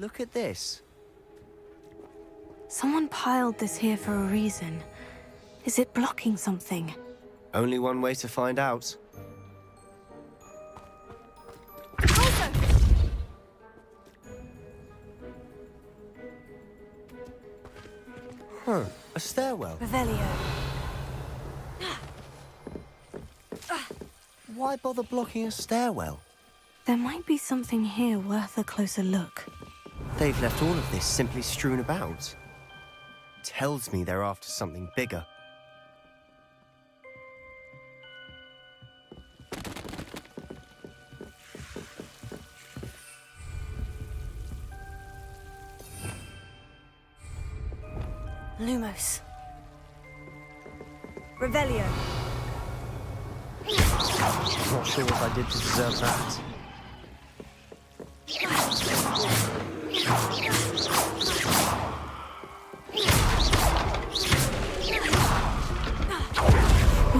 Look at this. Someone piled this here for a reason. Is it blocking something? Only one way to find out. Huh, a stairwell. Revelio. Why bother blocking a stairwell? There might be something here worth a closer look. They've left all of this simply strewn about. Tells me they're after something bigger. Lumos. Revelio. Not sure what I did to deserve that. You're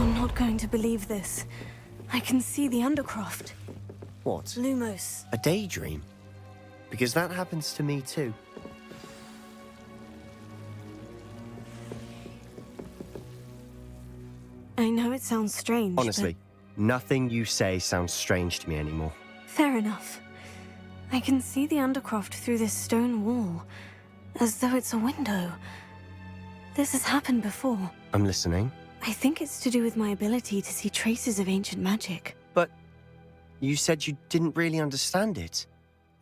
not going to believe this. I can see the Undercroft. What? Lumos. A daydream? Because that happens to me too. I know it sounds strange, Honestly, nothing you say sounds strange to me anymore. Fair enough. I can see the Undercroft through this stone wall, as though it's a window. This has happened before. I'm listening. I think it's to do with my ability to see traces of ancient magic. But you said you didn't really understand it,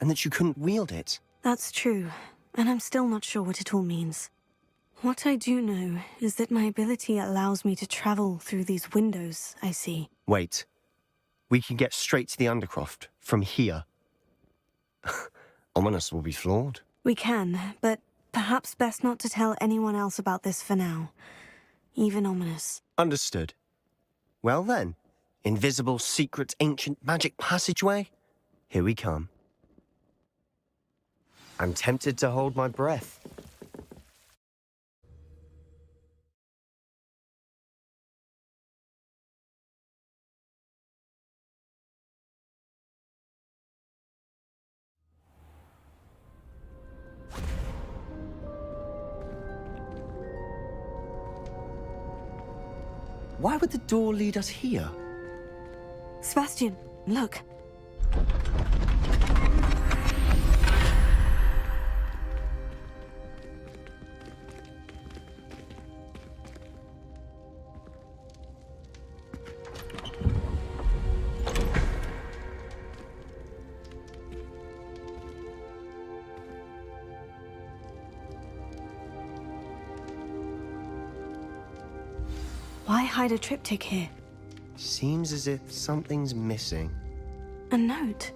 and that you couldn't wield it. That's true, and I'm still not sure what it all means. What I do know is that my ability allows me to travel through these windows I see. Wait. We can get straight to the Undercroft from here. Ominous will be floored. We can, but perhaps best not to tell anyone else about this for now. Even Ominous. Understood. Well then, invisible, secret, ancient magic passageway? Here we come. I'm tempted to hold my breath. Why would the door lead us here? Sebastian, look. Why hide a triptych here? Seems as if something's missing. A note.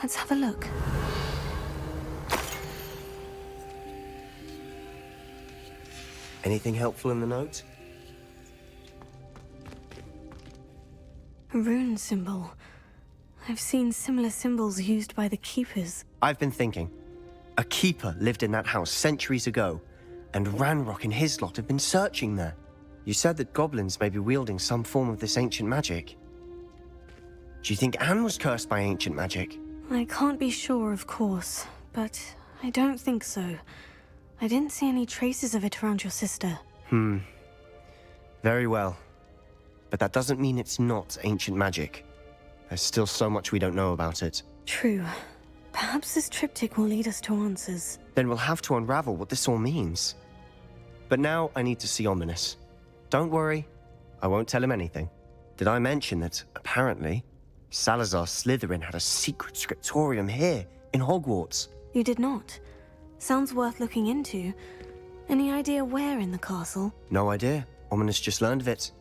Let's have a look. Anything helpful in the note? A rune symbol. I've seen similar symbols used by the keepers. I've been thinking. A keeper lived in that house centuries ago, and Ranrock and his lot have been searching there. You said that goblins may be wielding some form of this ancient magic. Do you think Anne was cursed by ancient magic? I can't be sure, of course, but I don't think so. I didn't see any traces of it around your sister. Very well. But that doesn't mean it's not ancient magic. There's still so much we don't know about it. True. Perhaps this triptych will lead us to answers. Then we'll have to unravel what this all means. But now I need to see Ominous. Don't worry, I won't tell him anything. Did I mention that, apparently, Salazar Slytherin had a secret scriptorium here, in Hogwarts? You did not. Sounds worth looking into. Any idea where in the castle? No idea. Ominous just learned of it.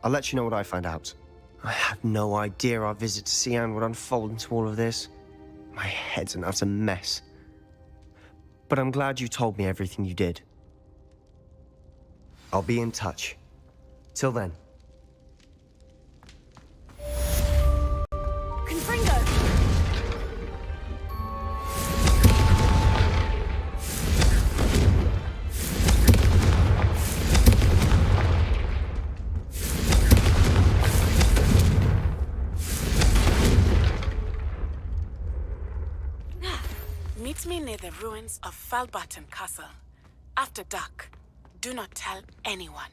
I'll let you know what I find out. I had no idea our visit to Cian would unfold into all of this. My head's an utter mess. But I'm glad you told me everything you did. I'll be in touch. Till then. Confringo! Meet me near the ruins of Falbarton Castle. After dark. Do not tell anyone.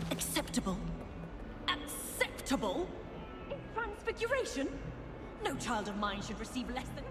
Acceptable? Acceptable? In transfiguration? No child of mine should receive less than...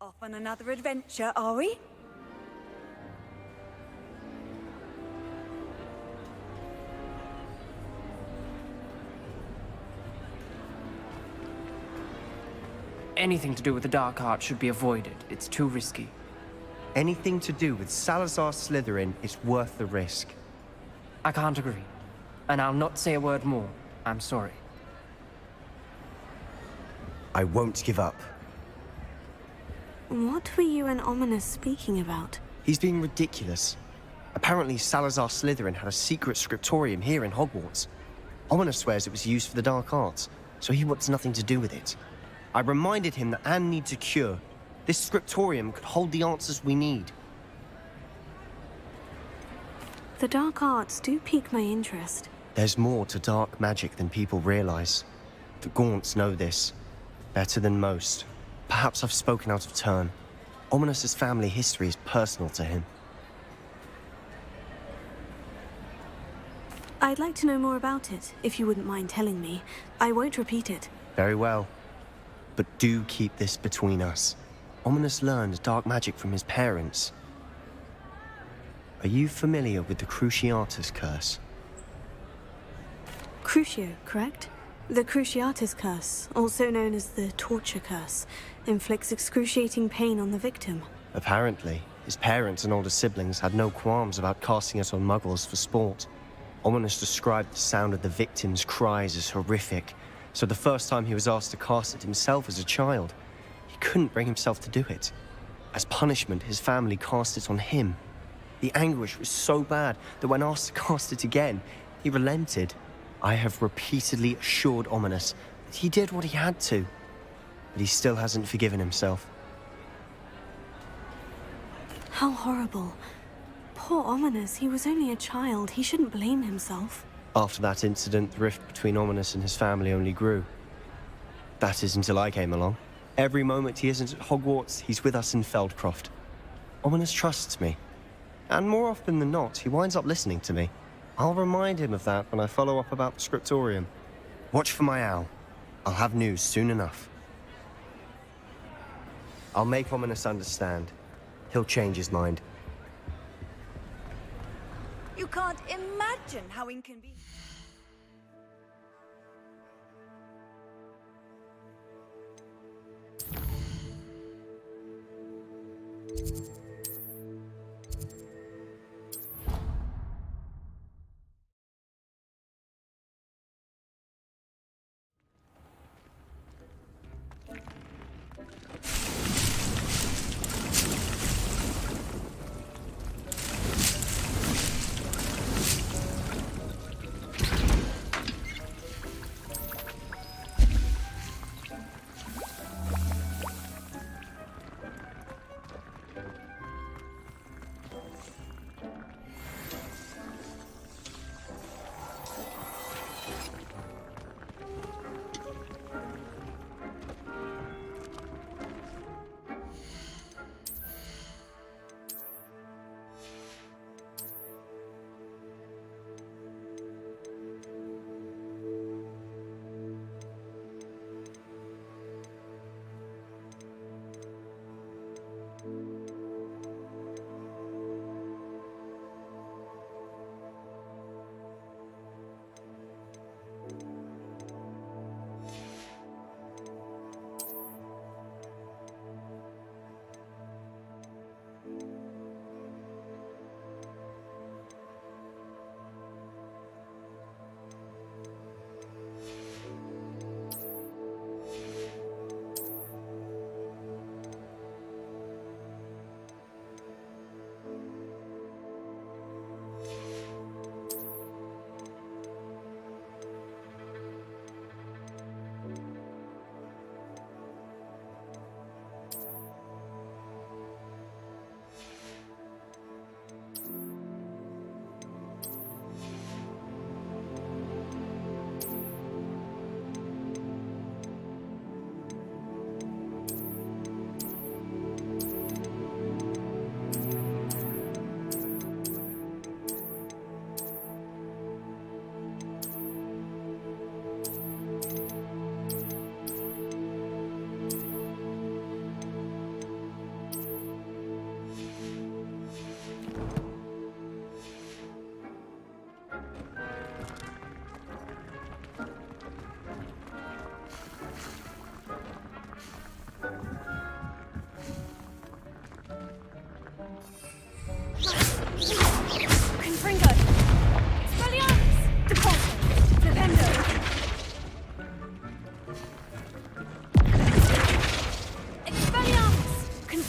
Off on another adventure, are we? Anything to do with the dark art should be avoided. It's too risky. Anything to do with Salazar Slytherin is worth the risk. I can't agree. And I'll not say a word more. I'm sorry. I won't give up. What were you and Ominous speaking about? He's being ridiculous. Apparently, Salazar Slytherin had a secret scriptorium here in Hogwarts. Ominous swears it was used for the dark arts, so he wants nothing to do with it. I reminded him that Anne needs a cure. This scriptorium could hold the answers we need. The dark arts do pique my interest. There's more to dark magic than people realize. The Gaunts know this. Better than most. Perhaps I've spoken out of turn. Ominous's family history is personal to him. I'd like to know more about it, if you wouldn't mind telling me. I won't repeat it. Very well. But do keep this between us. Ominous learned dark magic from his parents. Are you familiar with the Cruciatus Curse? Crucio, correct? The Cruciatus Curse, also known as the Torture Curse, inflicts excruciating pain on the victim. Apparently, his parents and older siblings had no qualms about casting it on muggles for sport. Ominous described the sound of the victim's cries as horrific, so the first time he was asked to cast it himself as a child, he couldn't bring himself to do it. As punishment, his family cast it on him. The anguish was so bad that when asked to cast it again, he relented. I have repeatedly assured Ominous that he did what he had to, but he still hasn't forgiven himself. How horrible. Poor Ominous, he was only a child. He shouldn't blame himself. After that incident, the rift between Ominous and his family only grew. That is until I came along. Every moment he isn't at Hogwarts, he's with us in Feldcroft. Ominous trusts me. And more often than not, he winds up listening to me. I'll remind him of that when I follow up about the scriptorium. Watch for my owl. I'll have news soon enough. I'll make Ominous understand. He'll change his mind. You can't imagine how inconvenient...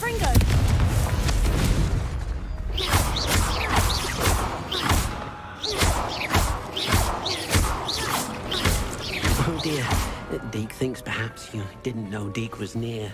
Fringo! Oh dear. Deke thinks perhaps you didn't know Deke was near.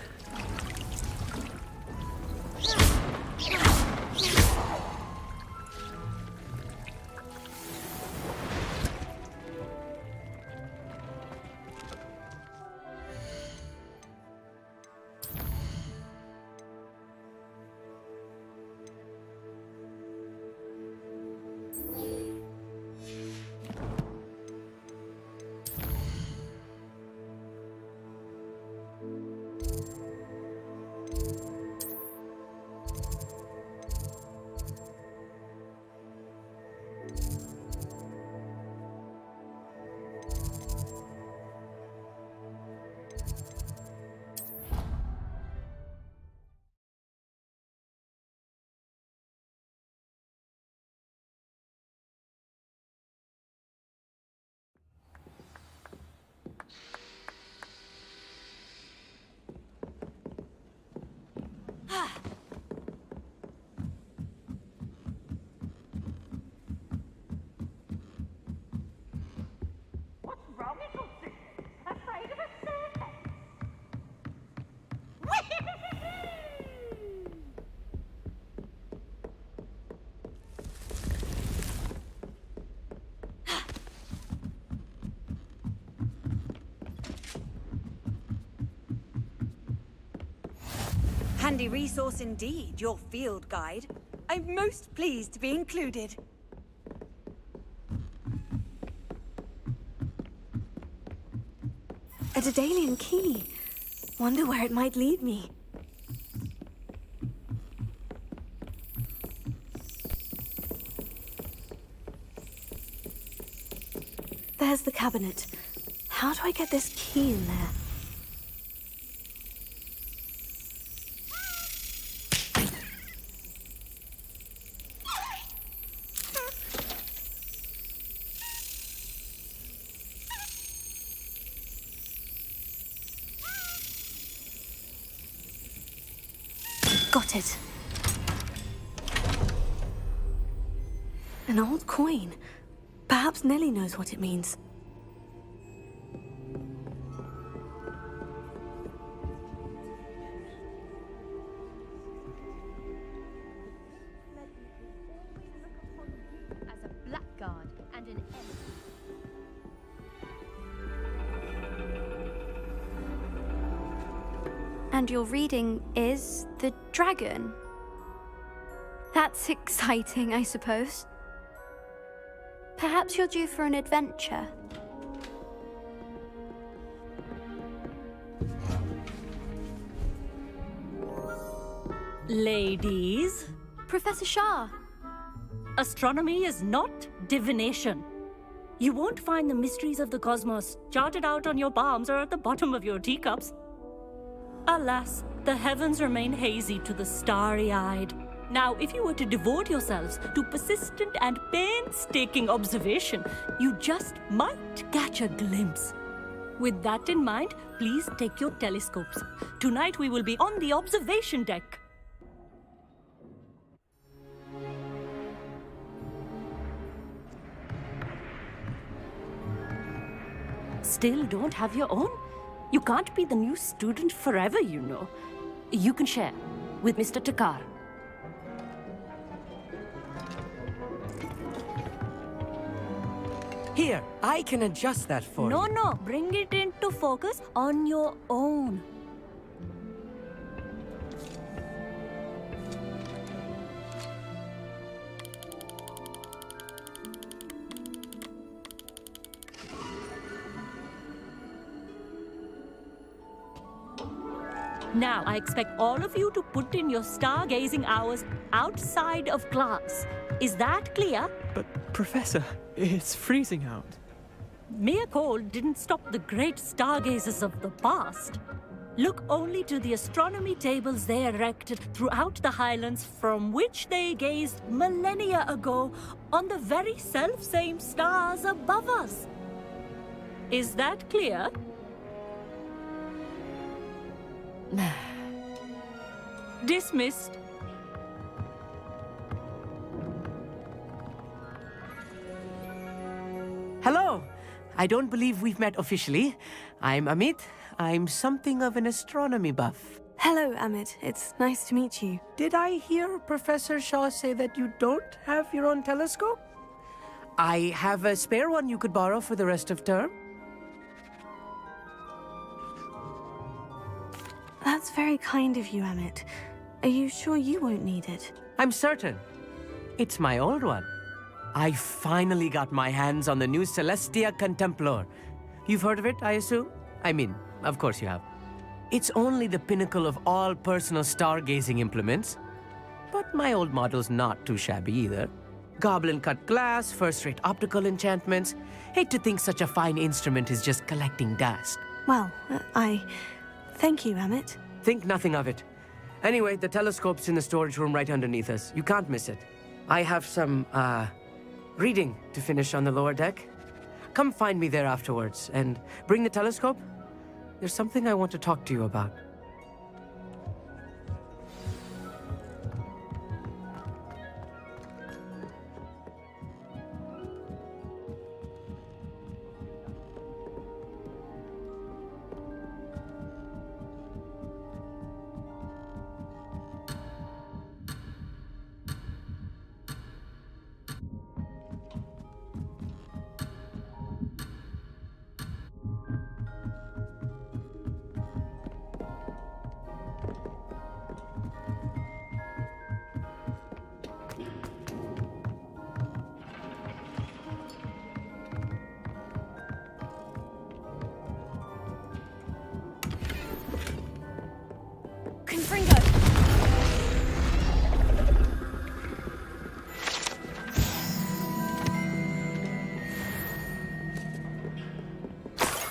Handy resource indeed, your field guide. I'm most pleased to be included. A Daedalian key. Wonder where it might lead me. There's the cabinet. How do I get this key in there? Got it. An old coin. Perhaps Nellie knows what it means. As a blackguard and an enemy. And your reading is the dragon. That's exciting, I suppose. Perhaps you're due for an adventure. Ladies, Professor Shah. astronomy is not divination. You won't find the mysteries of the cosmos charted out on your palms or at the bottom of your teacups. Alas, the heavens remain hazy to the starry-eyed. Now, if you were to devote yourselves to persistent and painstaking observation, you just might catch a glimpse. With that in mind, please take your telescopes. Tonight we will be on the observation deck. Still don't have your own? You can't be the new student forever, you know. You can share with Mr. Takar. Here, I can adjust that for you. No, bring it into focus on your own. Now, I expect all of you to put in your stargazing hours outside of class. Is that clear? But, Professor, it's freezing out. Mere cold didn't stop the great stargazers of the past. Look only to the astronomy tables they erected throughout the highlands from which they gazed millennia ago on the very self-same stars above us. Is that clear? Dismissed. Hello. I don't believe we've met officially. I'm Amit. I'm something of an astronomy buff. Hello, Amit. It's nice to meet you. Did I hear Professor Shaw say that you don't have your own telescope? I have a spare one you could borrow for the rest of term. That's very kind of you, Amit. Are you sure you won't need it? I'm certain. It's my old one. I finally got my hands on the new Celestia Contemplar. You've heard of it, I assume? I mean, of course you have. It's only the pinnacle of all personal stargazing implements. But my old model's not too shabby either. Goblin-cut glass, first-rate optical enchantments. Hate to think such a fine instrument is just collecting dust. Well, thank you, Amit. Think nothing of it. Anyway, the telescope's in the storage room right underneath us. You can't miss it. I have some, reading to finish on the lower deck. Come find me there afterwards, and bring the telescope. There's something I want to talk to you about.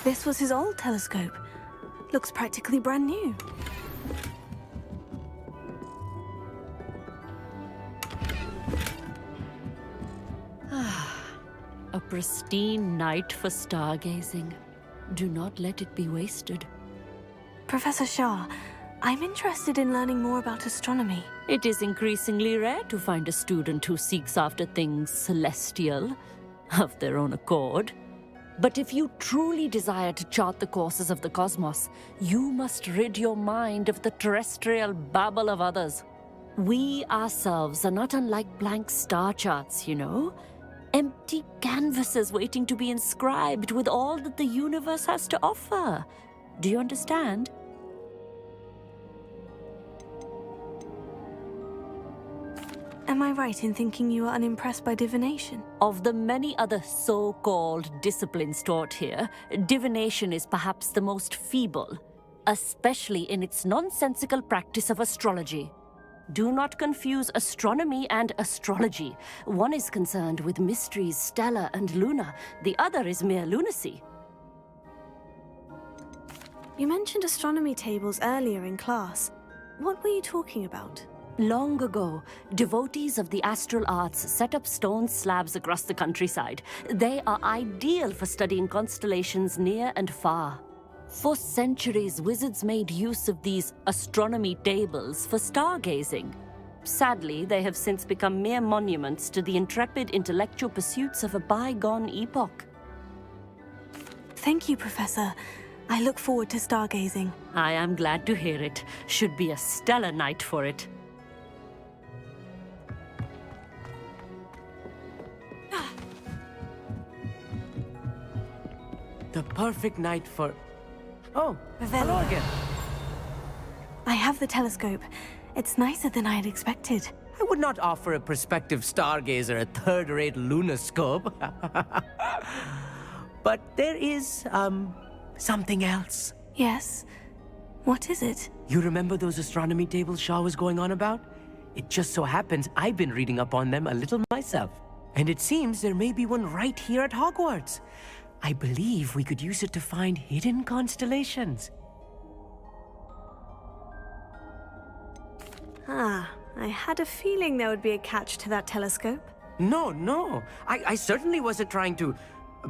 This was his old telescope. Looks practically brand new. A pristine night for stargazing. Do not let it be wasted. Professor Shah, I'm interested in learning more about astronomy. It is increasingly rare to find a student who seeks after things celestial, of their own accord. But if you truly desire to chart the courses of the cosmos, you must rid your mind of the terrestrial babble of others. We ourselves are not unlike blank star charts, you know? Empty canvases waiting to be inscribed with all that the universe has to offer. Do you understand? Am I right in thinking you are unimpressed by divination? Of the many other so-called disciplines taught here, divination is perhaps the most feeble, especially in its nonsensical practice of astrology. Do not confuse astronomy and astrology. One is concerned with mysteries stellar and lunar, the other is mere lunacy. You mentioned astronomy tables earlier in class. What were you talking about? Long ago, devotees of the astral arts set up stone slabs across the countryside. They are ideal for studying constellations near and far. For centuries, wizards made use of these astronomy tables for stargazing. Sadly, they have since become mere monuments to the intrepid intellectual pursuits of a bygone epoch. Thank you, Professor. I look forward to stargazing. I am glad to hear it. Should be a stellar night for it. The perfect night for... Oh, Reveille. hello again. I have the telescope. It's nicer than I had expected. I would not offer a prospective stargazer a third-rate lunoscope. But there is, something else. Yes? What is it? You remember those astronomy tables Shaw was going on about? It just so happens I've been reading up on them a little myself. And it seems there may be one right here at Hogwarts. I believe we could use it to find hidden constellations. Ah, I had a feeling there would be a catch to that telescope. No. I certainly wasn't trying to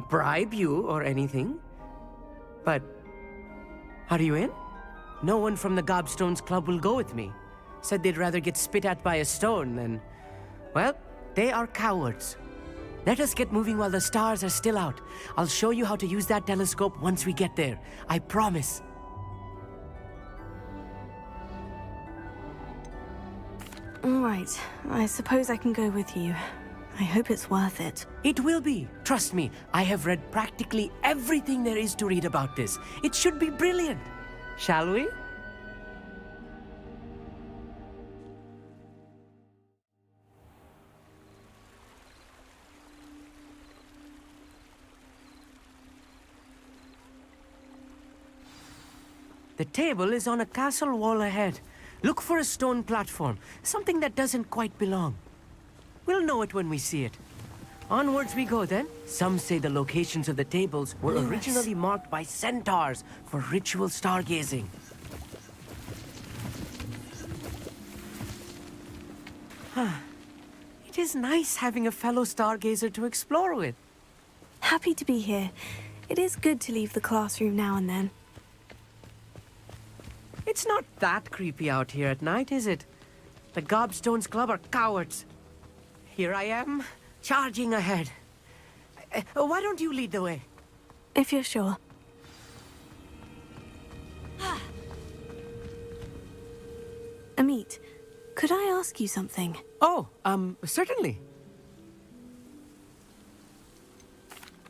bribe you or anything. But, are you in? No one from the Gobstones Club will go with me. said they'd rather get spit at by a stone than... Well, they are cowards. Let us get moving while the stars are still out. I'll show you how to use that telescope once we get there. I promise. All right, I suppose I can go with you. I hope it's worth it. It will be. Trust me, I have read practically everything there is to read about this. It should be brilliant. Shall we? The table is on a castle wall ahead. Look for a stone platform, something that doesn't quite belong. We'll know it when we see it. Onwards we go then. Some say the locations of the tables were originally marked by centaurs for ritual stargazing. It is nice having a fellow stargazer to explore with. Happy to be here. It is good to leave the classroom now and then. It's not that creepy out here at night, is it? The Gobstones Club are cowards. Here I am, charging ahead. Why don't you lead the way? If you're sure. Amit, could I ask you something? Oh, certainly.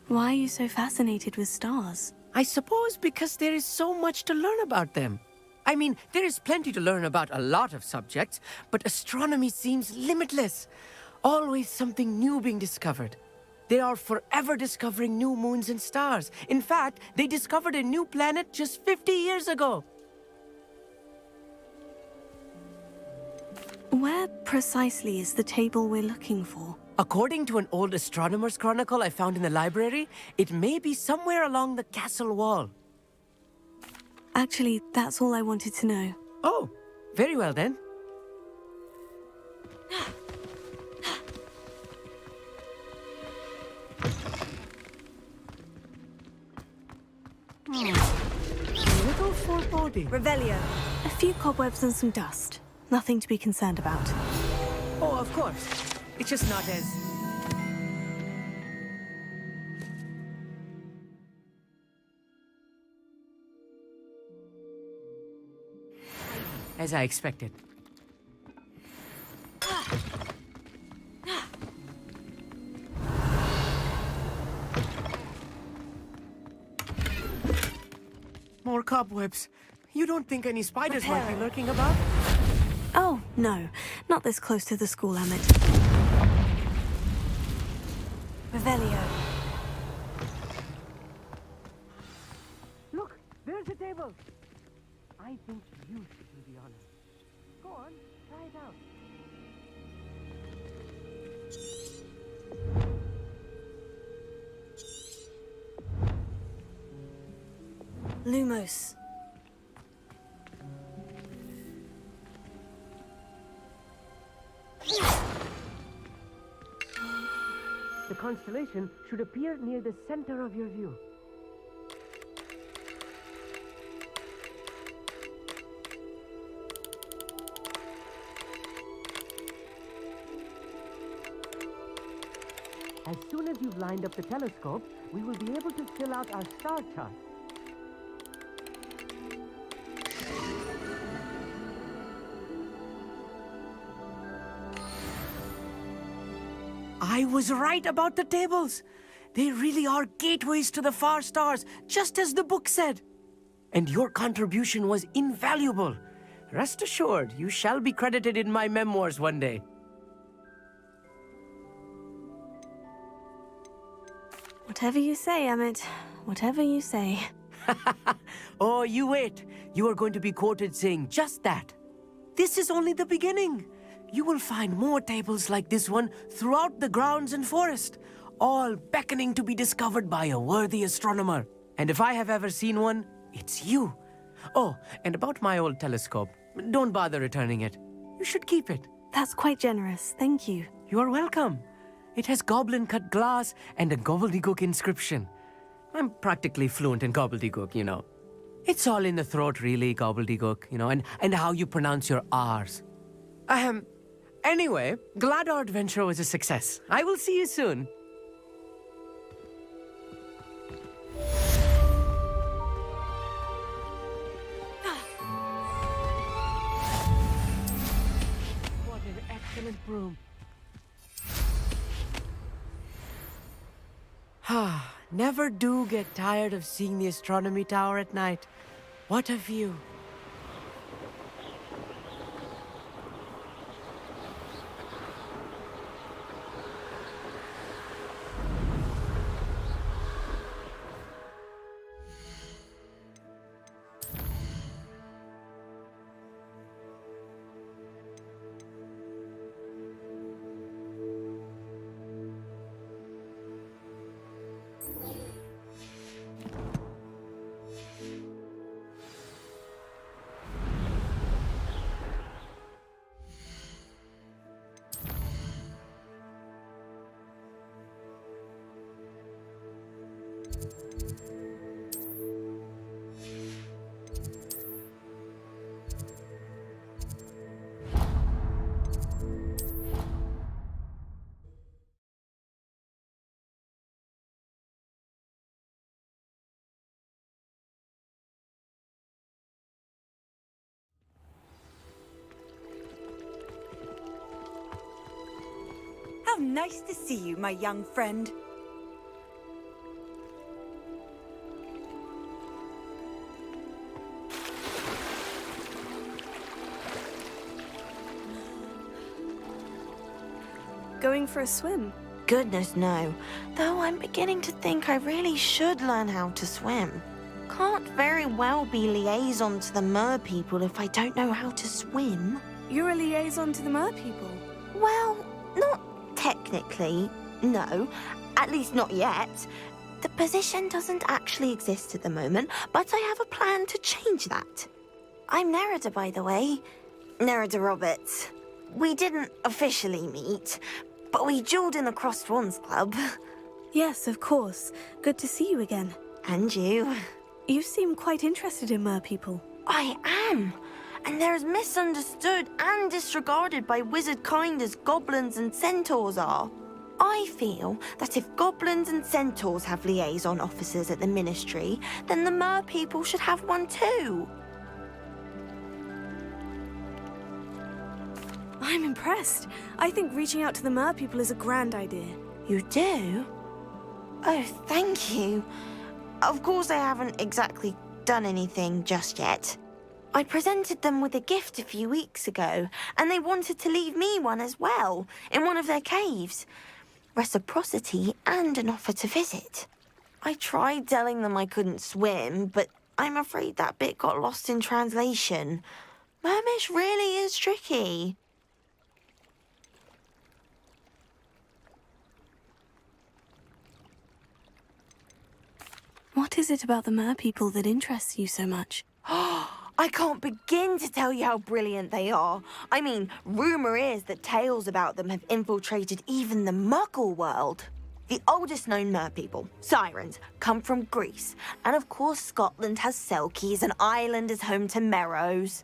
Why are you so fascinated with stars? I suppose because there is so much to learn about them. I mean, there is plenty to learn about a lot of subjects, but astronomy seems limitless. Always something new being discovered. They are forever discovering new moons and stars. In fact, they discovered a new planet just 50 years ago. Where precisely is the table we're looking for? According to an old astronomer's chronicle I found in the library, it may be somewhere along the castle wall. Actually, that's all I wanted to know. Oh, very well then. Little foreboding. Revelio. A few cobwebs and some dust. Nothing to be concerned about. Oh, of course. It's just not as... as I expected. More cobwebs. You don't think any spiders might be lurking about? Oh, no. Not this close to the school, Amit. Revelio. Look, there's a table. I think you should do the honor. Go on, try it out. Lumos. The constellation should appear near the center of your view. As soon as you've lined up the telescope, we will be able to fill out our star chart. I was right about the tables. They really are gateways to the far stars, just as the book said. And your contribution was invaluable. Rest assured, you shall be credited in my memoirs one day. Whatever you say, Amit. Whatever you say. Oh, you wait. You are going to be quoted saying just that. This is only the beginning. You will find more tables like this one throughout the grounds and forest, all beckoning to be discovered by a worthy astronomer. And if I have ever seen one, it's you. Oh, and about my old telescope, don't bother returning it. You should keep it. That's quite generous. Thank you. You are welcome. It has goblin-cut glass and a gobbledygook inscription. I'm practically fluent in gobbledygook, you know. It's all in the throat, really, gobbledygook, and how you pronounce your R's. Anyway, glad our adventure was a success. I will see you soon. What an excellent broom. Never do get tired of seeing the astronomy tower at night. What a view. How nice to see you, my young friend. Going for a swim? Goodness, no. Though I'm beginning to think I really should learn how to swim. Can't very well be liaison to the mer people if I don't know how to swim. You're a liaison to the mer people? Well, not technically, no. At least not yet. The position doesn't actually exist at the moment, but I have a plan to change that. I'm Nerida, by the way. Nerida Roberts. We didn't officially meet, but we dueled in the Crossed Swans Club. Yes, of course. Good to see you again. And you. You seem quite interested in mer people. I am. And they're as misunderstood and disregarded by wizard kind as goblins and centaurs are. I feel that if goblins and centaurs have liaison officers at the ministry, then the mer people should have one too. I'm impressed. I think reaching out to the mer people is a grand idea. You do? Oh, thank you. Of course I haven't exactly done anything just yet. I presented them with a gift a few weeks ago, and they wanted to leave me one as well, in one of their caves. Reciprocity and an offer to visit. I tried telling them I couldn't swim, but I'm afraid that bit got lost in translation. Mermish really is tricky. What is it about the mer people that interests you so much? I can't begin to tell you how brilliant they are. I mean, rumour is that tales about them have infiltrated even the Muggle world. The oldest known mer people, sirens, come from Greece. And of course Scotland has Selkies and Ireland is home to Merrows.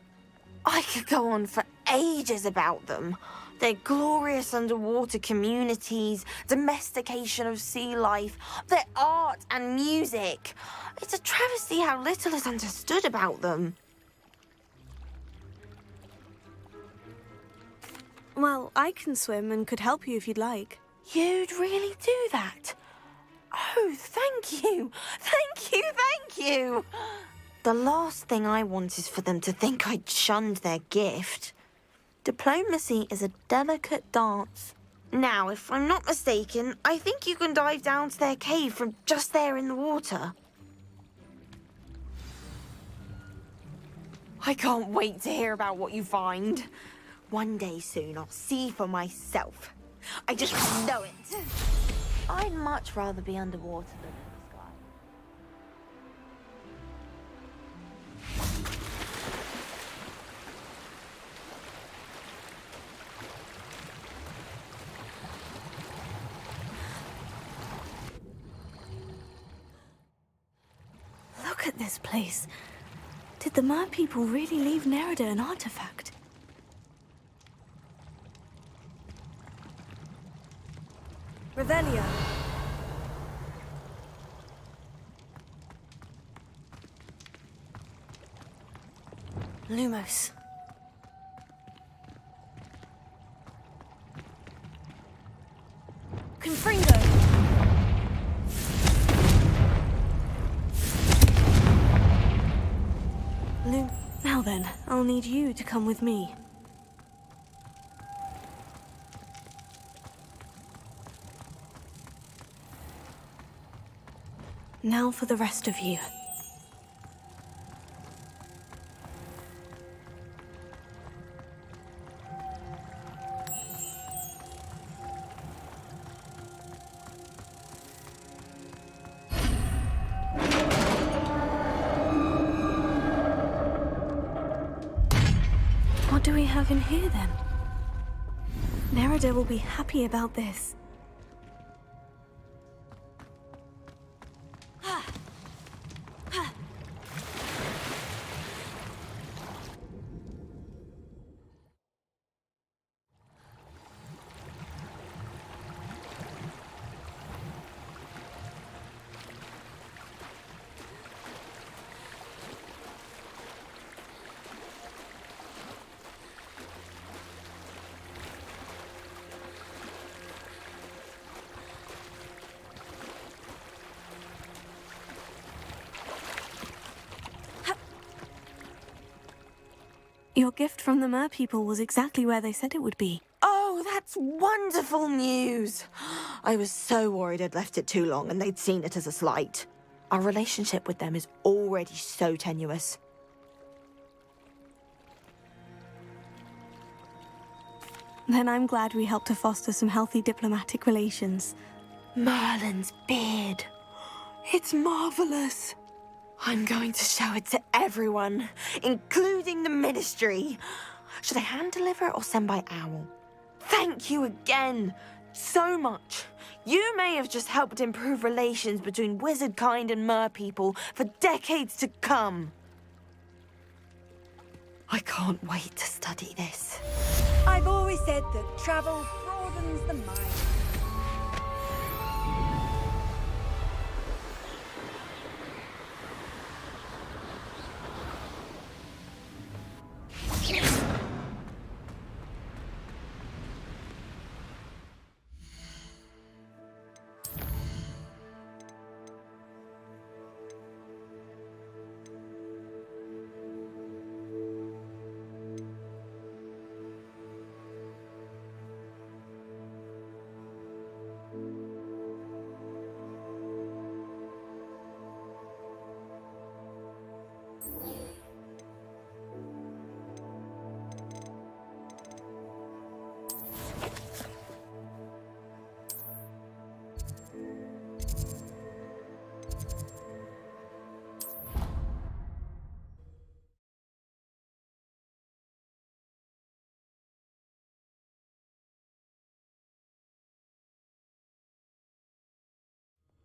I could go on for ages about them. Their glorious underwater communities, domestication of sea life, their art and music. It's a travesty how little is understood about them. Well, I can swim and could help you if you'd like. You'd really do that? Oh, thank you! Thank you, thank you! The last thing I want is for them to think I'd shunned their gift. Diplomacy is a delicate dance. Now, if I'm not mistaken, I think you can dive down to their cave from just there in the water. I can't wait to hear about what you find. One day soon, I'll see for myself. I just know it. I'd much rather be underwater than in the sky. Look at this place. Did the mer people really leave Nerida an artifact? Revelio. Lumos. Confringo. Now then, I'll need you to come with me. Now for the rest of you. What do we have in here, then? Nerida will be happy about this. Your gift from the Mer people was exactly where they said it would be. Oh, that's wonderful news! I was so worried I'd left it too long and they'd seen it as a slight. Our relationship with them is already so tenuous. Then I'm glad we helped to foster some healthy diplomatic relations. Merlin's beard. It's marvelous. I'm going to show it to everyone, including the Ministry. Should I hand deliver it or send by owl? Thank you again, so much. You may have just helped improve relations between wizard kind and mer people for decades to come. I can't wait to study this. I've always said that travel broadens the mind.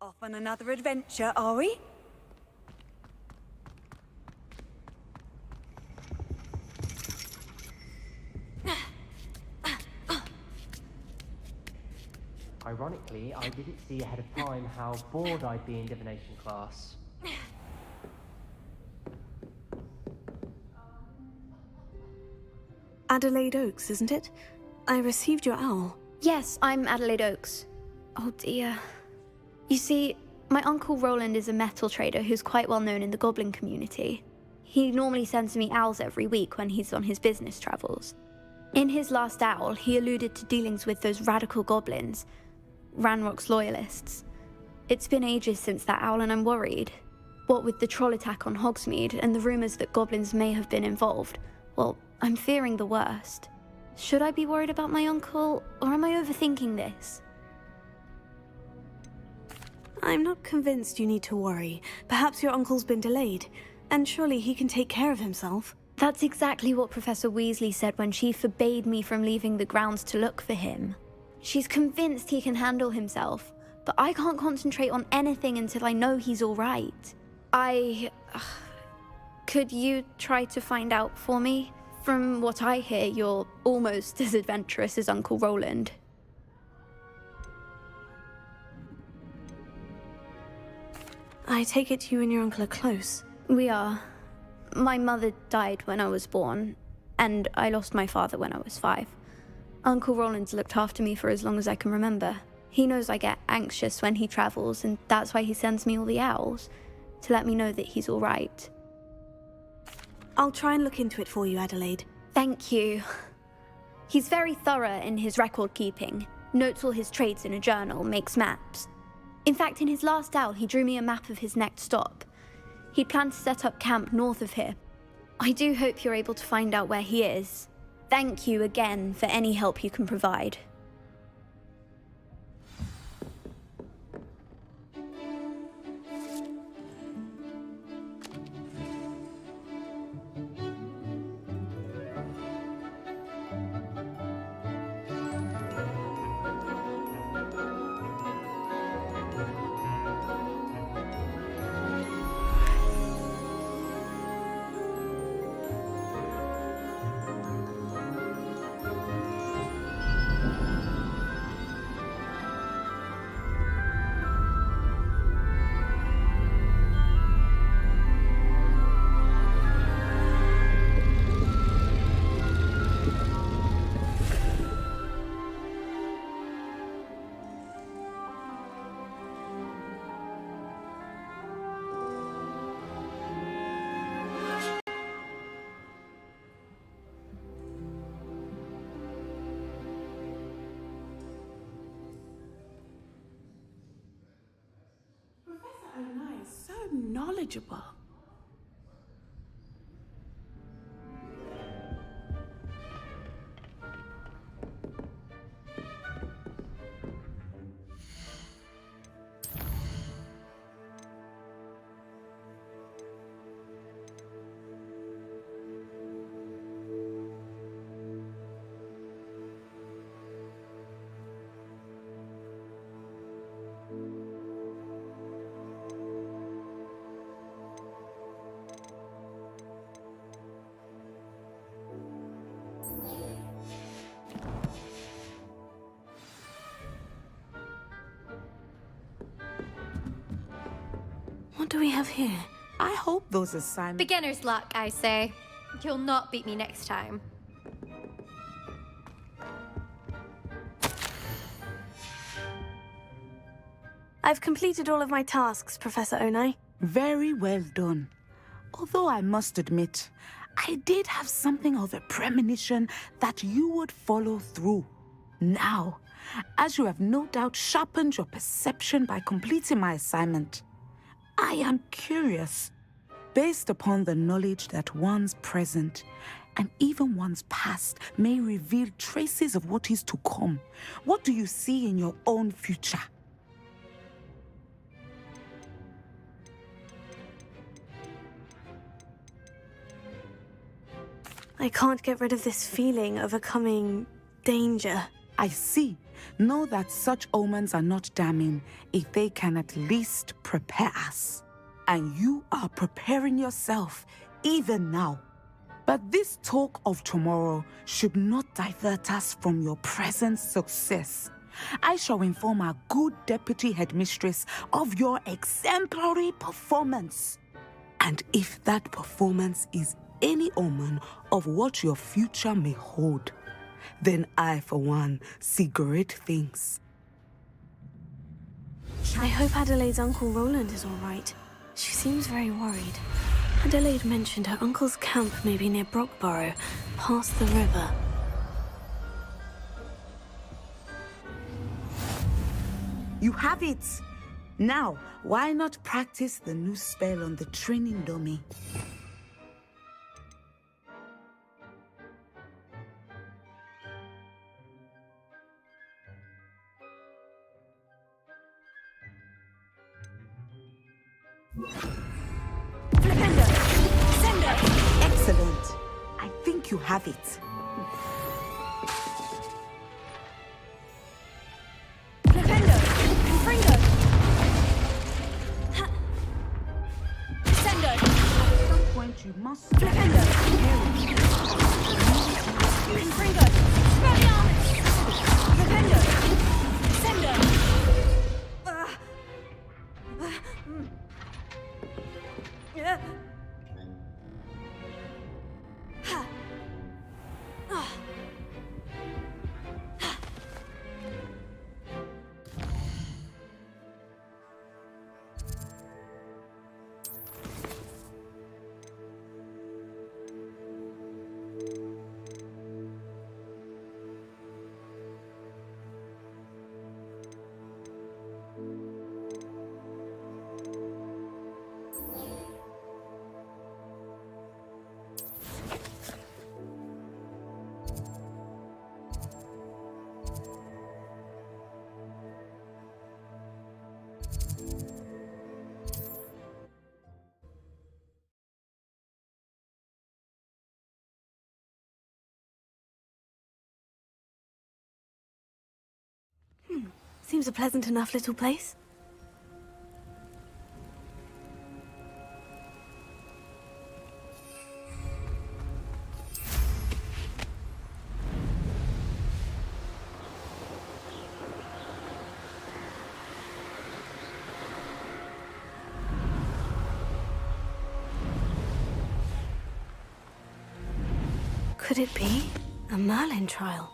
Off on another adventure, are we? Ironically, I didn't see ahead of time how bored I'd be in divination class. Adelaide Oaks, isn't it? I received your owl. Yes, I'm Adelaide Oaks. Oh dear. You see, my uncle Roland is a metal trader who's quite well known in the goblin community. He normally sends me owls every week when he's on his business travels. In his last owl, he alluded to dealings with those radical goblins, Ranrock's loyalists. It's been ages since that owl and I'm worried. What with the troll attack on Hogsmeade and the rumours that goblins may have been involved, well, I'm fearing the worst. Should I be worried about my uncle, or am I overthinking this? I'm not convinced you need to worry. Perhaps your uncle's been delayed, and surely he can take care of himself. That's exactly what Professor Weasley said when she forbade me from leaving the grounds to look for him. She's convinced he can handle himself, but I can't concentrate on anything until I know he's all right. Could you try to find out for me? From what I hear, you're almost as adventurous as Uncle Roland. I take it you and your uncle are close. We are. My mother died when I was born, and I lost my father when I was 5. Uncle Roland's looked after me for as long as I can remember. He knows I get anxious when he travels, and that's why he sends me all the owls, to let me know that he's all right. I'll try and look into it for you, Adelaide. Thank you. He's very thorough in his record keeping, notes all his trades in a journal, makes maps. In fact, in his last owl, he drew me a map of his next stop. He'd planned to set up camp north of here. I do hope you're able to find out where he is. Thank you again for any help you can provide. Professor Onai is so knowledgeable. What do we have here? I hope those assignments... Beginner's luck, I say. You'll not beat me next time. I've completed all of my tasks, Professor Onai. Very well done. Although I must admit, I did have something of a premonition that you would follow through. Now, as you have no doubt sharpened your perception by completing my assignment, I am curious, based upon the knowledge that one's present and even one's past may reveal traces of what is to come. What do you see in your own future? I can't get rid of this feeling overcoming danger. I see. Know that such omens are not damning if they can at least prepare us. And you are preparing yourself even now. But this talk of tomorrow should not divert us from your present success. I shall inform our good deputy headmistress of your exemplary performance. And if that performance is any omen of what your future may hold, then I, for one, see great things. I hope Adelaide's Uncle Roland is all right. She seems very worried. Adelaide mentioned her uncle's camp may be near Brockborough, past the river. You have it! Now, why not practice the new spell on the training dummy? Flipendo! Sender! Excellent! I think you have it. Flipendo! Confringo! Sender! At some point you must... Flipendo! Confringo! Spelliarmus! Flipendo! Sender! Seems a pleasant enough little place. Could it be a Merlin trial?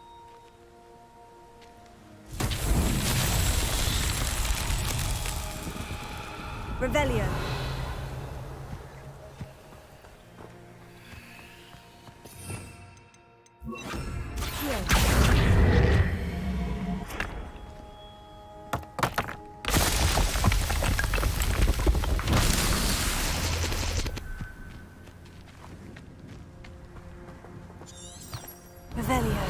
Revelio. Revelio.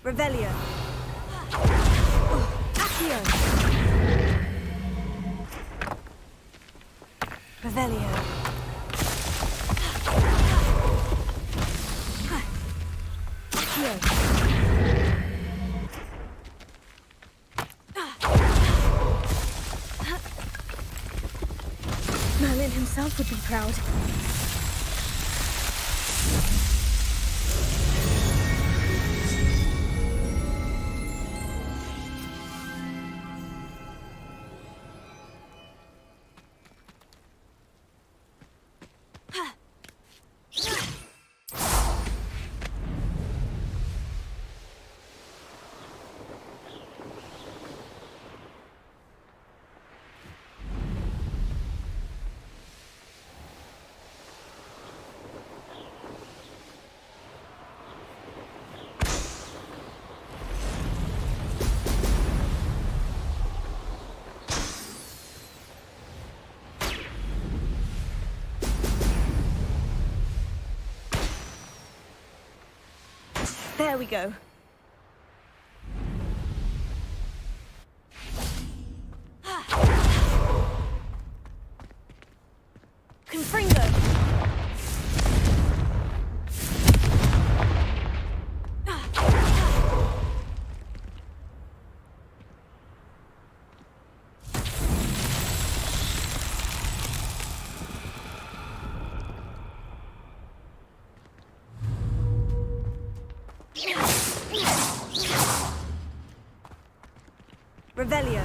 Revelio. Accio. Revelio. Accio. Merlin himself would be proud. There we go. Confringo. Revelio.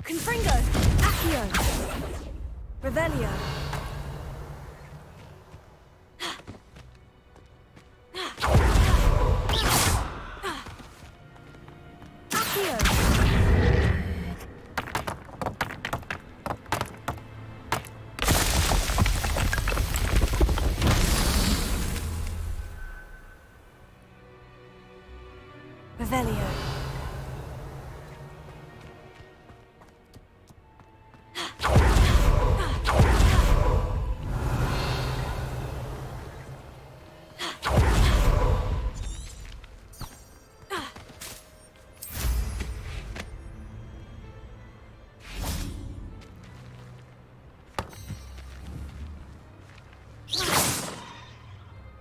Confringo. Accio. Revelio. Accio. Revelio.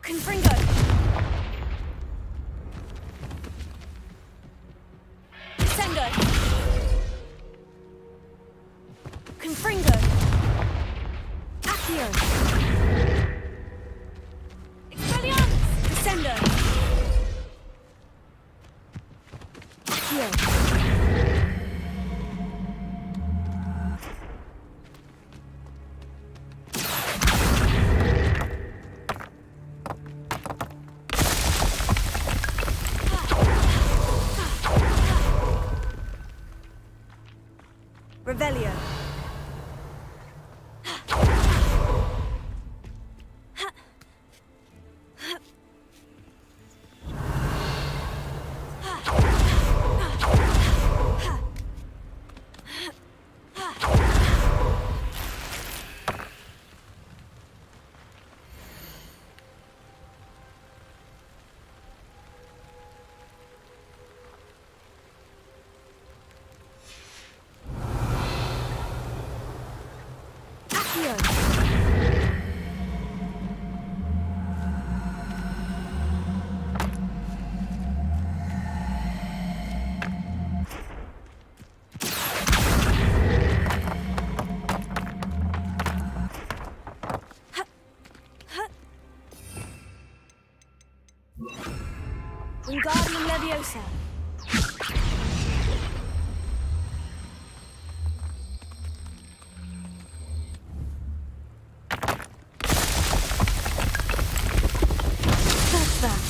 Confringo. Descendo. Confringo. Accio. Expelliarmus. Descendo. Accio. Revelio. Wingardium Leviosa. That's that.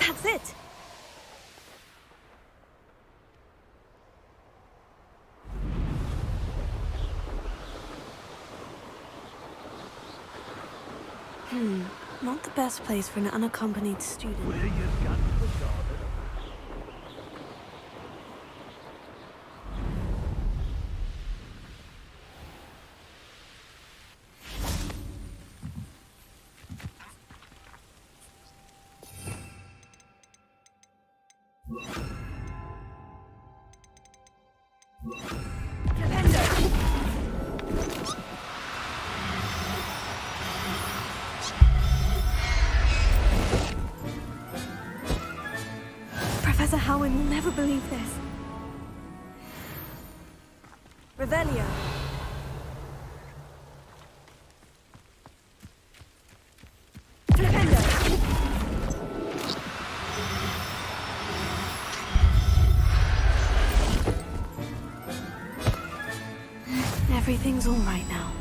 That's it! Not the best place for an unaccompanied student. Professor Howard will never believe this. Revelio. Flipendo. Everything's all right now.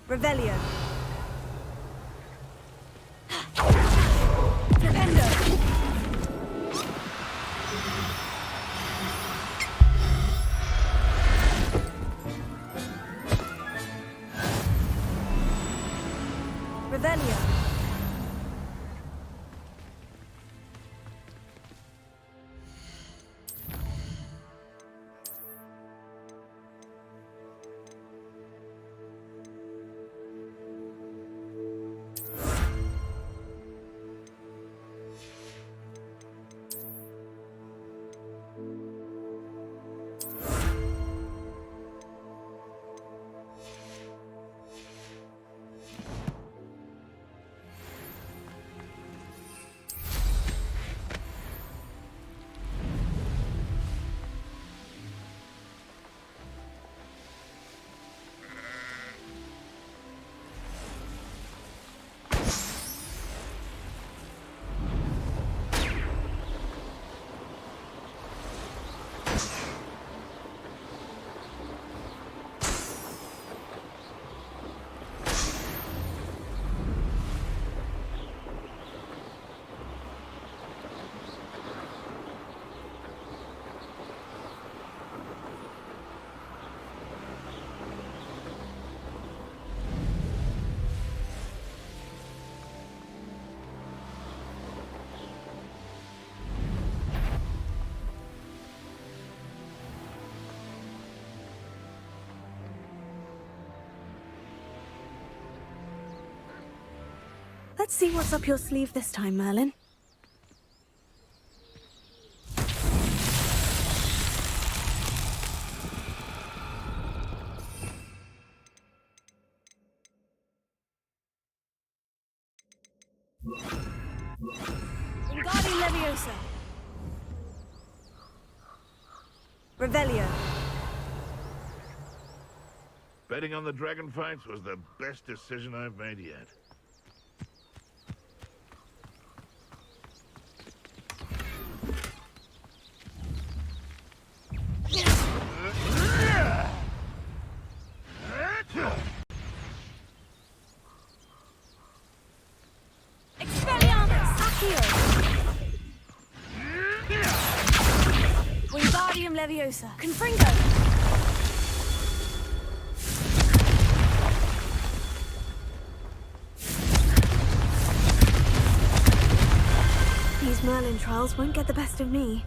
Revelio. Revelio. Let's see what's up your sleeve this time, Merlin. Wingardium Leviosa. Revelio. Betting on the dragon fights was the best decision I've made yet. Expelliarmus. Accio. Wingardium Leviosa. Confringo. These Merlin trials won't get the best of me.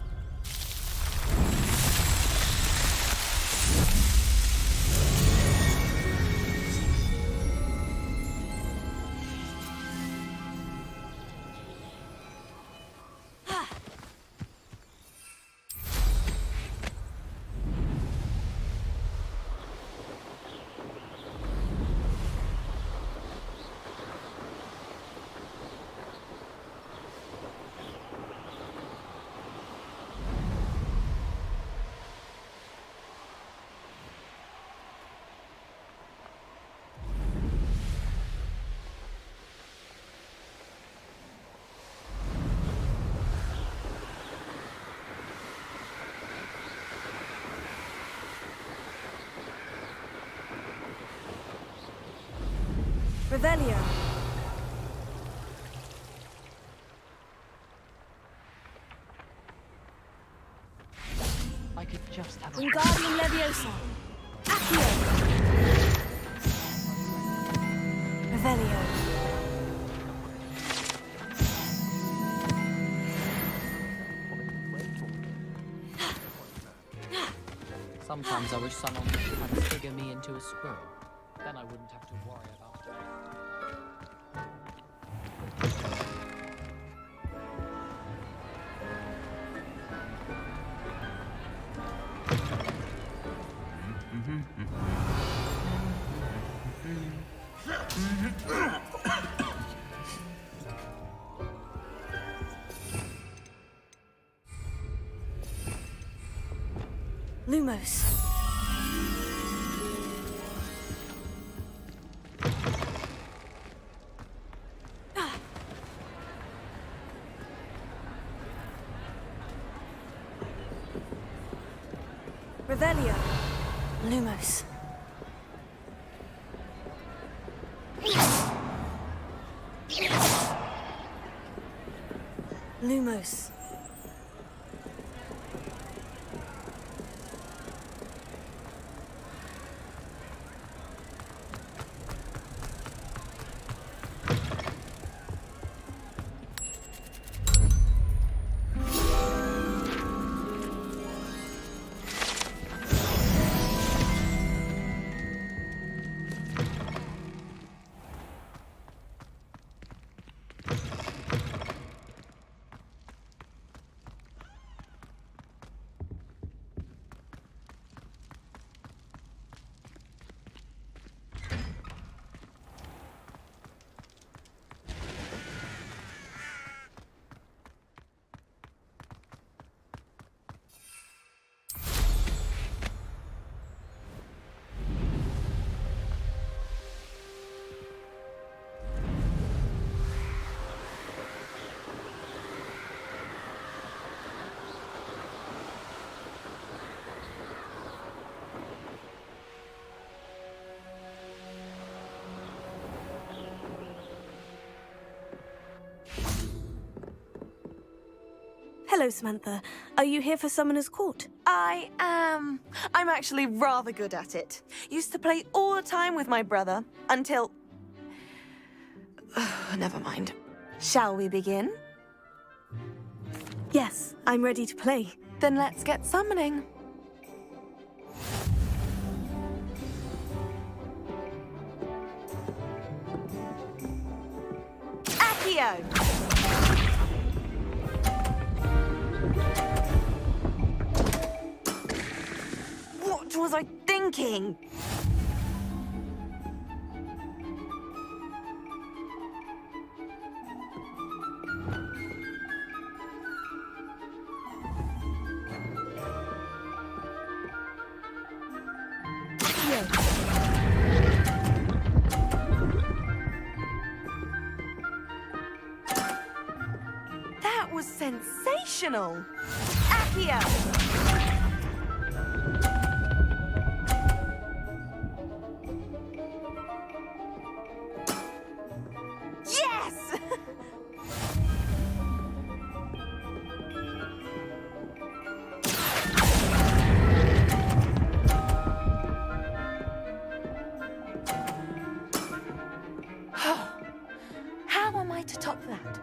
Revelio. I could just have a... Wingardium Leviosa. Accio. Revelio. Sometimes I wish someone would try to figure me into a squirrel. Then I wouldn't have to worry about it. Lumos. Revelio. Lumos. Lumos. Hello, Samantha. Are you here for Summoner's Court? I am. I'm actually rather good at it. Used to play all the time with my brother, until... Never mind. Shall we begin? Yes, I'm ready to play. Then let's get summoning. Accio! What was I thinking? That was sensational! Accio! Yes! How am I to top that?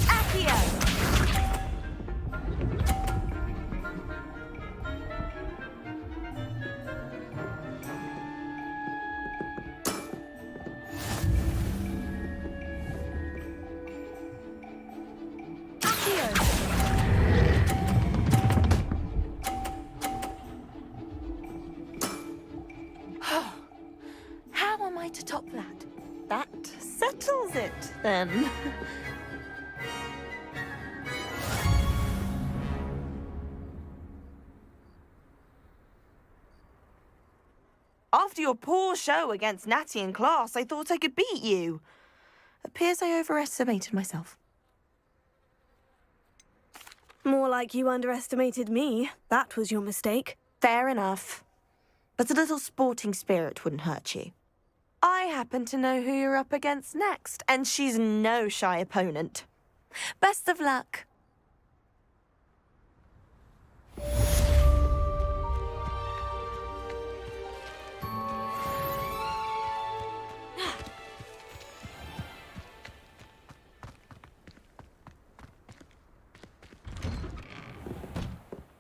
Accio! How am I to top that? That settles it, then. After your poor show against Natty in class, I thought I could beat you. Appears I overestimated myself. More like you underestimated me. That was your mistake. Fair enough. But a little sporting spirit wouldn't hurt you. I happen to know who you're up against next, and she's no shy opponent. Best of luck.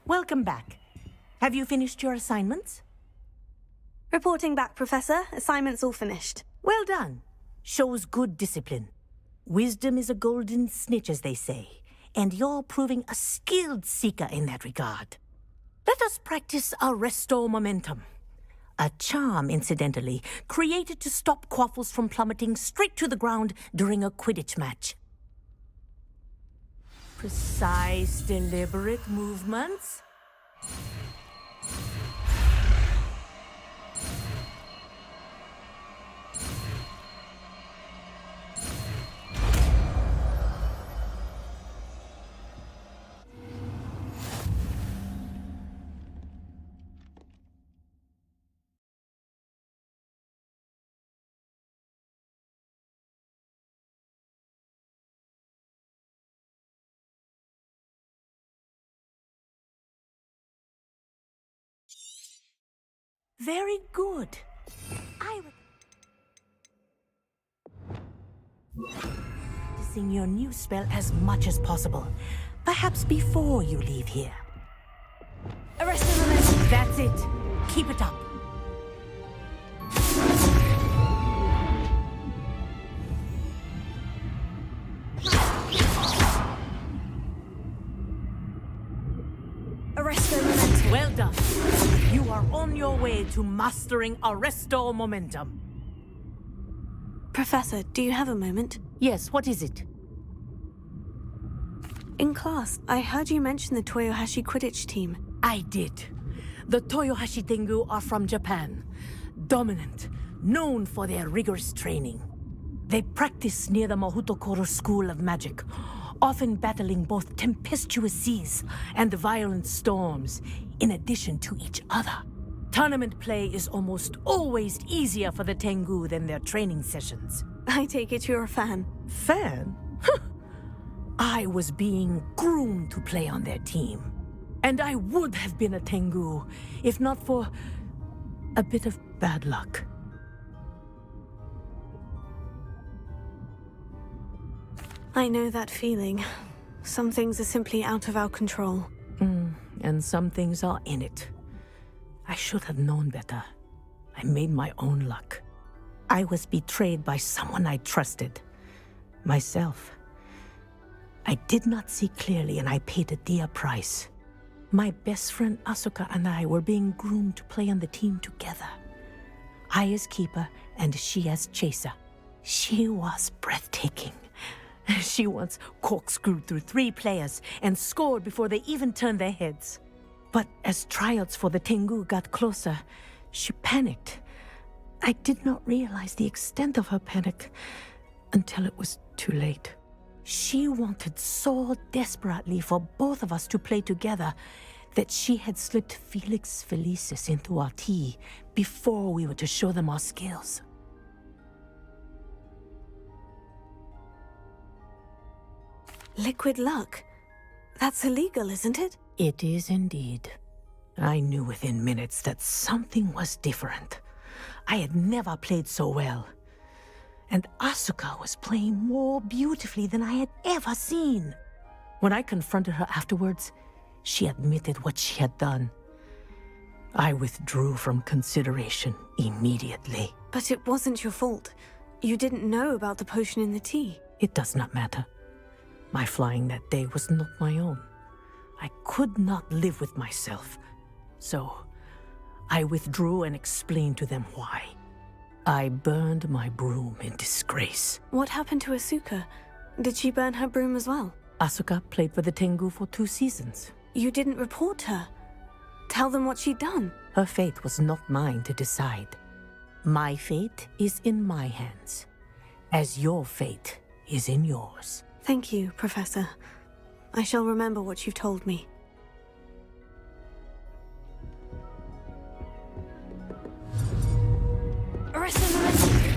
Welcome back. Have you finished your assignments? Reporting back, Professor. Assignment's all finished. Well done. Shows good discipline. Wisdom is a golden snitch, as they say, and you're proving a skilled seeker in that regard. Let us practice Arresto Momentum. A charm, incidentally, created to stop quaffles from plummeting straight to the ground during a Quidditch match. Precise, deliberate movements. Very good. I would... Practicing your new spell as much as possible. Perhaps before you leave here. Arrested Momentum. That's it. Keep it up. Arresto Momentum. Well done. You are on your way to mastering Arresto Momentum. Professor, do you have a moment? Yes, what is it? In class, I heard you mention the Toyohashi Quidditch team. I did. The Toyohashi Tengu are from Japan. Dominant, known for their rigorous training. They practice near the Mahutokoro School of Magic, often battling both tempestuous seas and violent storms, in addition to each other. Tournament play is almost always easier for the Tengu than their training sessions. I take it you're a fan. Fan? I was being groomed to play on their team. And I would have been a Tengu if not for a bit of bad luck. I know that feeling. Some things are simply out of our control. And some things are in it. I should have known better. I made my own luck. I was betrayed by someone I trusted. Myself. I did not see clearly and I paid a dear price. My best friend Asuka and I were being groomed to play on the team together. I as keeper and she as chaser. She was breathtaking. She once corkscrewed through 3 players and scored before they even turned their heads. But as tryouts for the Tengu got closer, she panicked. I did not realize the extent of her panic until it was too late. She wanted so desperately for both of us to play together that she had slipped Felix Felicis into our tea before we were to show them our skills. Liquid luck? That's illegal, isn't it? It is indeed. I knew within minutes that something was different. I had never played so well. And Asuka was playing more beautifully than I had ever seen. When I confronted her afterwards, she admitted what she had done. I withdrew from consideration immediately. But it wasn't your fault. You didn't know about the potion in the tea. It does not matter. My flying that day was not my own. I could not live with myself. So, I withdrew and explained to them why. I burned my broom in disgrace. What happened to Asuka? Did she burn her broom as well? Asuka played for the Tengu for 2 seasons. You didn't report her. Tell them what she'd done. Her fate was not mine to decide. My fate is in my hands, as your fate is in yours. Thank you, Professor. I shall remember what you've told me. Arrest him, arrest him!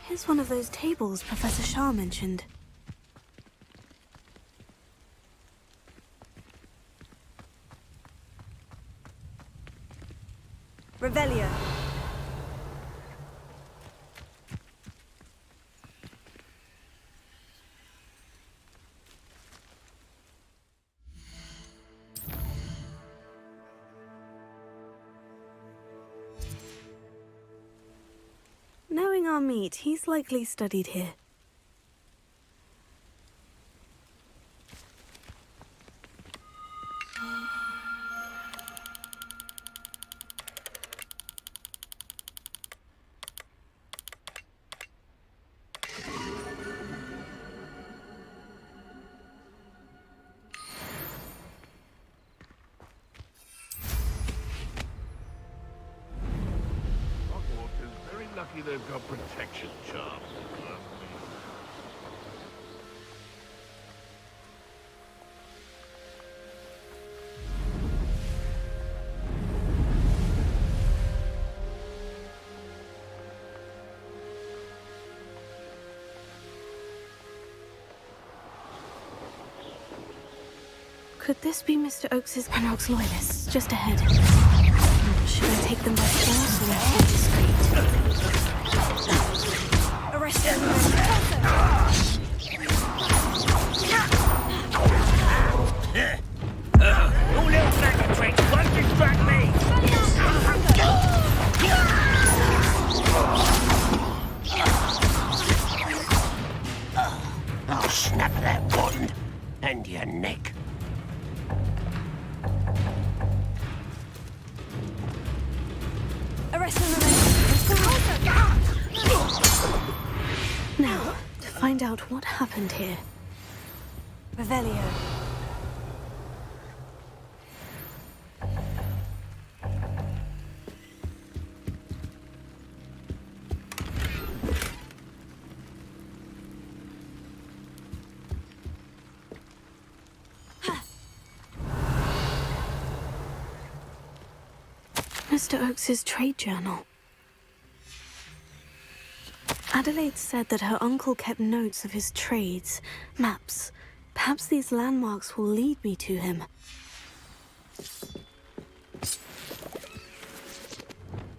Here's one of those tables Professor Shah mentioned. Revelio. Knowing our meat, he's likely studied here. Lucky they've got protection charms. Could this be Mr. Oakes's Penrock's loyalists just ahead? Should I take them by force or be discreet? Arrest them! You little bag of tricks, won't distract me! that wand and your neck. Arrest him, Now, to find out what happened here. Revelio. Mr. Oakes's trade journal. Adelaide said that her uncle kept notes of his trades, maps. Perhaps these landmarks will lead me to him.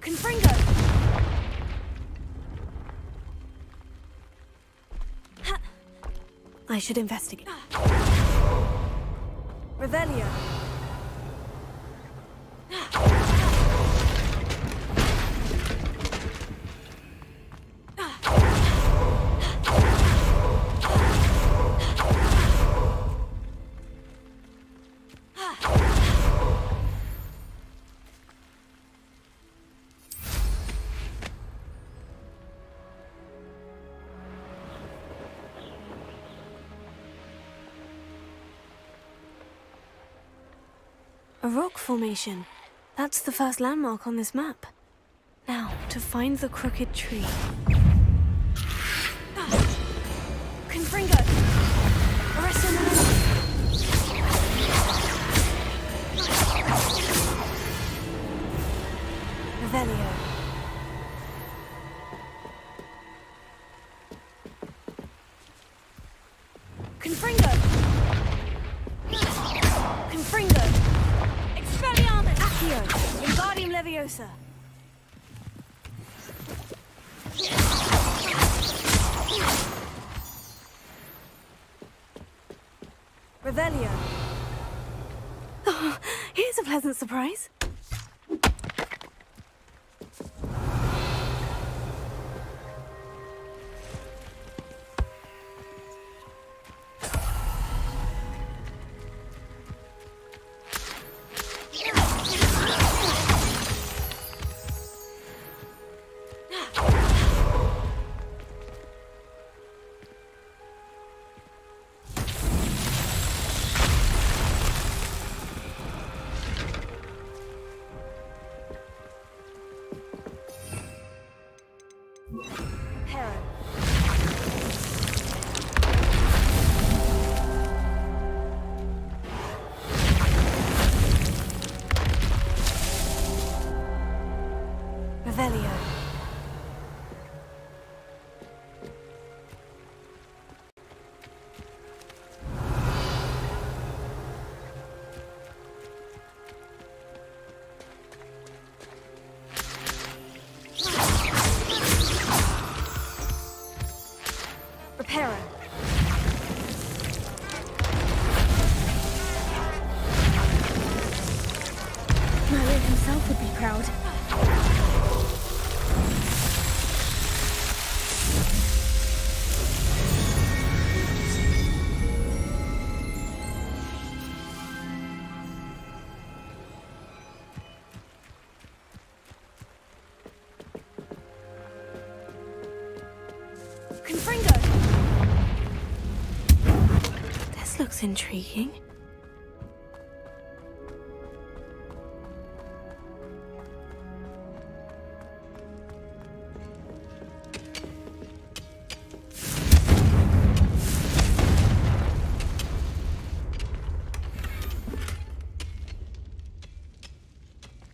Confringo! I should investigate. Revelio. A rock formation. That's the first landmark on this map. Now, to find the crooked tree. Confringo! Arrest him! Revelio. Confringo! Confringo! Expelliarmus! Accio! Wingardium Leviosa! Revelio. Oh, here's a pleasant surprise. Revelio. Reparo. Merlin himself would be proud. Confringo! This looks intriguing.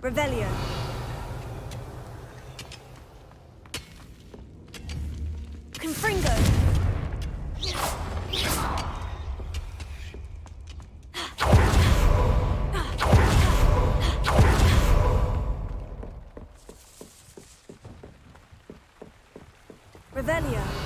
Revelio. Confringo. Revelio.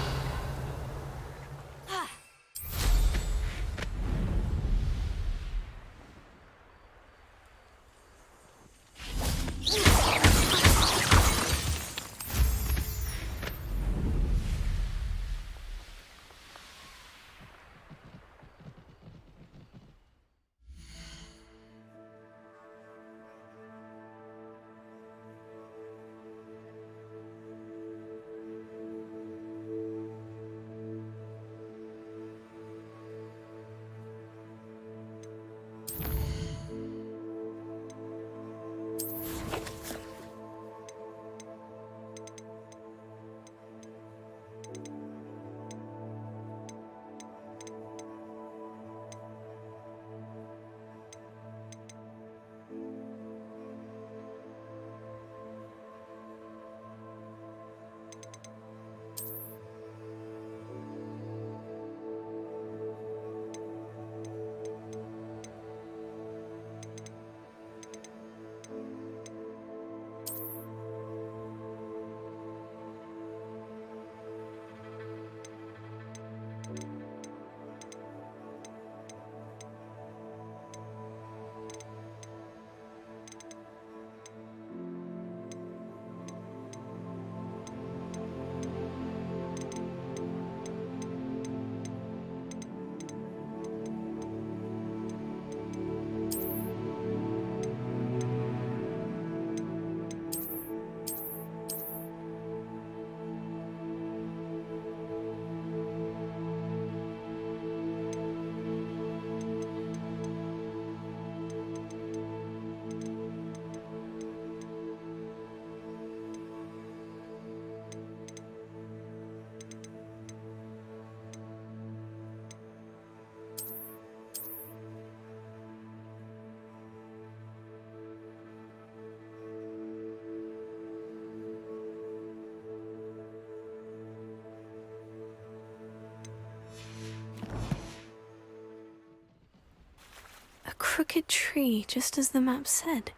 crooked tree, just as the map said.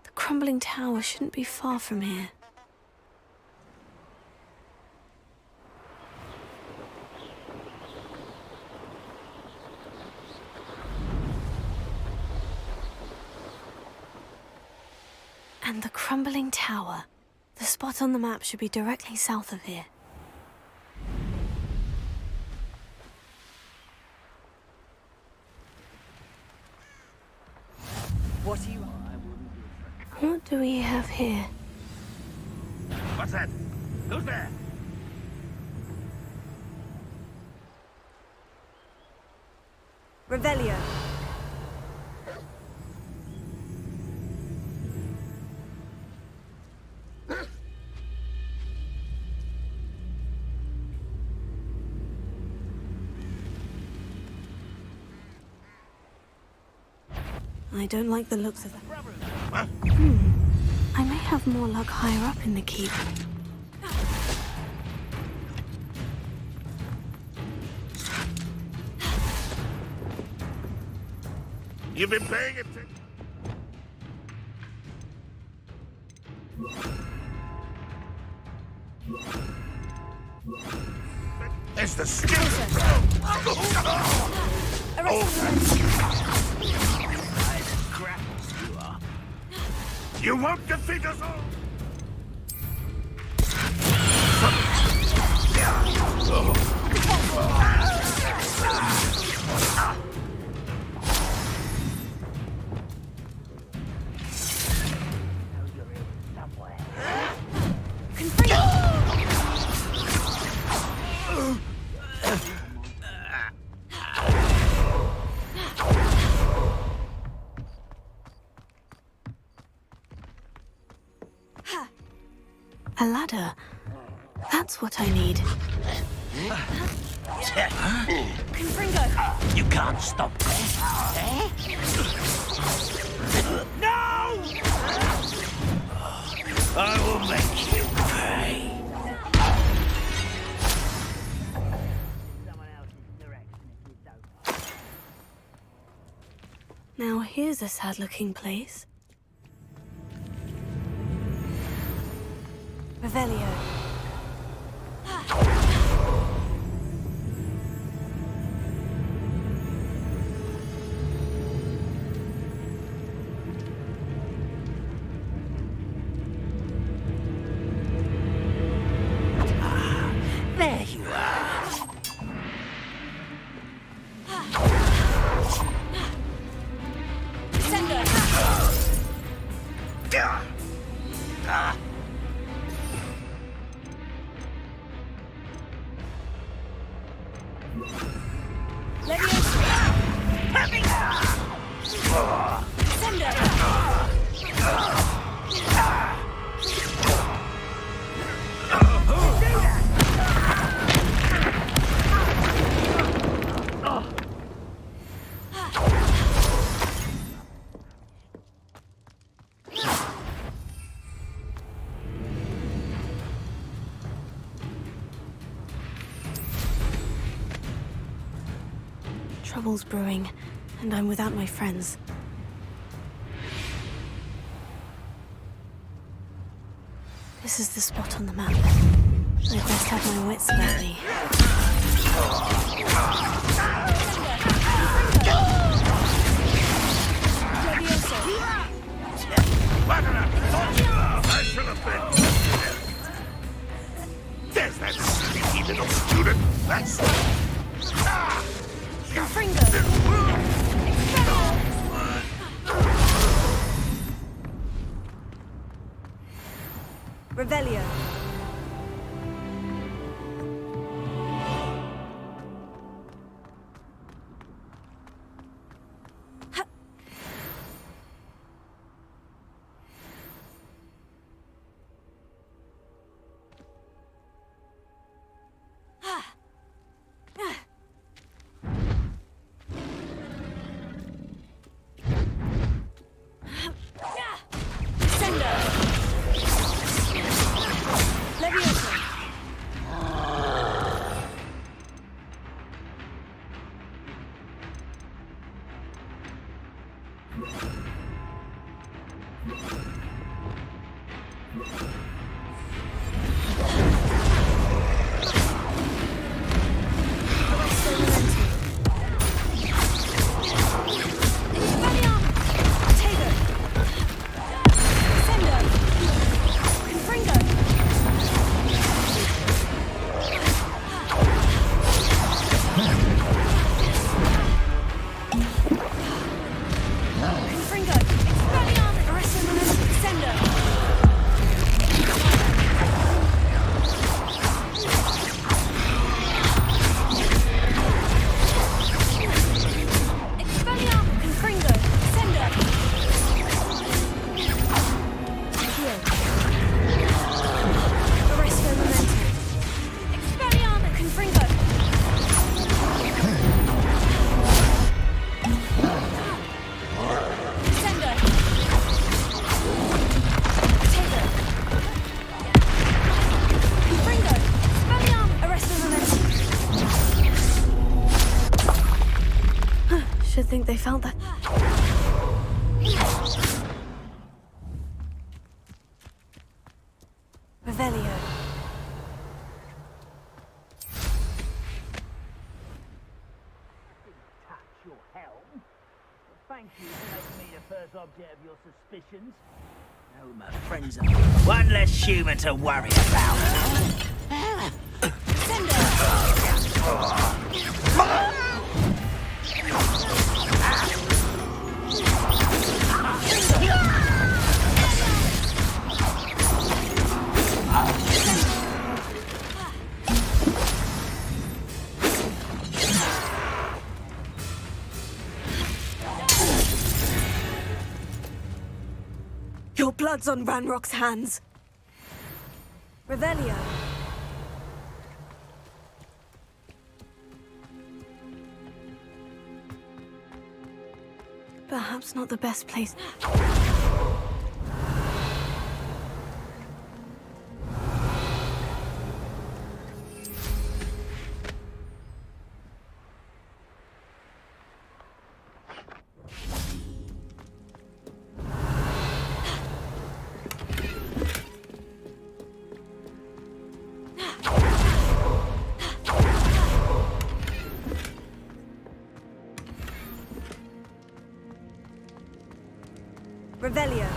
The crumbling tower shouldn't be far from here. And the crumbling tower. The spot on the map should be directly south of here. What do you... What do we have here? What's that? Who's there? Revelio. I don't like the looks of that. I may have more luck higher up in the keep. You've been paying attention. It's the skill. You won't defeat us all! A ladder. That's what I need. Confringo! You can't stop this. No! I will make you pay. Now here's a sad-looking place. Revelio. There you are. Trouble's brewing, and I'm without my friends. This is the spot on the map. I best have my wits about me. I should have been. There's that sneaky little student. That's. Revelio. Should think they felt that. Revelio. Thank you for making me the first object of your suspicions. Now my friends are one less human to worry about. Your blood's on Ranrock's hands. Revelio. Perhaps not the best place. Revelio.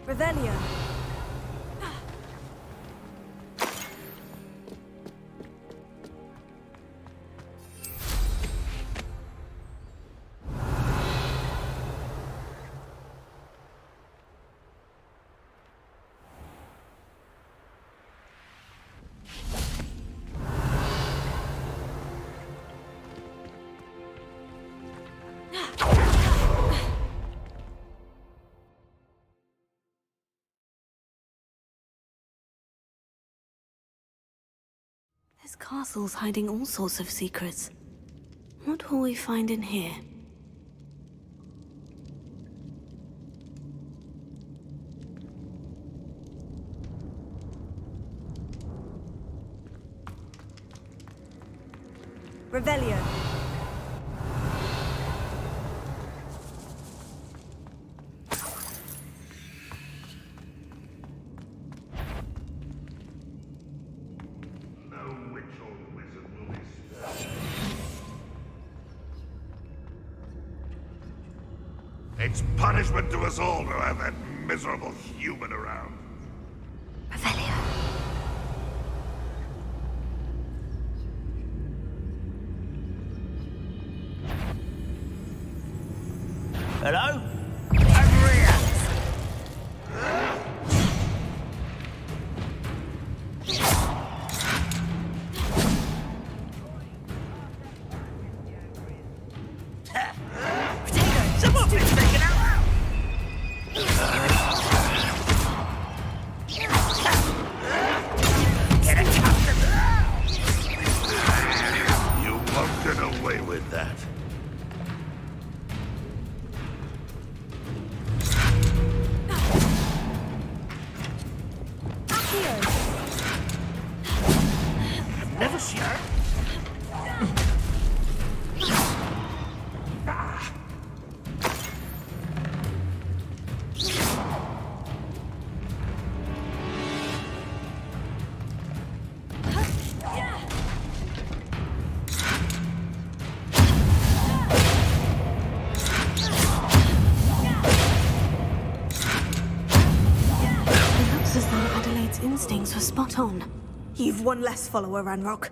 Revelio. This castle's hiding all sorts of secrets. What will we find in here? Revelio. It's punishment to us all to have that miserable human around. Revelio. Hello? instincts were spot on. You've one less follower, Ranrock.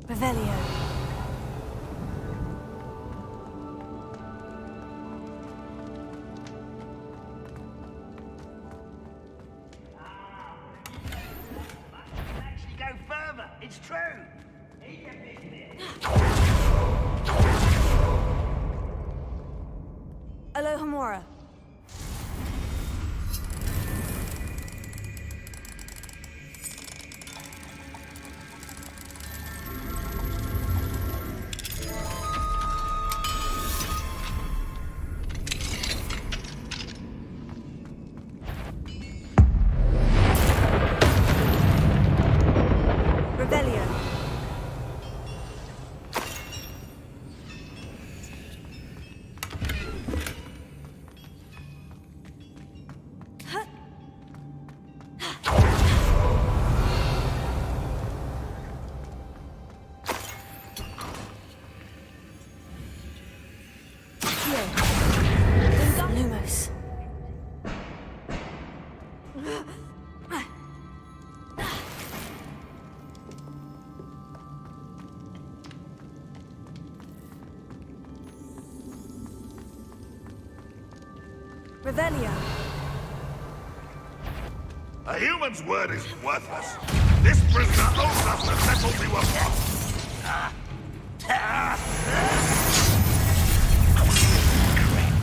Revelio. Actually go further. It's true. Eat your business. Alohomora. Rebellion. Lumos. Revelio. A human's word is worthless. This prisoner owes us to settle the affair.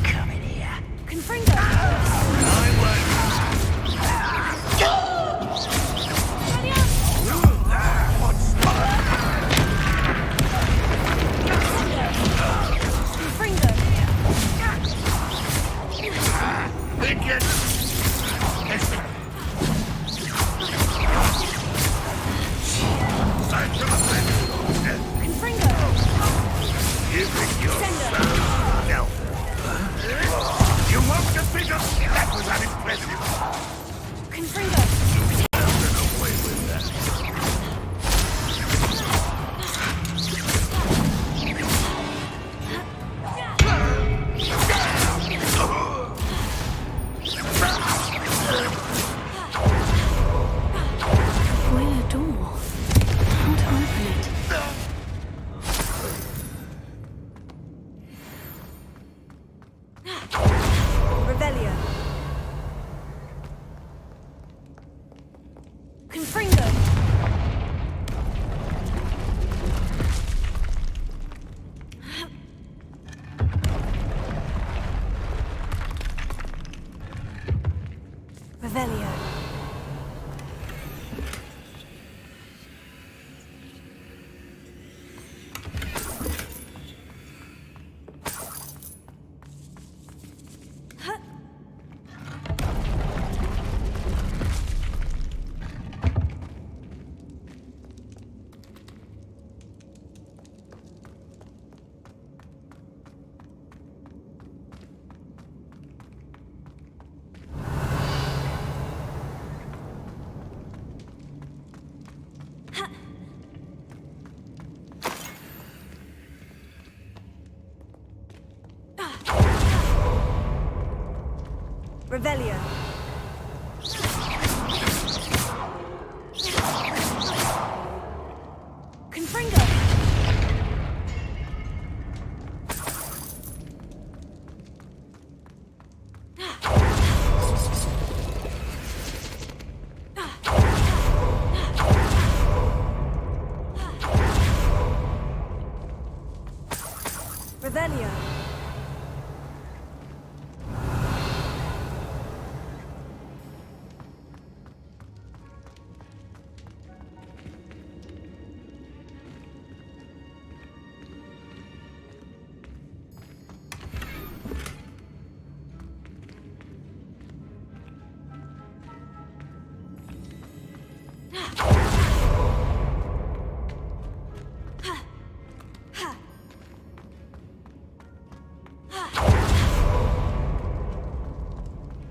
Come in here. Confringo. I won't. Confringo. Wicked! Confringo. You think you're Sender. so stealth? You won't defeat us? That was unimpressive. Confringo. Run away with that. Boiler door. How to open it? Revelio. Confringo. Revelio. Revelio. Confringo. Revelio.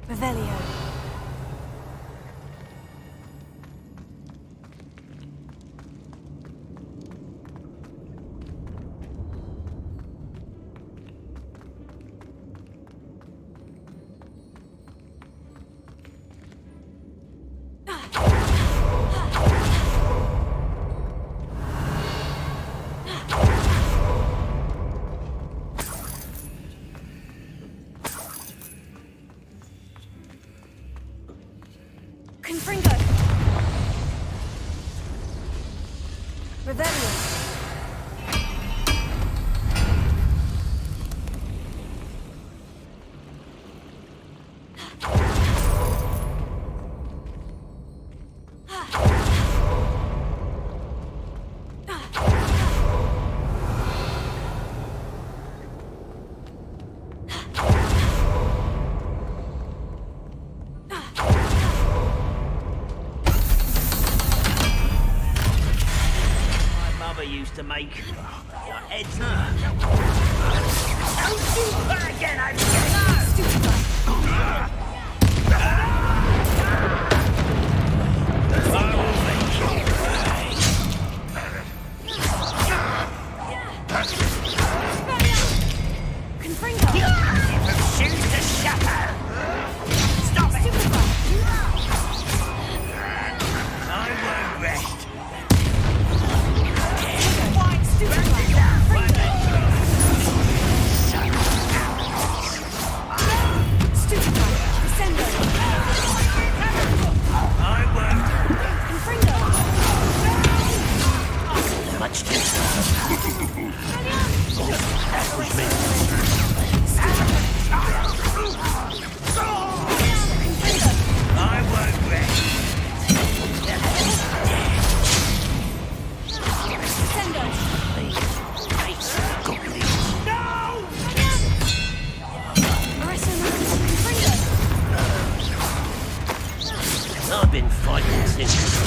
Revelio.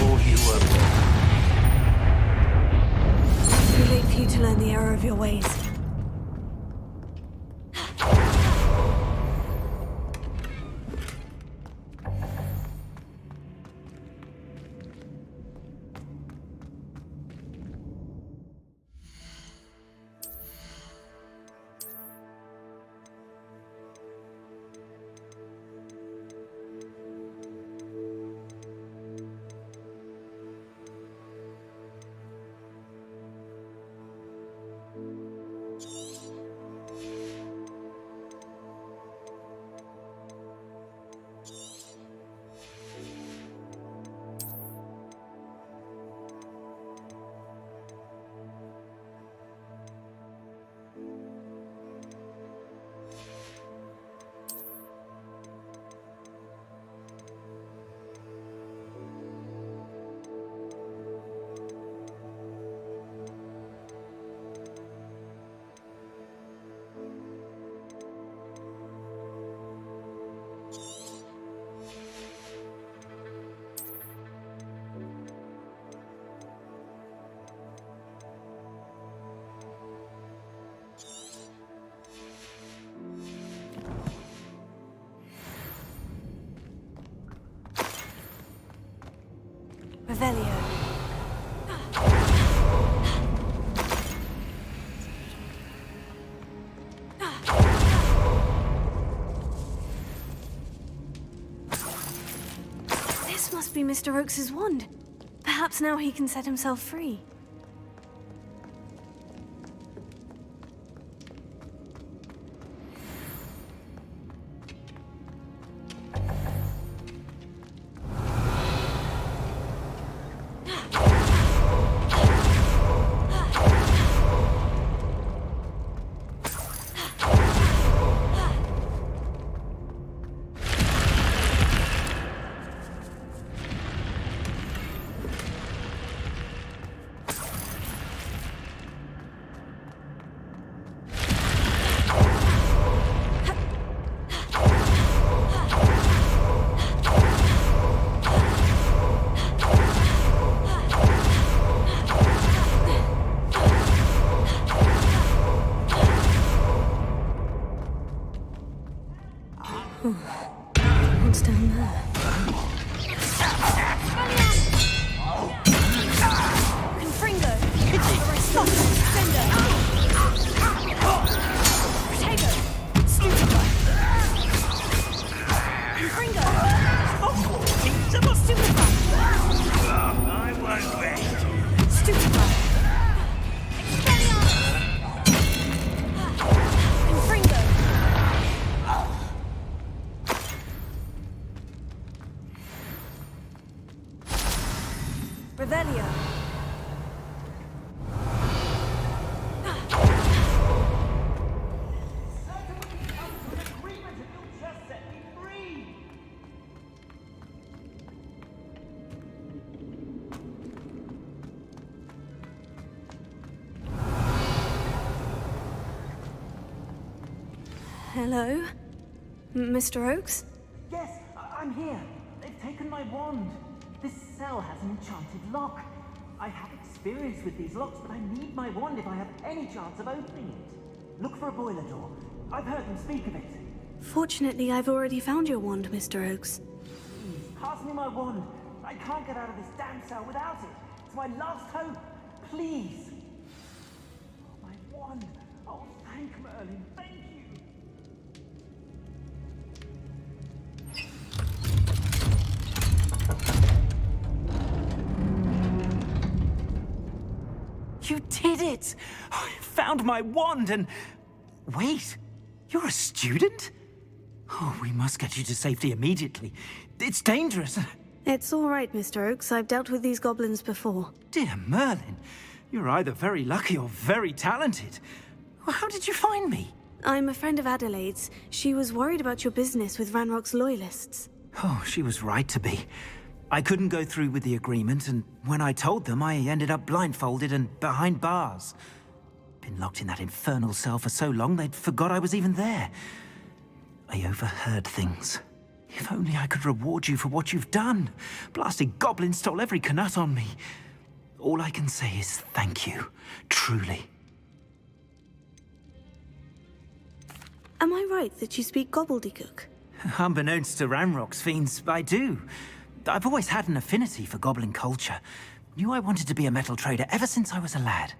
all you were. Too late for you to learn the error of your ways. Revelio. This must be Mr. Oakes's wand. Perhaps now he can set himself free. What's down there? Confringo! Aristo! Sender! Protego! Stupefy! Confringo! Stupefy! I won't wait. Stupefy! Confringo! Revelio. Hello? Mr. Oakes? Yes, I'm here. They've taken my wand. This cell has an enchanted lock. I have experience with these locks, but I need my wand if I have any chance of opening it. Look for a boiler door. I've heard them speak of it. Fortunately, I've already found your wand, Mr. Oakes. Please, pass me my wand. I can't get out of this damn cell without it. It's my last hope. Please. Oh, my wand. Oh, thank Merlin. Thank you. You did it! I found my wand and... Wait, you're a student? Oh, we must get you to safety immediately. It's dangerous. It's all right, Mr. Oakes. I've dealt with these goblins before. Dear Merlin, you're either very lucky or very talented. Well, how did you find me? I'm a friend of Adelaide's. She was worried about your business with Ranrock's loyalists. Oh, she was right to be. I couldn't go through with the agreement, and when I told them, I ended up blindfolded and behind bars. Been locked in that infernal cell for so long, they'd forgot I was even there. I overheard things. If only I could reward you for what you've done. Blasted goblin stole every knut on me. All I can say is thank you, truly. Am I right that you speak gobbledygook? Unbeknownst to Ranrock's fiends, I do. I've always had an affinity for goblin culture. Knew I wanted to be a metal trader ever since I was a lad.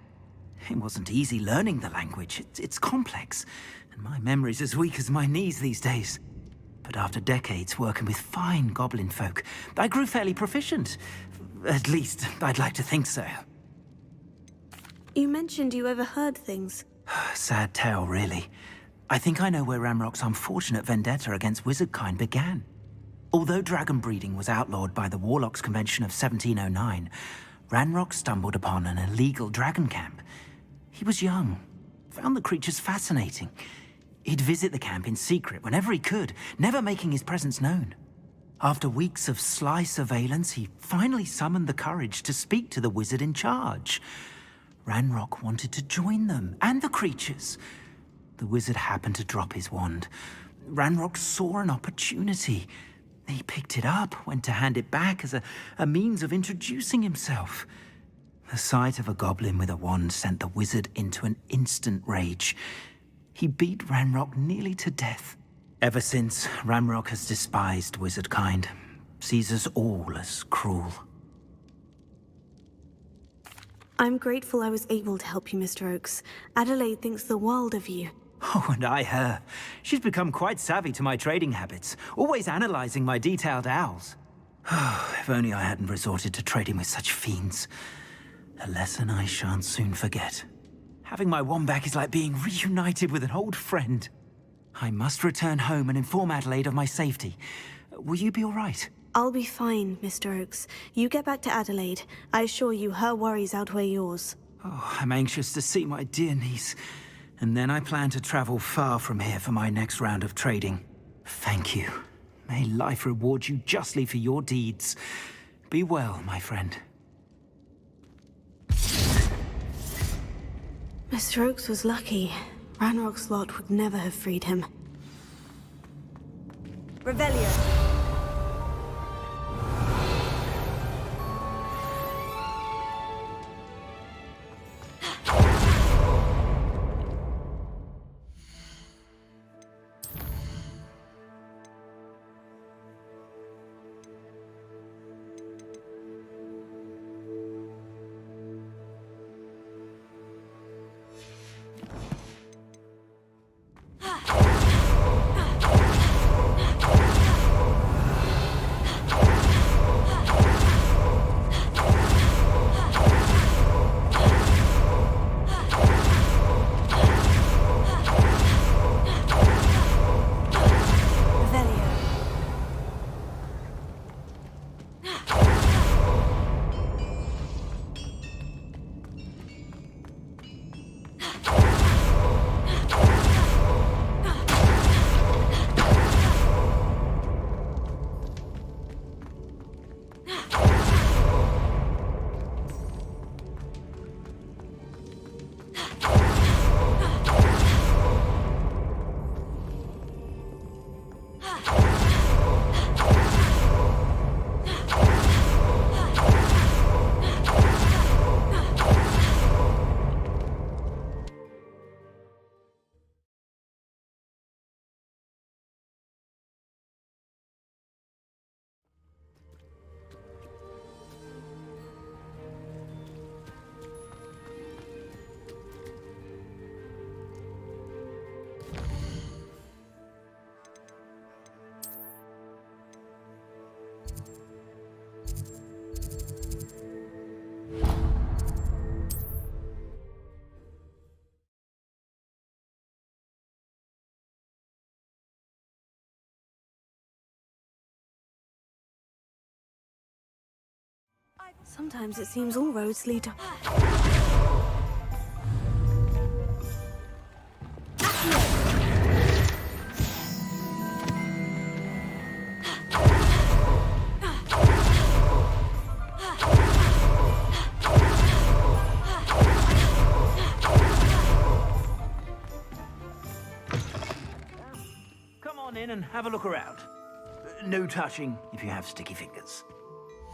It wasn't easy learning the language. It's complex, and my memory's as weak as my knees these days. But after decades working with fine goblin folk, I grew fairly proficient. At least, I'd like to think so. You mentioned you overheard things. Sad tale, really. I think I know where Ranrock's unfortunate vendetta against wizardkind began. Although dragon breeding was outlawed by the Warlocks Convention of 1709, Ranrock stumbled upon an illegal dragon camp. He was young, found the creatures fascinating. He'd visit the camp in secret whenever he could, never making his presence known. After weeks of sly surveillance, he finally summoned the courage to speak to the wizard in charge. Ranrock wanted to join them, and the creatures. The wizard happened to drop his wand. Ranrock saw an opportunity. He picked it up, went to hand it back as a means of introducing himself. The sight of a goblin with a wand sent the wizard into an instant rage. He beat Ranrock nearly to death. Ever since, Ranrock has despised wizardkind, sees us all as cruel. I'm grateful I was able to help you, Mr. Oakes. Adelaide thinks the world of you. Oh, and I her. She's become quite savvy to my trading habits, always analyzing my detailed owls. If only I hadn't resorted to trading with such fiends. A lesson I shan't soon forget. Having my wand back is like being reunited with an old friend. I must return home and inform Adelaide of my safety. Will you be all right? I'll be fine, Mr. Oakes. You get back to Adelaide. I assure you her worries outweigh yours. Oh, I'm anxious to see my dear niece. And then I plan to travel far from here for my next round of trading. Thank you. May life reward you justly for your deeds. Be well, my friend. Mr. Oakes was lucky. Ranrock's lot would never have freed him. Revelio. Sometimes it seems all roads lead to... Come on in and have a look around. no touching if you have sticky fingers.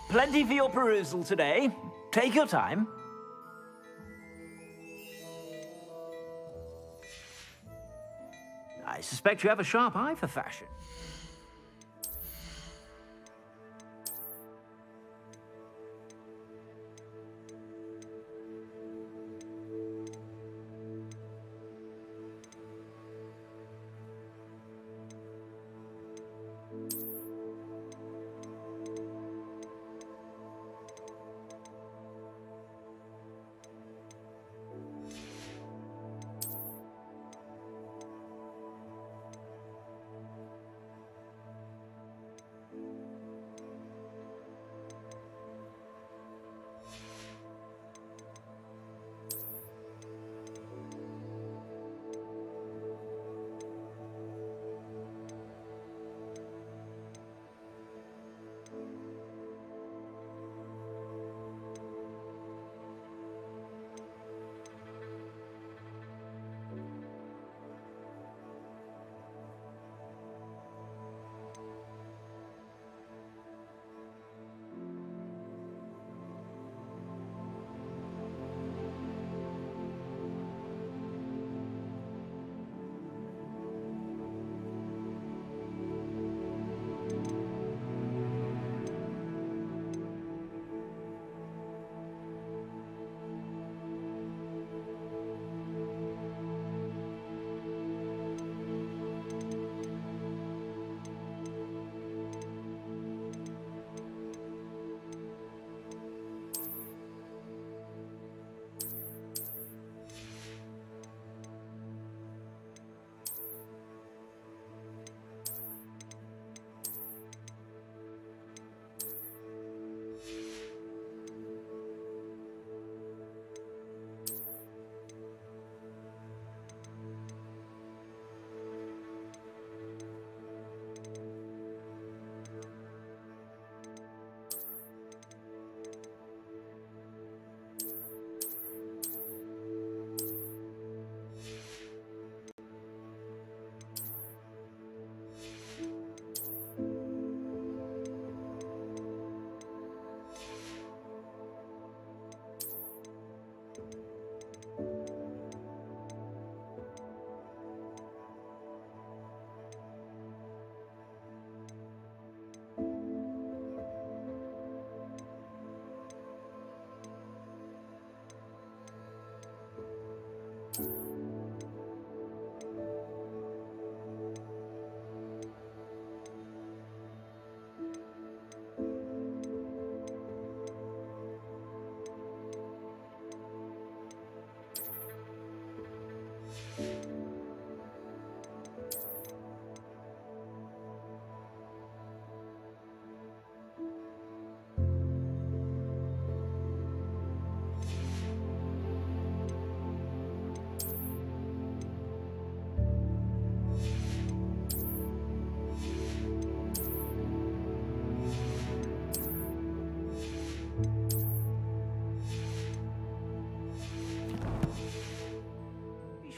Plenty for your perusal today. Take your time. I suspect you have a sharp eye for fashion.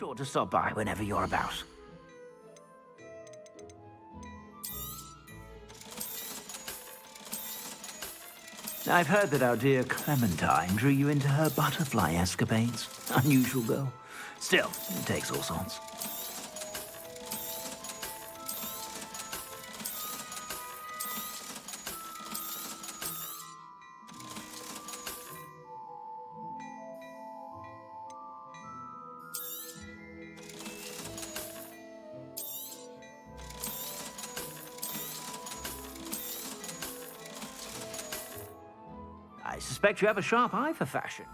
Sure to stop by whenever you're about. I've heard that our dear Clementine drew you into her butterfly escapades. Unusual girl. Still, it takes all sorts. I suspect you have a sharp eye for fashion.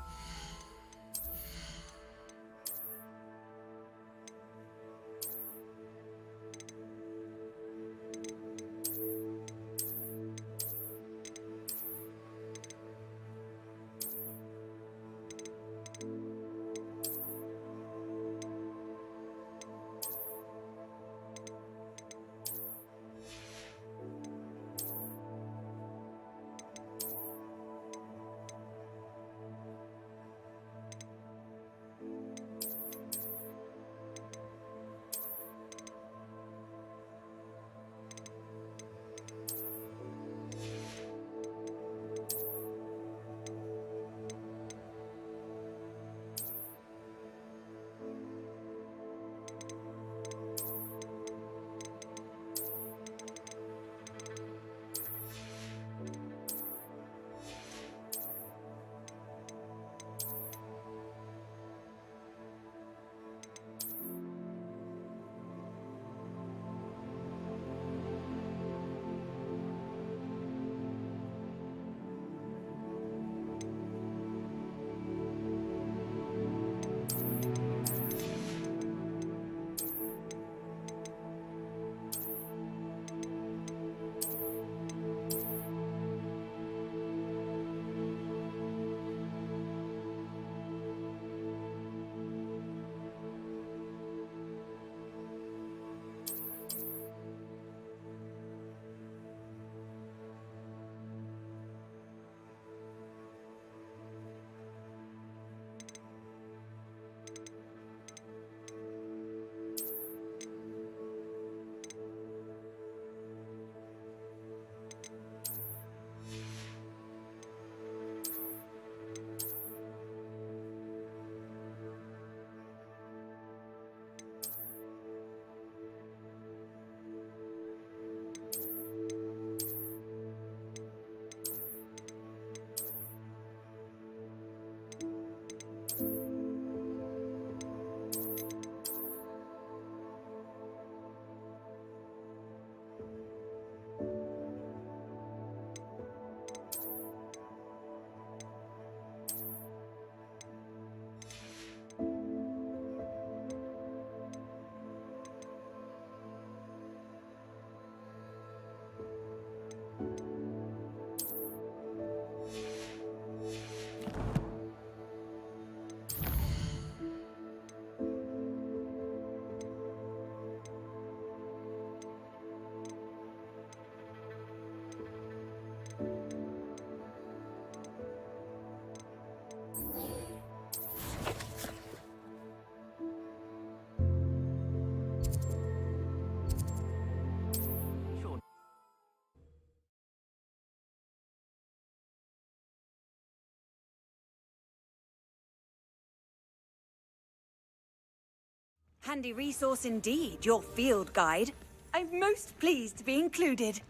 Handy resource indeed, your field guide. I'm most pleased to be included.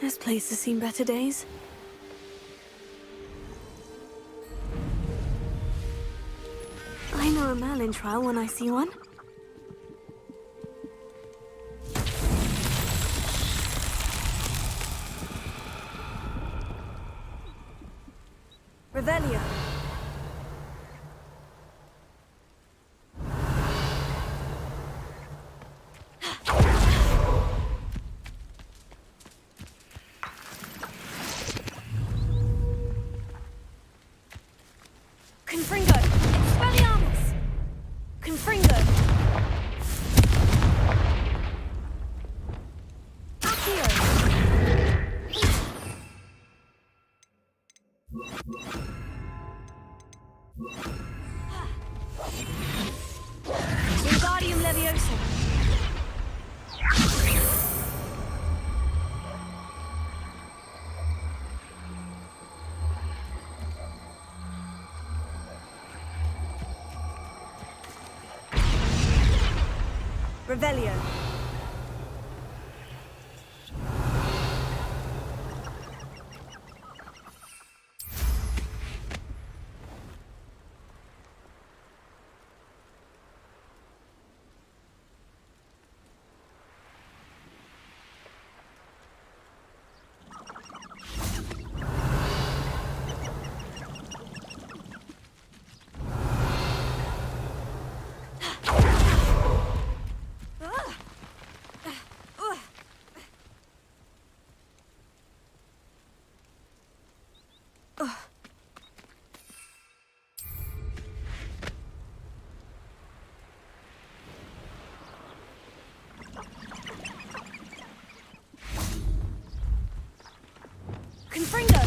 This place has seen better days. I know a Merlin trial when I see one. Revelio. Confringo! Expelliarmus! Confringo! Accio! Wingardium Leviosa! Revelio. Confringo!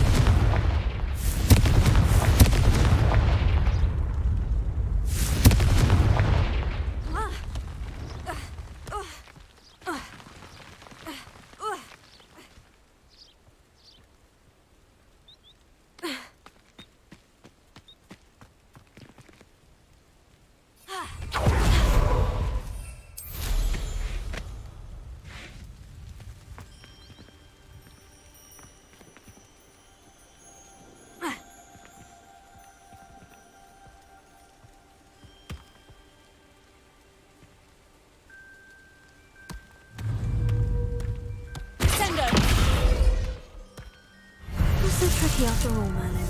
So tricky after all, Merlin.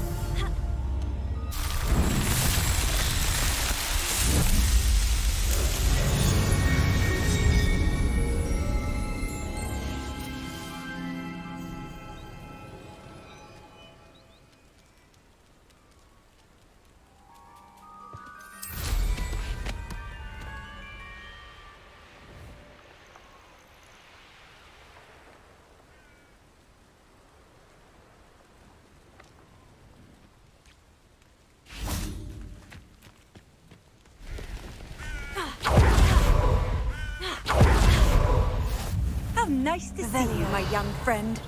How nice to see you, my young friend.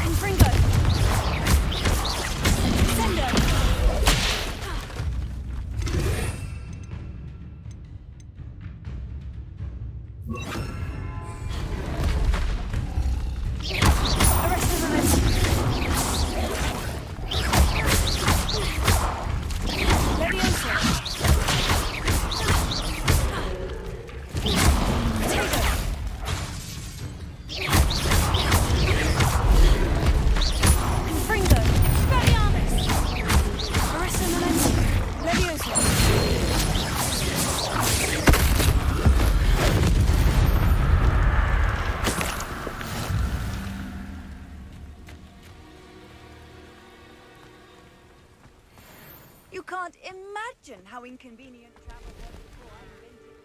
Confringo! Sender! You can't imagine how inconvenient travel was before I invented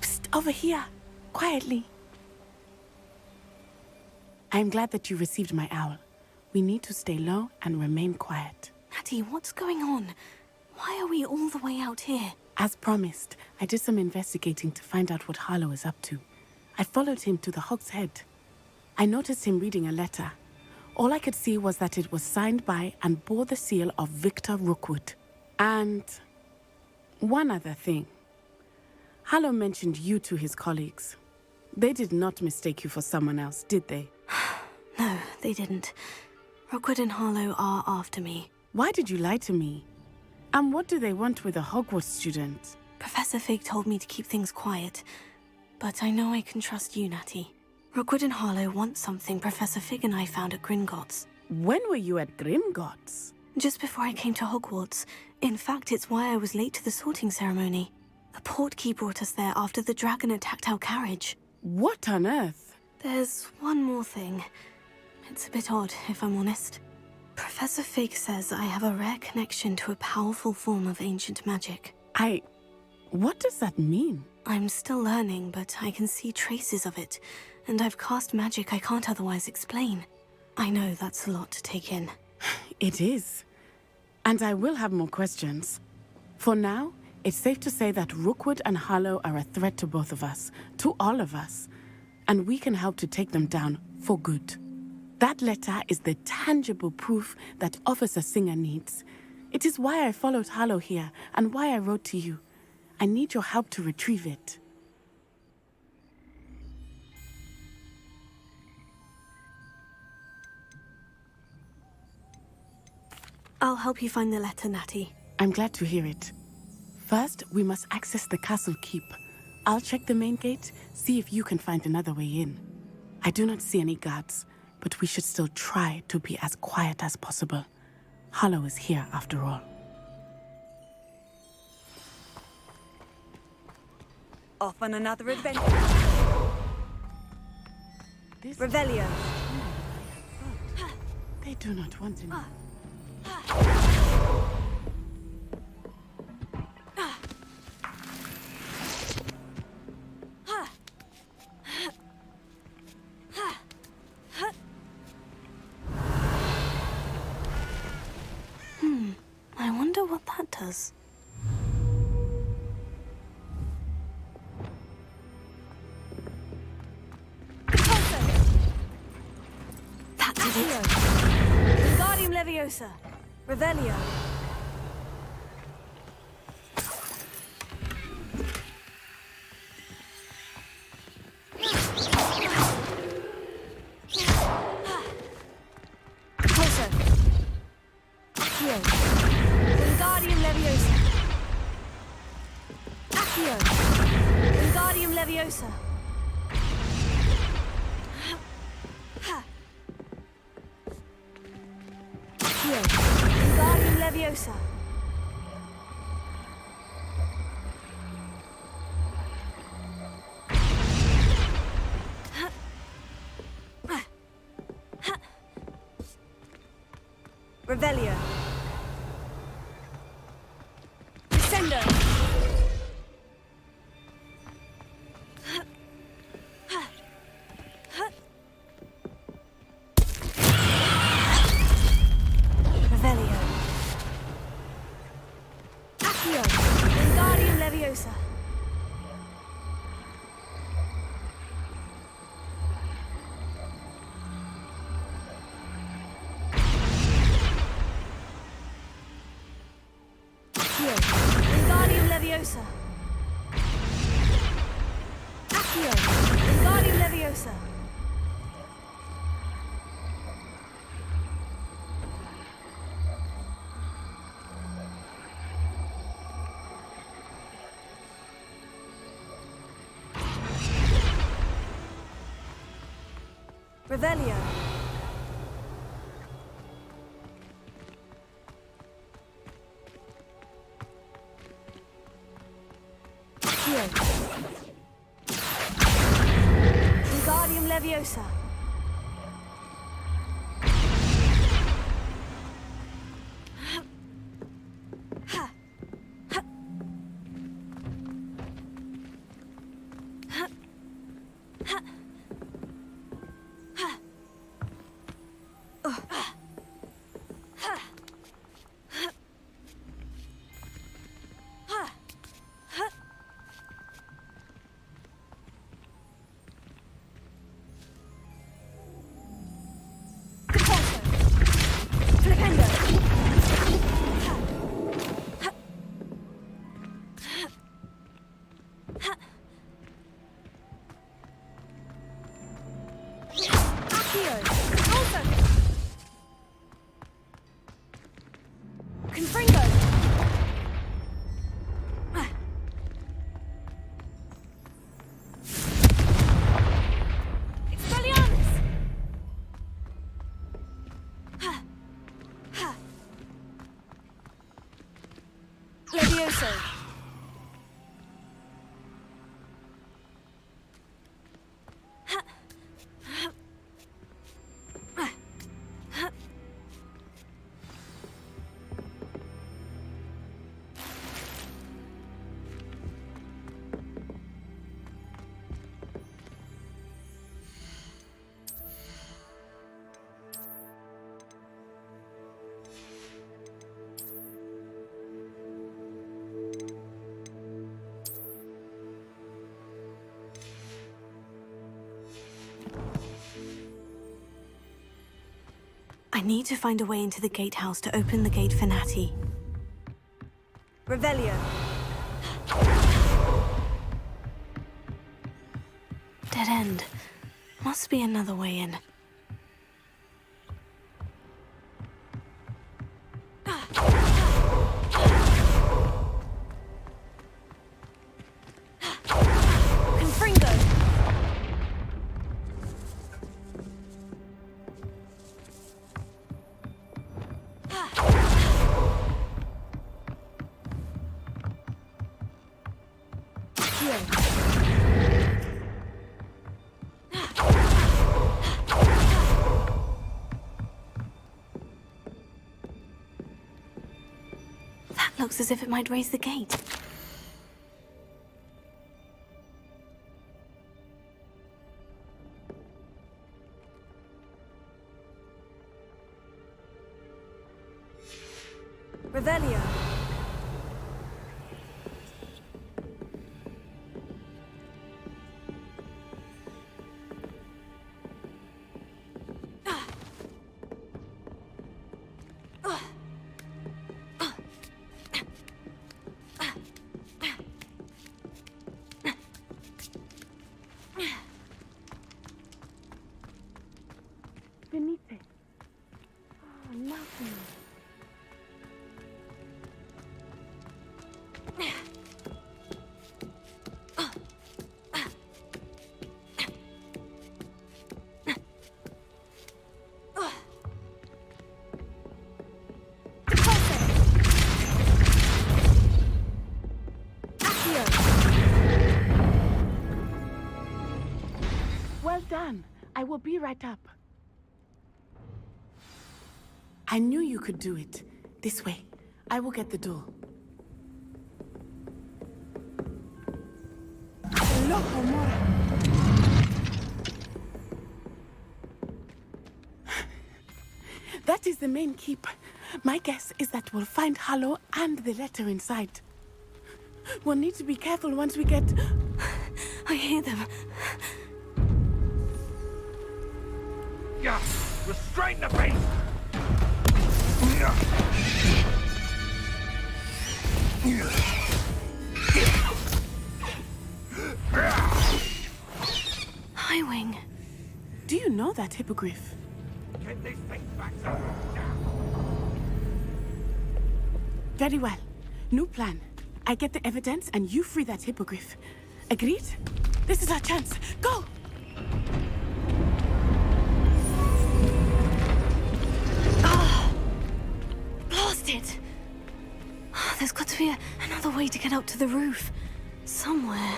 Psst, over here, quietly. I'm glad that you received my owl. We need to stay low and remain quiet. Natty, what's going on? Why are we all the way out here? As promised, I did some investigating to find out what Harlow is up to. I followed him to the Hog's Head. I noticed him reading a letter. All I could see was that it was signed by and bore the seal of Victor Rookwood. And one other thing. Harlow mentioned you to his colleagues. They did not mistake you for someone else, did they? No, they didn't. Rookwood and Harlow are after me. Why did you lie to me? And what do they want with a Hogwarts student? Professor Fig told me to keep things quiet, but I know I can trust you, Natty. Rookwood and Harlow want something Professor Fig and I found at Gringotts. When were you at Gringotts? Just before I came to Hogwarts. In fact, it's why I was late to the sorting ceremony. A portkey brought us there after the dragon attacked our carriage. What on earth? There's one more thing. It's a bit odd, if I'm honest. Professor Fig says I have a rare connection to a powerful form of ancient magic. What does that mean? I'm still learning, but I can see traces of it, and I've cast magic I can't otherwise explain. I know that's a lot to take in. It is. And I will have more questions. For now, it's safe to say that Rookwood and Harlow are a threat to both of us, to all of us, and we can help to take them down for good. That letter is the tangible proof that Officer Singer needs. It is why I followed Harlow here and why I wrote to you. I need your help to retrieve it. I'll help you find the letter, Natty. I'm glad to hear it. First, we must access the castle keep. I'll check the main gate, see if you can find another way in. I do not see any guards, but we should still try to be as quiet as possible. Harlow is here after all. Off on another adventure. Revelio. They do not want to know. I wonder what that does. That did it. Wingardium Leviosa. Revelio. Closer. Accio. Wingardium Leviosa. Accio. Wingardium Leviosa. Accio. Wingardium Leviosa. Revelio. Descendo. Revelio. Accio. Wingardium Leviosa. Accio. Wingardium Leviosa. Accio. Wingardium Leviosa. Revelio. Here. Wingardium Leviosa. Levioso. I need to find a way into the gatehouse to open the gate Finati. Revelio. Dead end. Must be another way in. Looks as if it might raise the gate. Revelio. Well done. I will be right up. I knew you could do it. This way. I will get the door. Loco Mora. That is the main keep. My guess is that we'll find Hallow and the letter inside. We'll need to be careful once we get... I hear them. Yeah, restrain the beast! Highwing. Do you know that hippogriff? Get these things back to now. Very well. New plan. I get the evidence and you free that hippogriff. Agreed? This is our chance. Go! There's got to be another way to get up to the roof. Somewhere.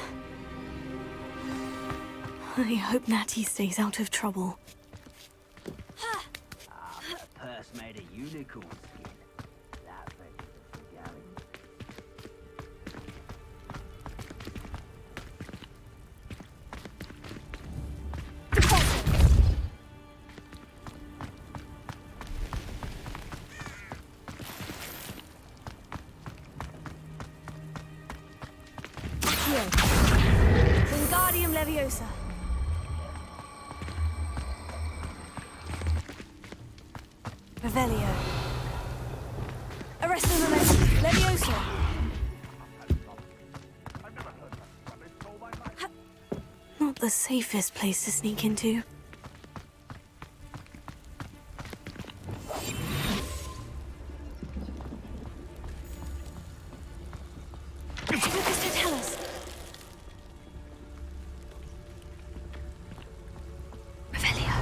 I hope Natty stays out of trouble. That purse made of unicorn skin. That fetches the galley. Wingardium Leviosa. Revelio. Arresto Momentum. Leviosa. Not the safest place to sneak into. Focus to tell us. Revelio.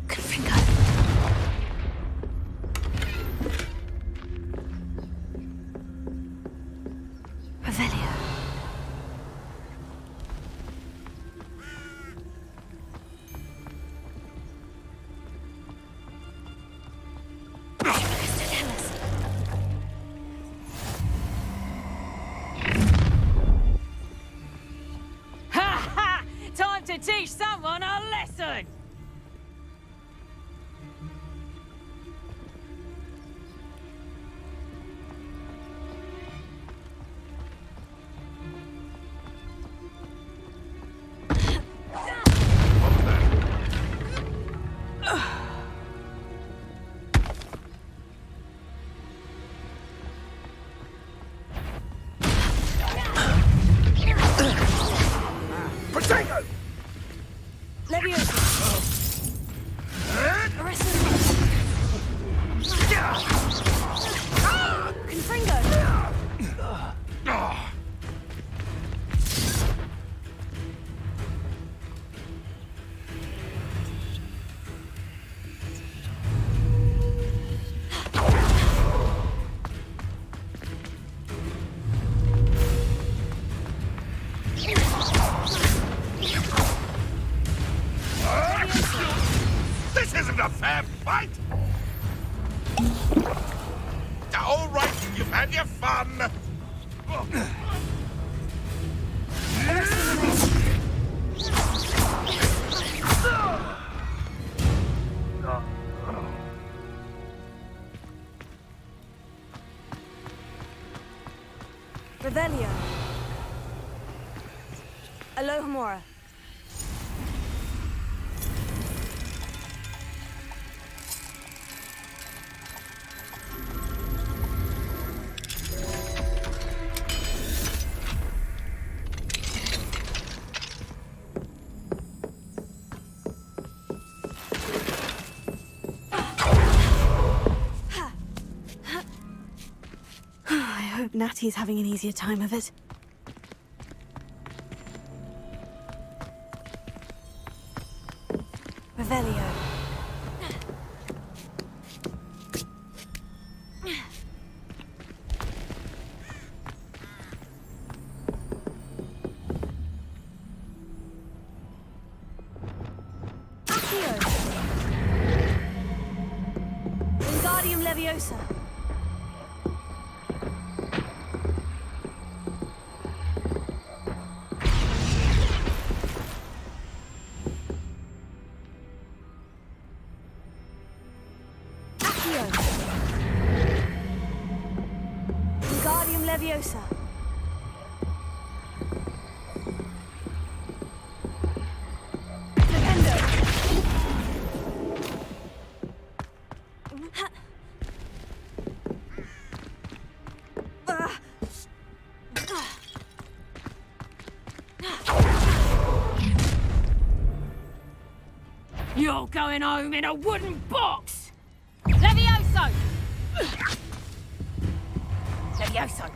Confringo. Revelio. Ha ha! Time to teach someone a lesson! Potato! Leviosa. Arresto. Confringo. This isn't a fair fight! All right, you've had your fun. Revelio. Alohomora. I hope Natty's having an easier time of it. Revelio. Accio. Wingardium Leviosa. Wingardium Leviosa. Defendo. You're going home in a wooden box! Levioso! Levioso!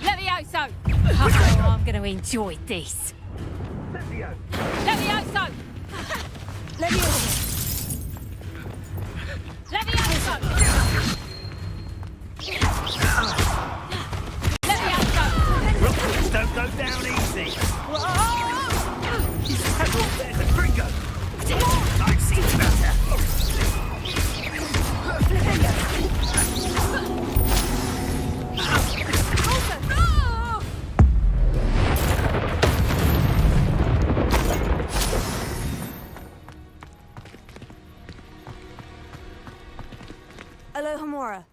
Levioso! Uh-oh, gonna enjoy this. Levioso! Levioso! Levioso! Rockets don't go down easy! There's a gringo! I've seen better! Alohomora.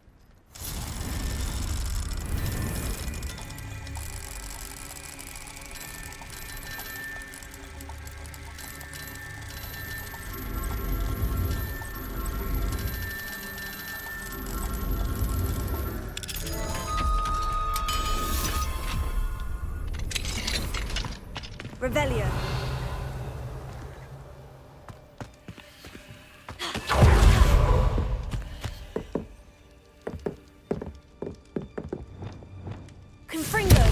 Revelio. Confringo.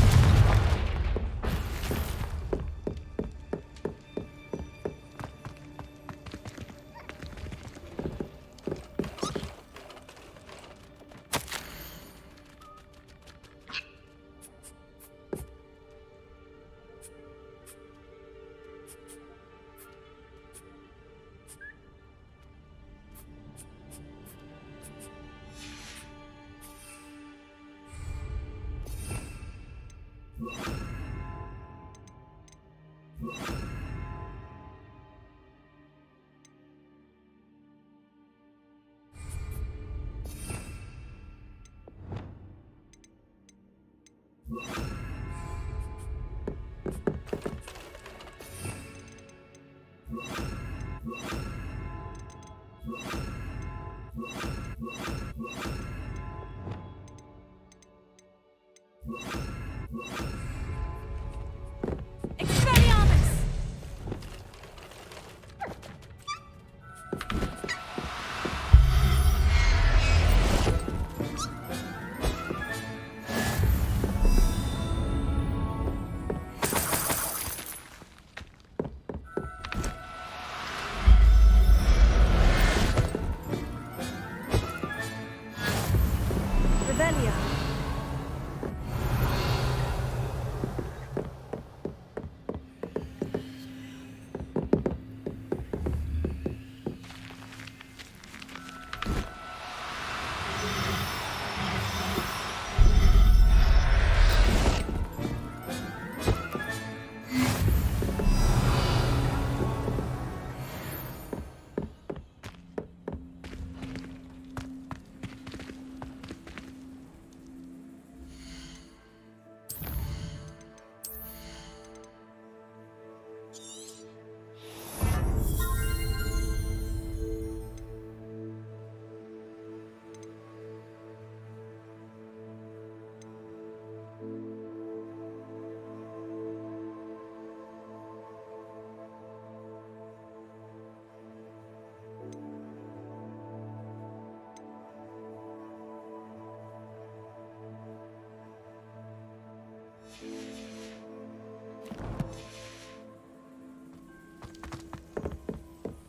Revelio.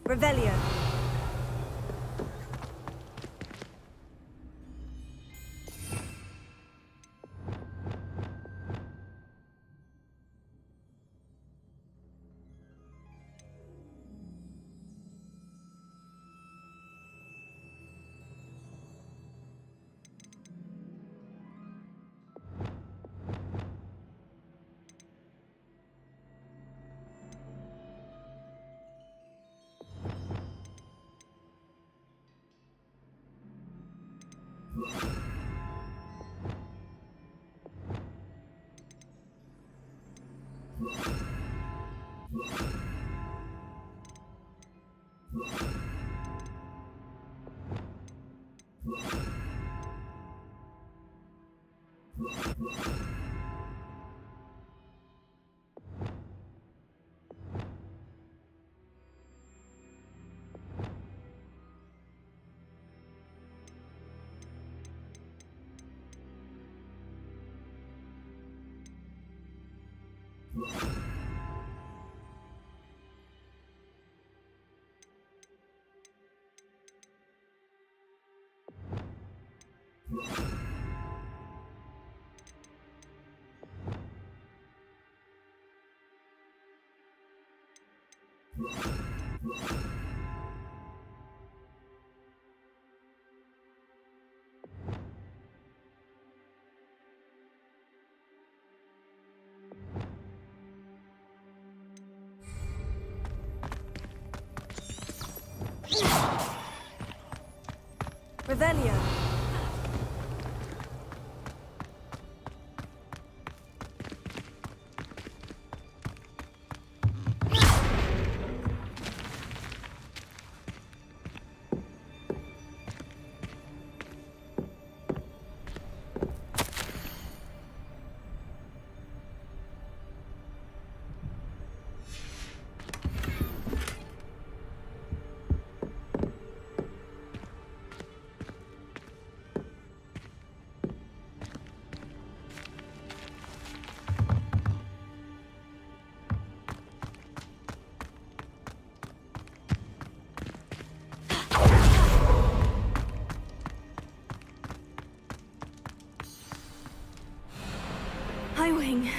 Revelio. Revelio. Highwing.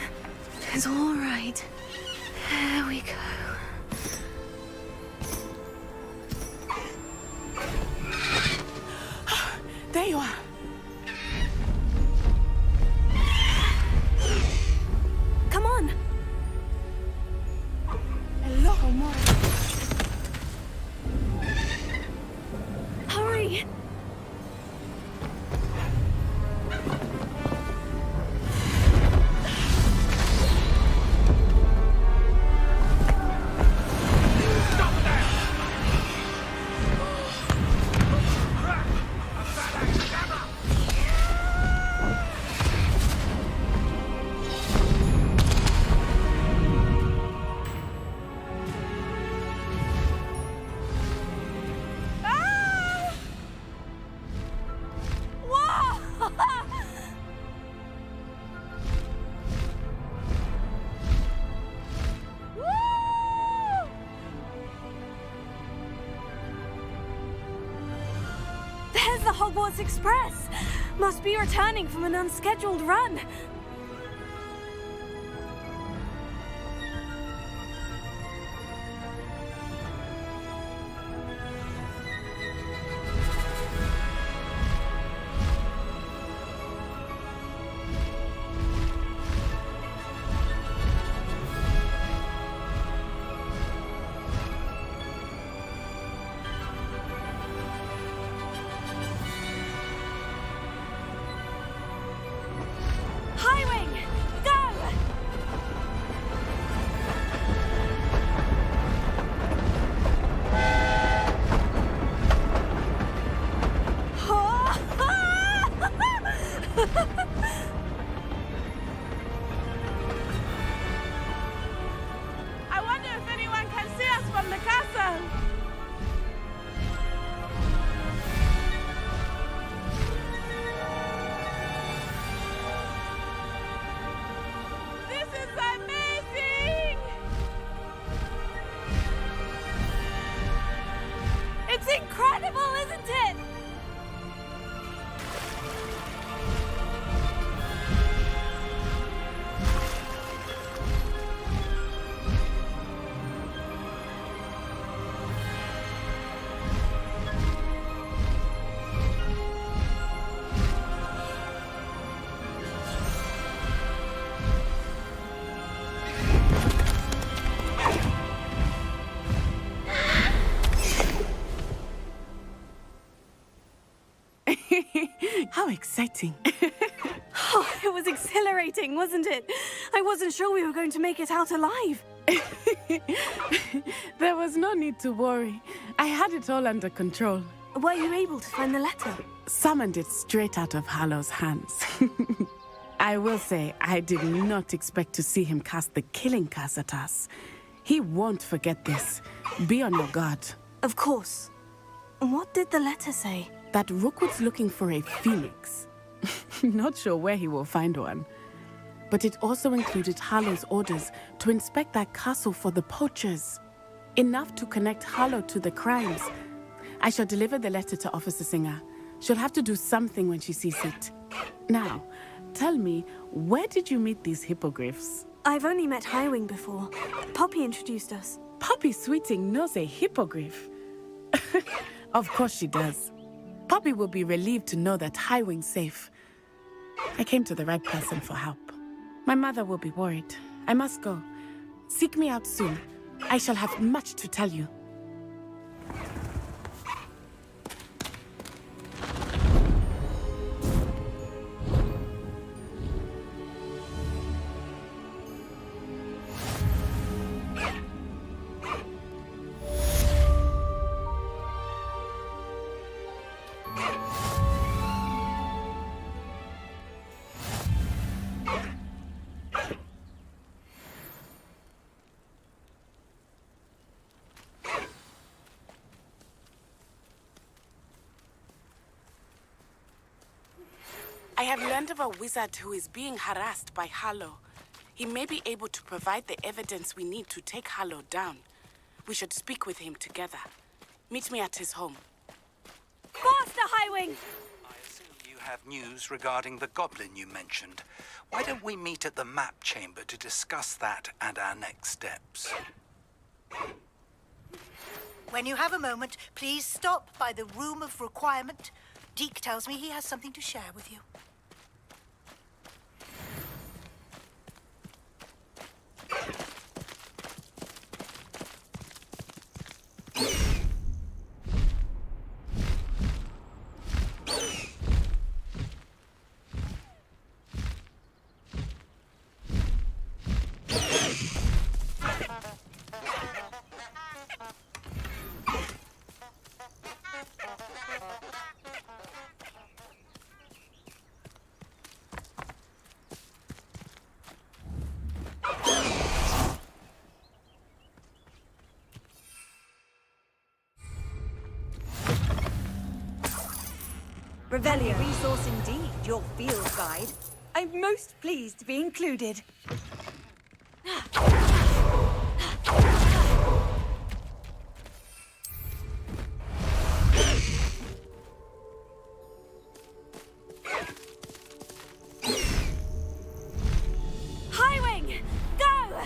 It's all right. There we go. There you are. Come on. Hello, Amore. Hurry. There's the Hogwarts Express! Must be returning from an unscheduled run. Highwing! Go! I wonder if anyone can see us from the castle. This is amazing! It's incredible, isn't it? How exciting. Oh, it was exhilarating, wasn't it? I wasn't sure we were going to make it out alive. There was no need to worry. I had it all under control. Were you able to find the letter? Summoned it straight out of Hallow's hands. I will say, I did not expect to see him cast the killing curse at us. He won't forget this. Be on your guard. Of course. What did the letter say? That Rookwood's looking for a phoenix. Not sure where he will find one. but it also included Harlow's orders to inspect that castle for the poachers. Enough to connect Harlow to the crimes. I shall deliver the letter to Officer Singer. She'll have to do something when she sees it. Now, tell me, where did you meet these hippogriffs? I've only met Highwing before. Poppy introduced us. Poppy Sweeting knows a hippogriff. Of course she does. Poppy will be relieved to know that Highwing's safe. I came to the right person for help. My mother will be worried. I must go. Seek me out soon. I shall have much to tell you. I have learned of a wizard who is being harassed by Harlow. He may be able to provide the evidence we need to take Harlow down. We should speak with him together. Meet me at his home. Faster, Highwing! I assume you have news regarding the goblin you mentioned. Why don't we meet at the map chamber to discuss that and our next steps? When you have a moment, please stop by the Room of Requirement. Deke tells me he has something to share with you. Revelio resource indeed, your field guide. I'm most pleased to be included. Highwing! Go!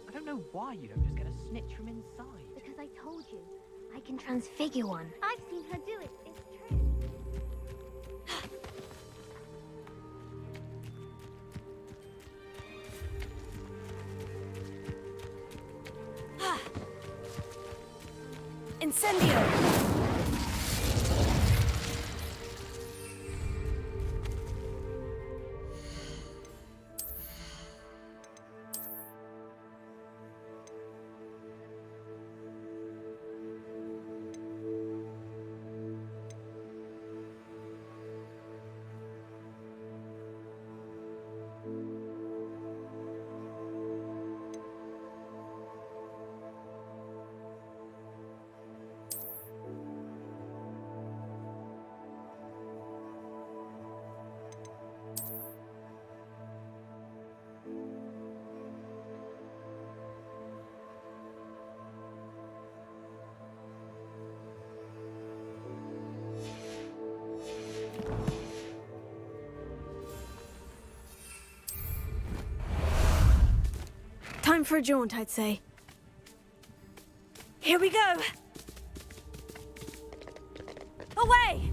I don't know why you don't just get a snitch from inside. Because I told you, I can transfigure one. I've seen her do it. It's true. Incendio! for a jaunt, I'd say. Here we go! Away!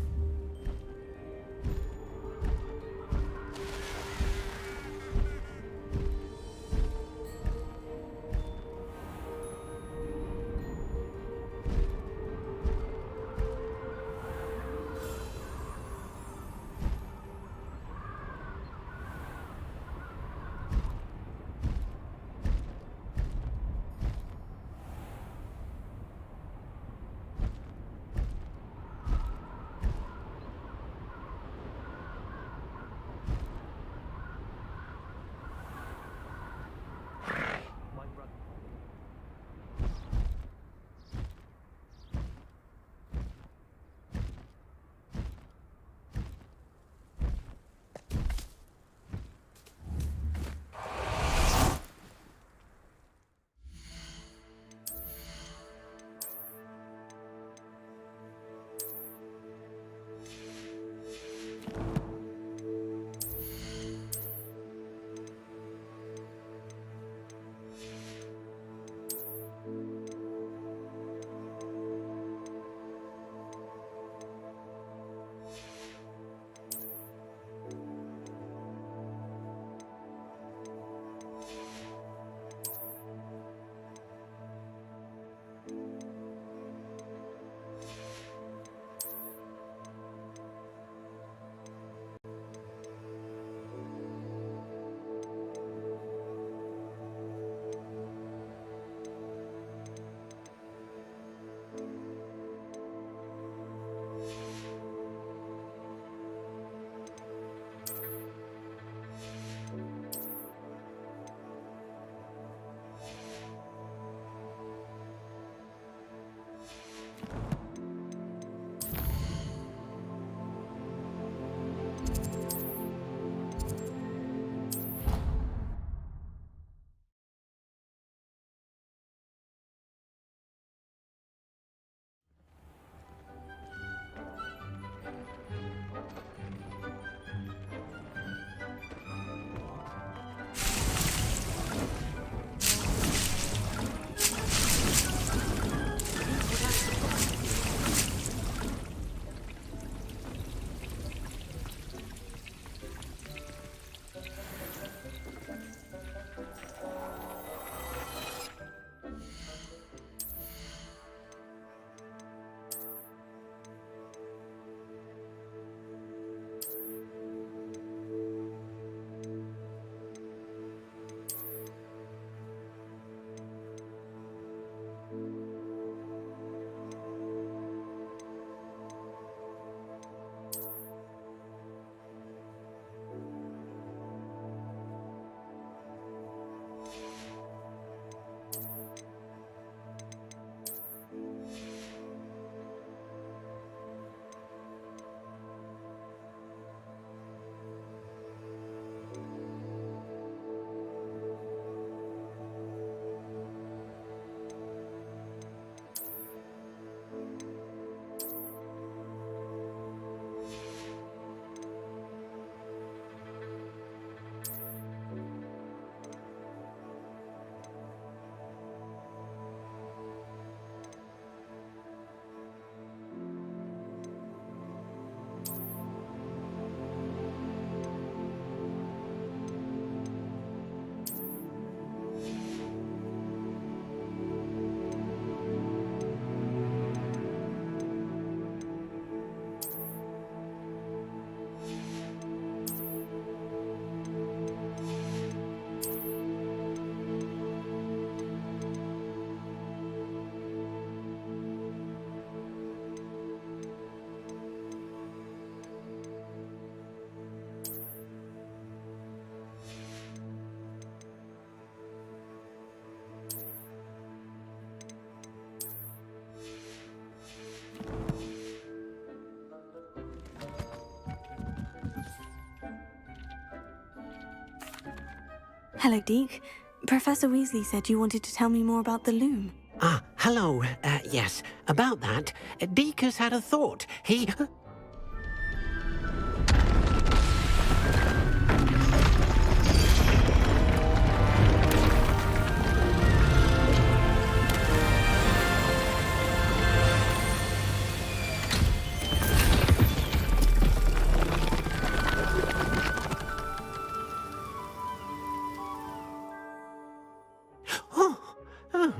Hello, Deke. Professor Weasley said you wanted to tell me more about the loom. Ah, hello. Yes, about that. Deke has had a thought. He...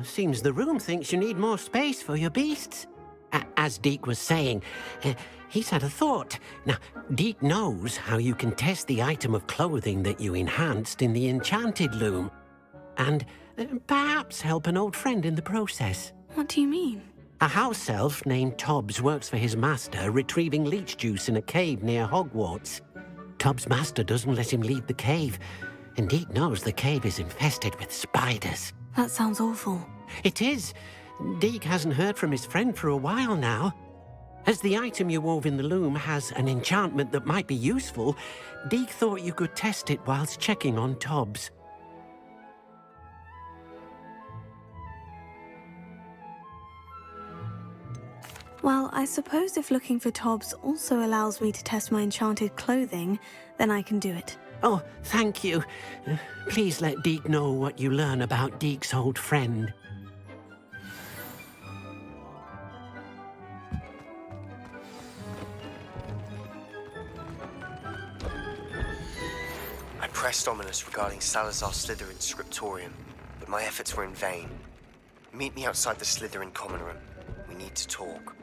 seems the room thinks you need more space for your beasts. As Deke was saying, he's had a thought. Now, Deke knows how you can test the item of clothing that you enhanced in the enchanted loom. And perhaps help an old friend in the process. What do you mean? A house elf named Tobbs works for his master, retrieving leech juice in a cave near Hogwarts. Tobbs' master doesn't let him leave the cave, and Deke knows the cave is infested with spiders. That sounds awful. It is. Deke hasn't heard from his friend for a while now. As the item you wove in the loom has an enchantment that might be useful, Deke thought you could test it whilst checking on Tobbs. Well, I suppose if looking for Tobbs also allows me to test my enchanted clothing, then I can do it. Oh, thank you. Please let Deke know what you learn about Deke's old friend. I pressed Ominous regarding Salazar Slytherin's scriptorium, but my efforts were in vain. Meet me outside the Slytherin common room. We need to talk.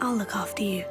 I'll look after you.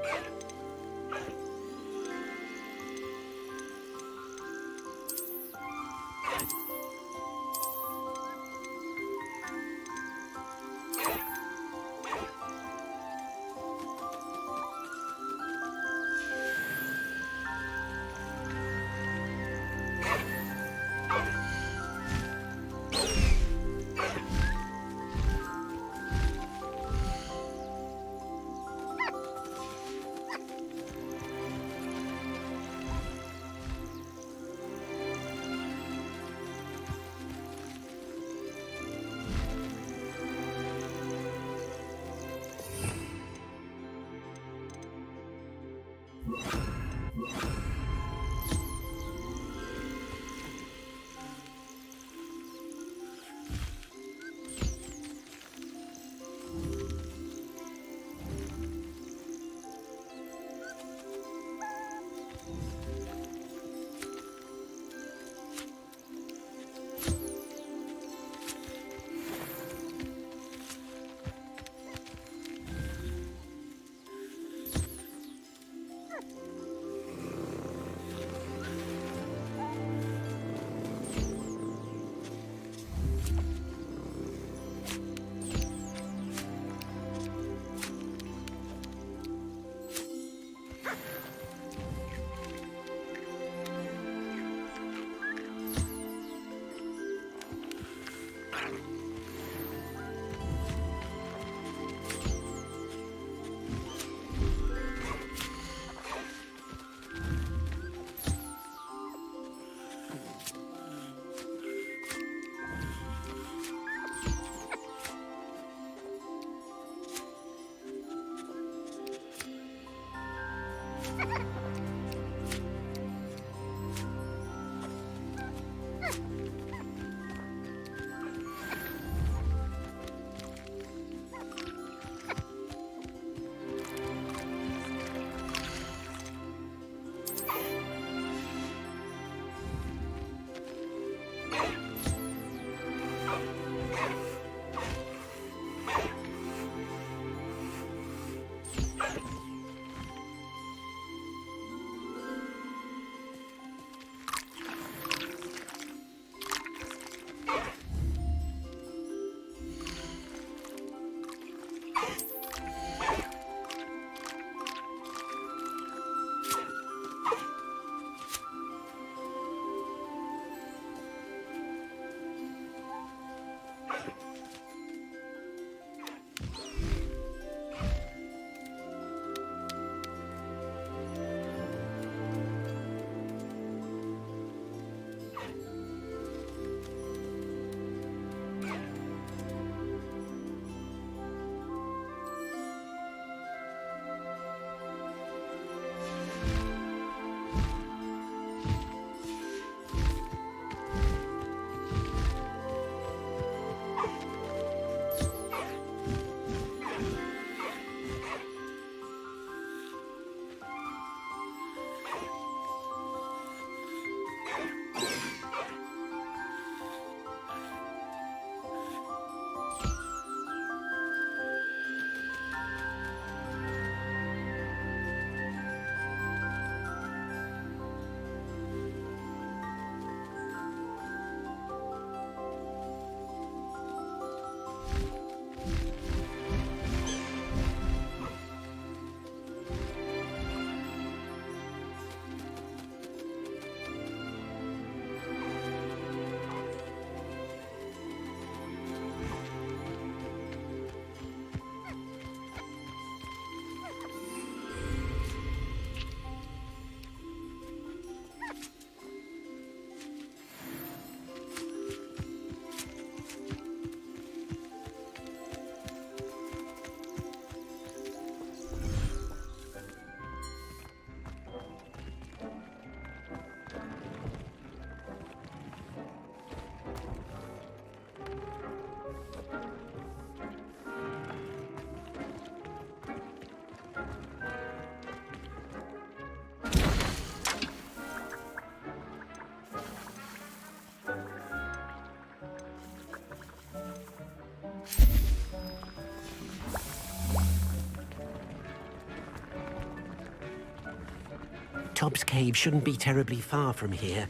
Tobbs Cave shouldn't be terribly far from here.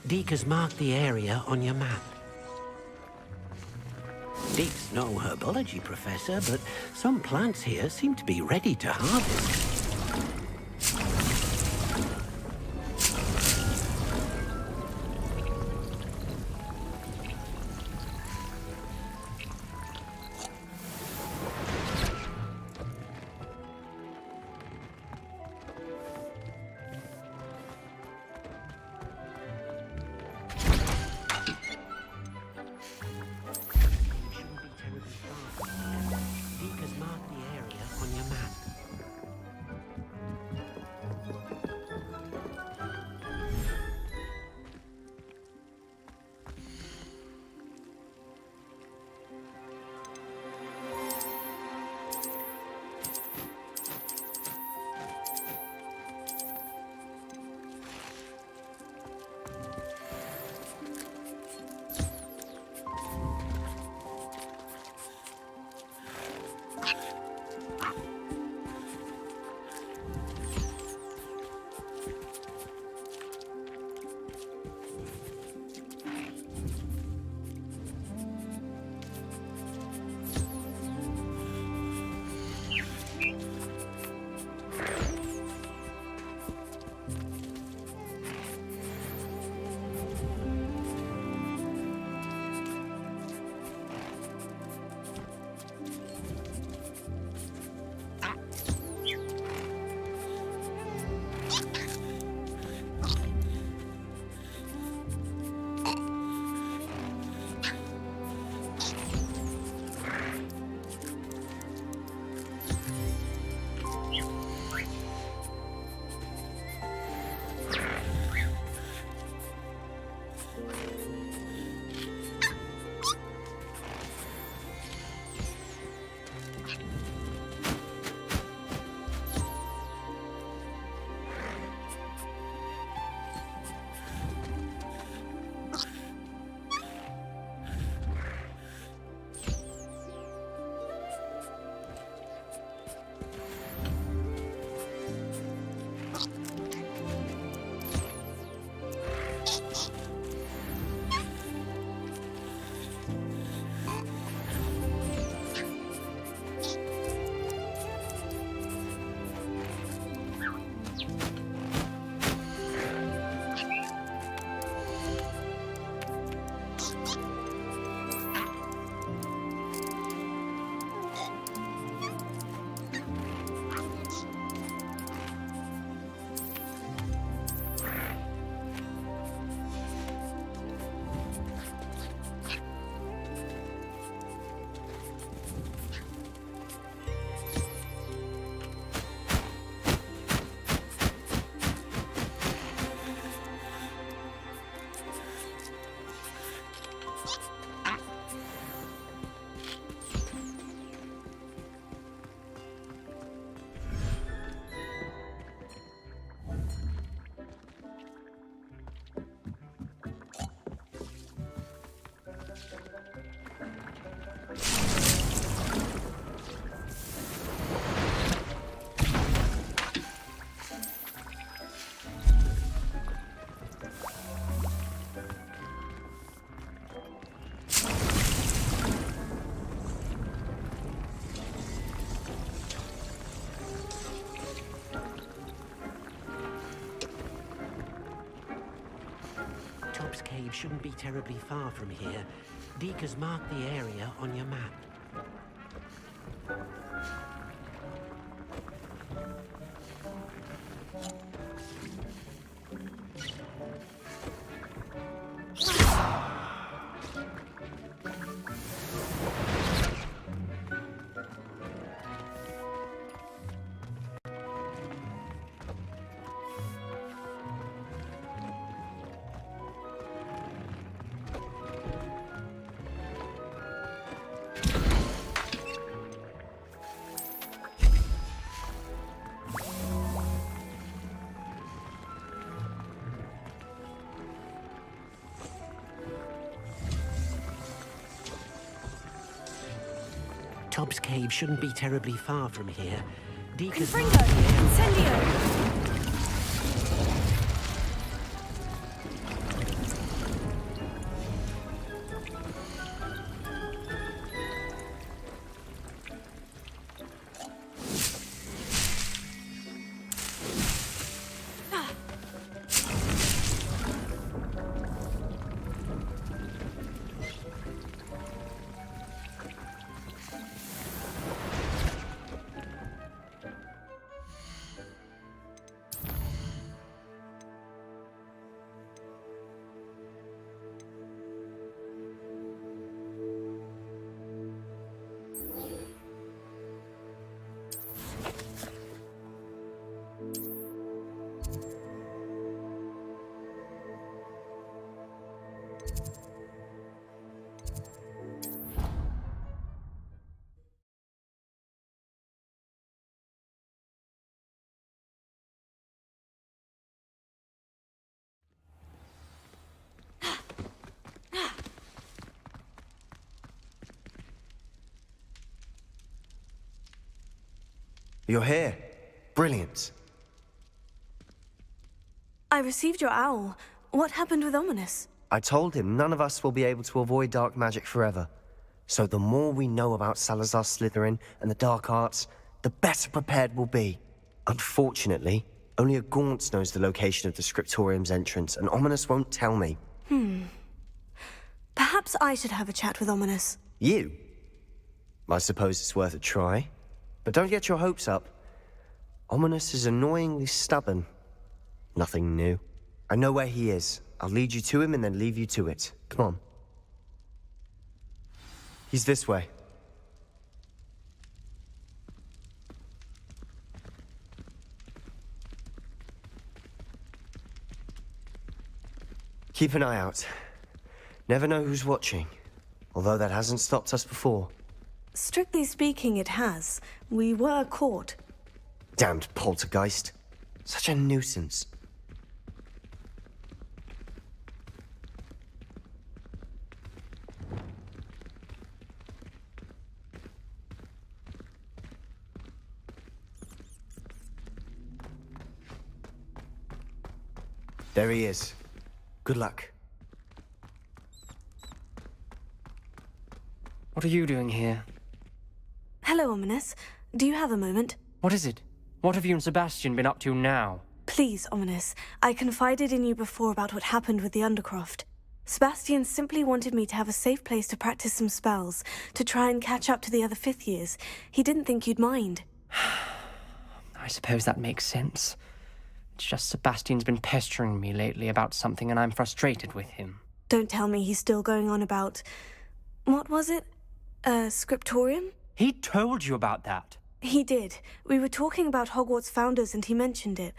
Deke has marked the area on your map. Deke's no herbology professor, but some plants here seem to be ready to harvest. Tubbs Cave shouldn't be terribly far from here. Deke has marked the area on your map. Tubbs Cave shouldn't be terribly far from here. Deke has marked the area. Incendio! You're here. Brilliant. I received your owl. What happened with Ominous? I told him none of us will be able to avoid dark magic forever. So the more we know about Salazar Slytherin and the dark arts, the better prepared we'll be. Unfortunately, only a Gaunt knows the location of the Scriptorium's entrance, and Ominous won't tell me. Perhaps I should have a chat with Ominous. You? I suppose it's worth a try. But don't get your hopes up. Ominous is annoyingly stubborn. Nothing new. I know where he is. I'll lead you to him and then leave you to it. Come on. He's this way. Keep an eye out. Never know who's watching. Although that hasn't stopped us before. Strictly speaking, it has. We were caught. Damned poltergeist. Such a nuisance. There he is. Good luck. What are you doing here? Hello, Ominous. Do you have a moment? What is it? What have you and Sebastian been up to now? Please, Ominous. I confided in you before about what happened with the Undercroft. Sebastian simply wanted me to have a safe place to practice some spells, to try and catch up to the other fifth years. He didn't think you'd mind. I suppose that makes sense. It's just Sebastian's been pestering me lately about something and I'm frustrated with him. Don't tell me he's still going on about... What was it? Scriptorium? He told you about that? He did. We were talking about Hogwarts founders and he mentioned it.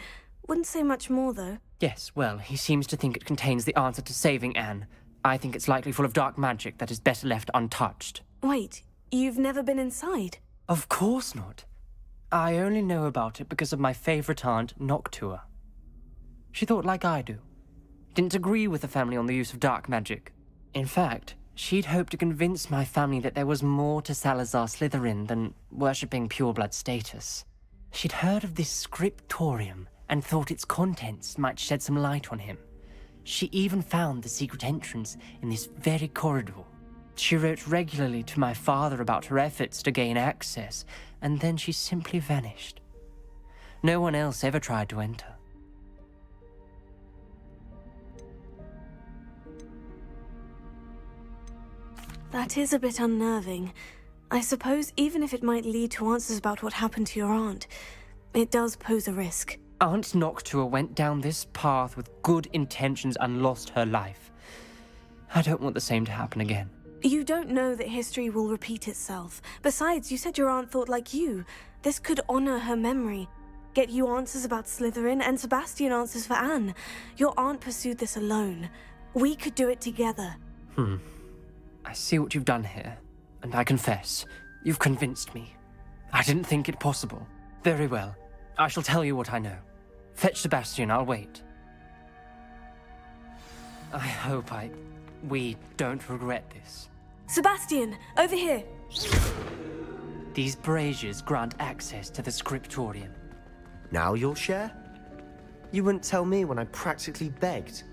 Wouldn't say much more, though. Yes, well, he seems to think it contains the answer to saving Anne. I think it's likely full of dark magic that is better left untouched. Wait, you've never been inside? Of course not. I only know about it because of my favourite aunt, Noctua. She thought like I do. Didn't agree with the family on the use of dark magic. In fact, she'd hoped to convince my family that there was more to Salazar Slytherin than worshipping pureblood status. She'd heard of this scriptorium and thought its contents might shed some light on him. She even found the secret entrance in this very corridor. She wrote regularly to my father about her efforts to gain access, and then she simply vanished. No one else ever tried to enter. That is a bit unnerving. I suppose even if it might lead to answers about what happened to your aunt, it does pose a risk. Aunt Noctua went down this path with good intentions and lost her life. I don't want the same to happen again. You don't know that history will repeat itself. Besides, you said your aunt thought like you. This could honor her memory. Get you answers about Slytherin, and Sebastian answers for Anne. Your aunt pursued this alone. We could do it together. I see what you've done here, and I confess, you've convinced me. I didn't think it possible. Very well. I shall tell you what I know. Fetch Sebastian, I'll wait. I hope we don't regret this. Sebastian, over here! These braziers grant access to the scriptorium. Now you'll share? You wouldn't tell me when I practically begged.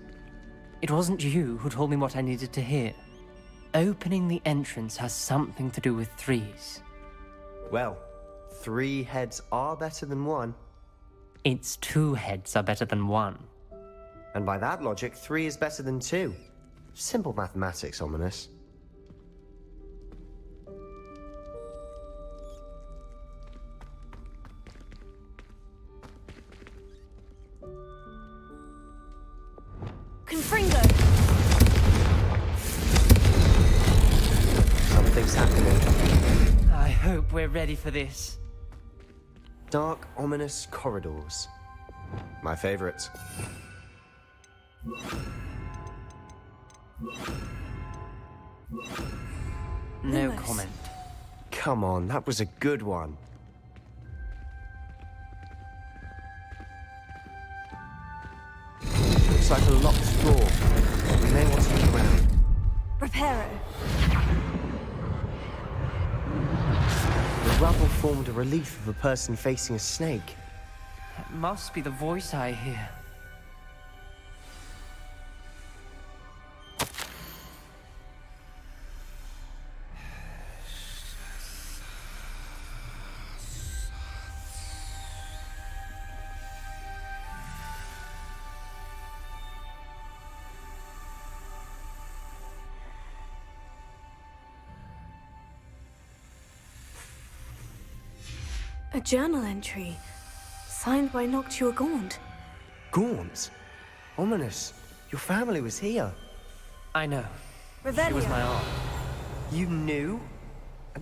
It wasn't you who told me what I needed to hear. Opening the entrance has something to do with threes. Well, 3 heads are better than 1. It's 2 heads are better than 1. And by that logic, 3 is better than 2. Simple mathematics, Ominous. Confringo! Something's happening. I hope we're ready for this. Dark, ominous corridors. My favorite. No Lewis. comment. Come on, that was a good one. Looks like a locked door. We may want to look around. Reparo. The rubble formed a relief of a person facing a snake. That must be the voice I hear. A journal entry, signed by Noctua Gaunt. Gaunt? Ominous. Your family was here. I know. Revelio. She was my aunt. You knew?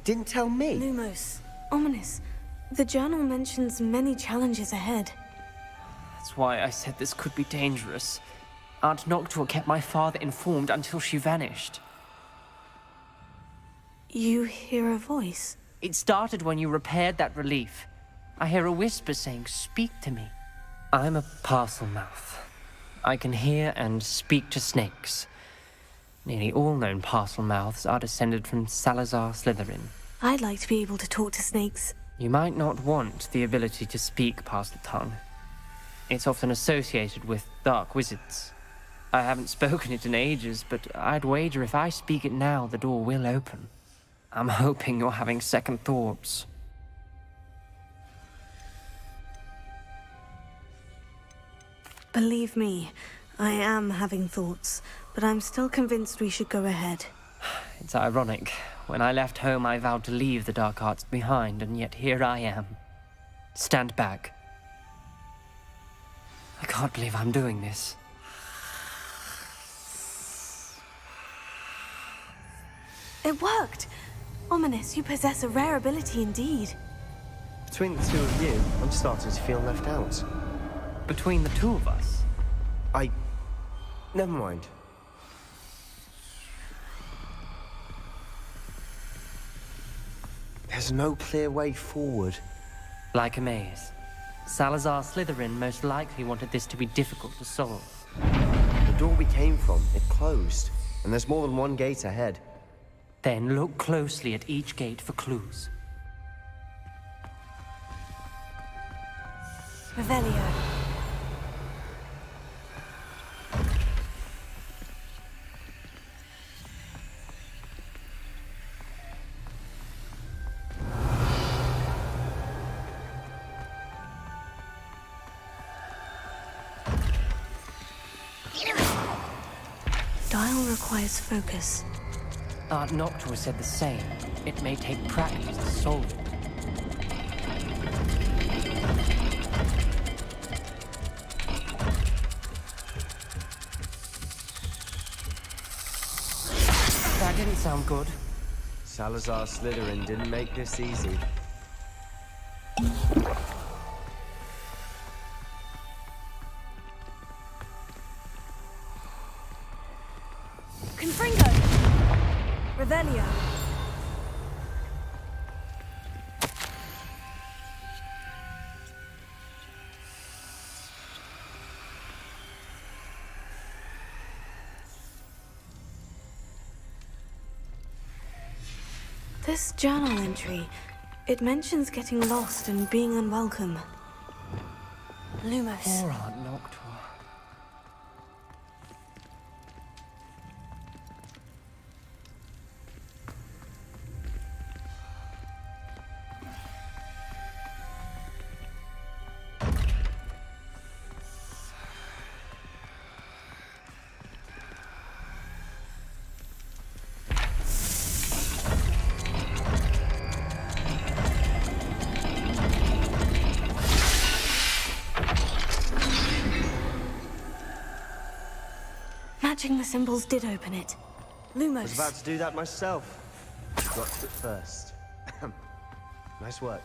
Didn't tell me. Lumos. Ominous. The journal mentions many challenges ahead. That's why I said this could be dangerous. Aunt Noctua kept my father informed until she vanished. You hear a voice? It started when you repaired that relief. I hear a whisper saying, "Speak to me." I'm a parcel mouth. I can hear and speak to snakes. Nearly all known parcel mouths are descended from Salazar Slytherin. I'd like to be able to talk to snakes. You might not want the ability to speak parcel tongue. It's often associated with dark wizards. I haven't spoken it in ages, but I'd wager if I speak it now, the door will open. I'm hoping you're having second thoughts. Believe me, I am having thoughts, but I'm still convinced we should go ahead. It's ironic. When I left home, I vowed to leave the dark arts behind, and yet here I am. Stand back. I can't believe I'm doing this. It worked! Ominous, you possess a rare ability indeed. Between the 2 of you, I'm starting to feel left out. Between the 2 of us? Never mind. There's no clear way forward. Like a maze. Salazar Slytherin most likely wanted this to be difficult to solve. The door we came from, it closed. And there's more than one gate ahead. Then look closely at each gate for clues. Revelio. Dial requires focus. Aunt Noctua said the same. It may take practice to solve it. That didn't sound good. Salazar Slytherin didn't make this easy. Confringo! Revelio! This journal entry, it mentions getting lost and being unwelcome. Lumos. Poor Aunt Noctua. Matching the symbols did open it. Lumos. I was about to do that myself. Got to it first. Nice work.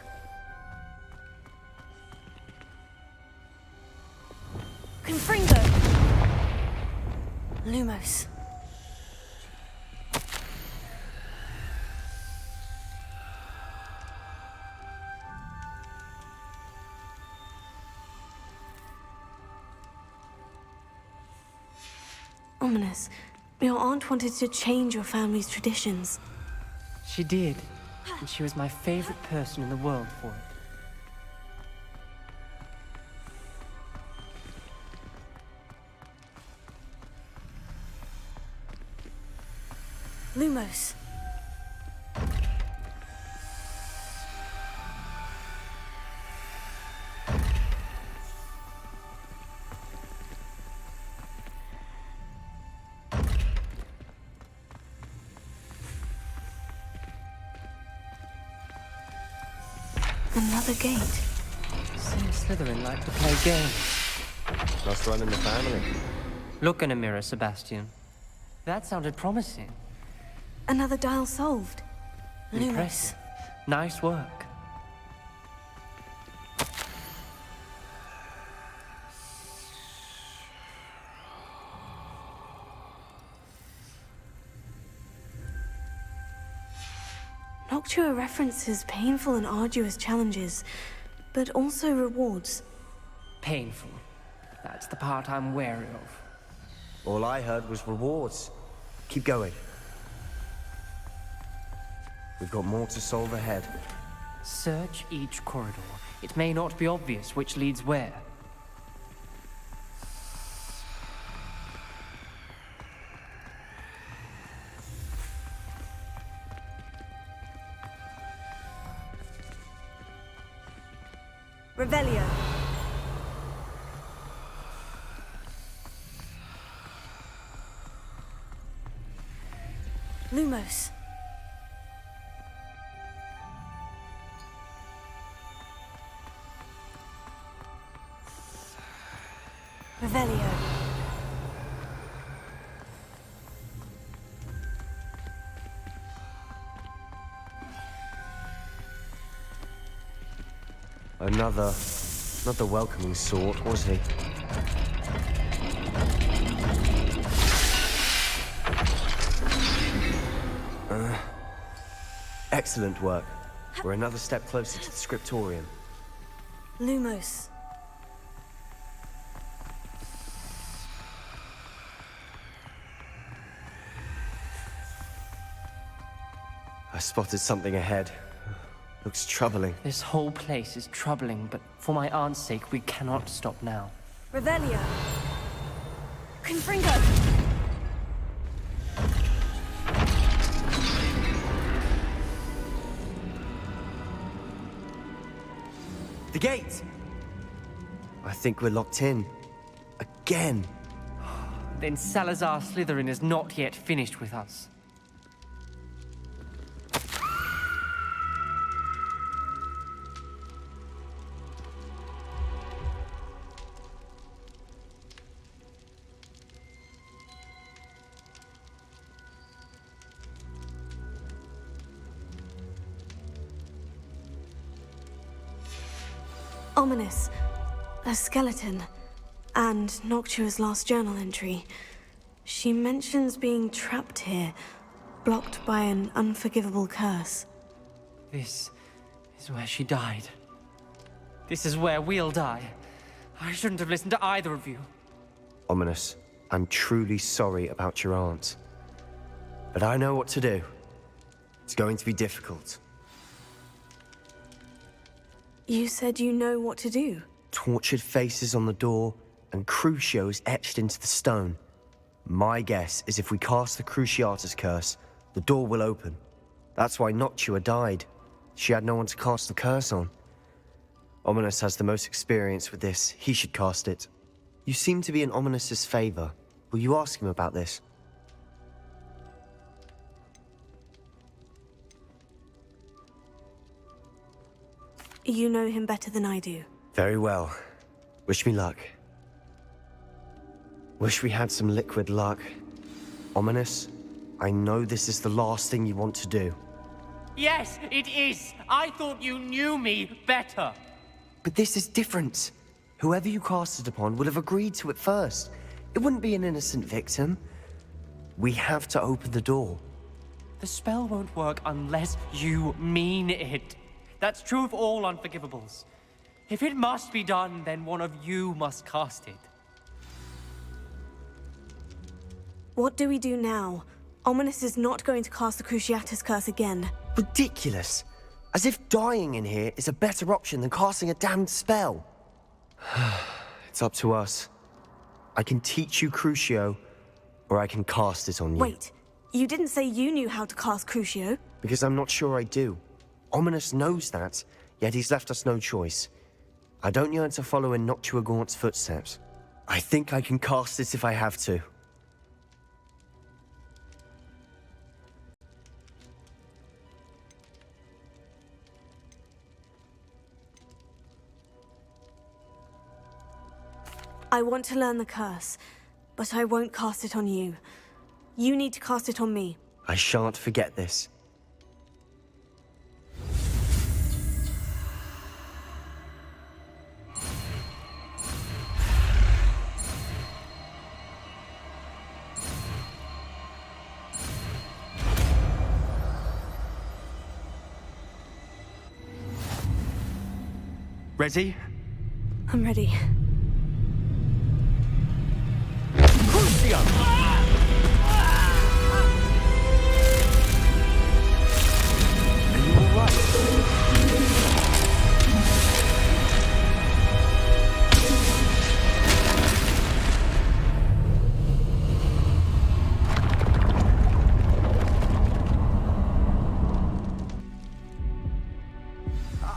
Confringo! Lumos. Ominous. Your aunt wanted to change your family's traditions. She did. And she was my favorite person in the world for it. Lumos. Another gate. Seems Slytherin like to play games. Must run in the family. Look in a mirror, Sebastian. That sounded promising. Another dial solved. Impressive. Nice work. Noctua references painful and arduous challenges, but also rewards. Painful. That's the part I'm wary of. All I heard was rewards. Keep going. We've got more to solve ahead. Search each corridor. It may not be obvious which leads where. Revelio. Lumos. Revelio. Another... not the welcoming sort, was he? Excellent work. We're another step closer to the scriptorium. Lumos. I spotted something ahead. Looks troubling. This whole place is troubling, but for my aunt's sake, we cannot stop now. Revelio. Confringo. The gate! I think we're locked in. Again. Then Salazar Slytherin is not yet finished with us. Ominous. A skeleton. And Noctua's last journal entry. She mentions being trapped here, blocked by an unforgivable curse. This is where she died. This is where we'll die. I shouldn't have listened to either of you. Ominous, I'm truly sorry about your aunt. But I know what to do. It's going to be difficult. You said you know what to do. Tortured faces on the door, and Crucios etched into the stone. My guess is if we cast the Cruciatus curse, the door will open. That's why Noctua died. She had no one to cast the curse on. Ominous has the most experience with this. He should cast it. You seem to be in Ominous's favor. Will you ask him about this? You know him better than I do. Very well. Wish me luck. Wish we had some liquid luck. Ominous, I know this is the last thing you want to do. Yes, it is. I thought you knew me better. But this is different. Whoever you cast it upon would have agreed to it first. It wouldn't be an innocent victim. We have to open the door. The spell won't work unless you mean it. That's true of all unforgivables. If it must be done, then one of you must cast it. What do we do now? Ominous is not going to cast the Cruciatus curse again. Ridiculous. As if dying in here is a better option than casting a damned spell. It's up to us. I can teach you Crucio, or I can cast it on you. Wait, you didn't say you knew how to cast Crucio? Because I'm not sure I do. Ominous knows that, yet he's left us no choice. I don't yearn to follow in Noctua Gaunt's footsteps. I think I can cast it if I have to. I want to learn the curse, but I won't cast it on you. You need to cast it on me. I shan't forget this. Ready? I'm ready.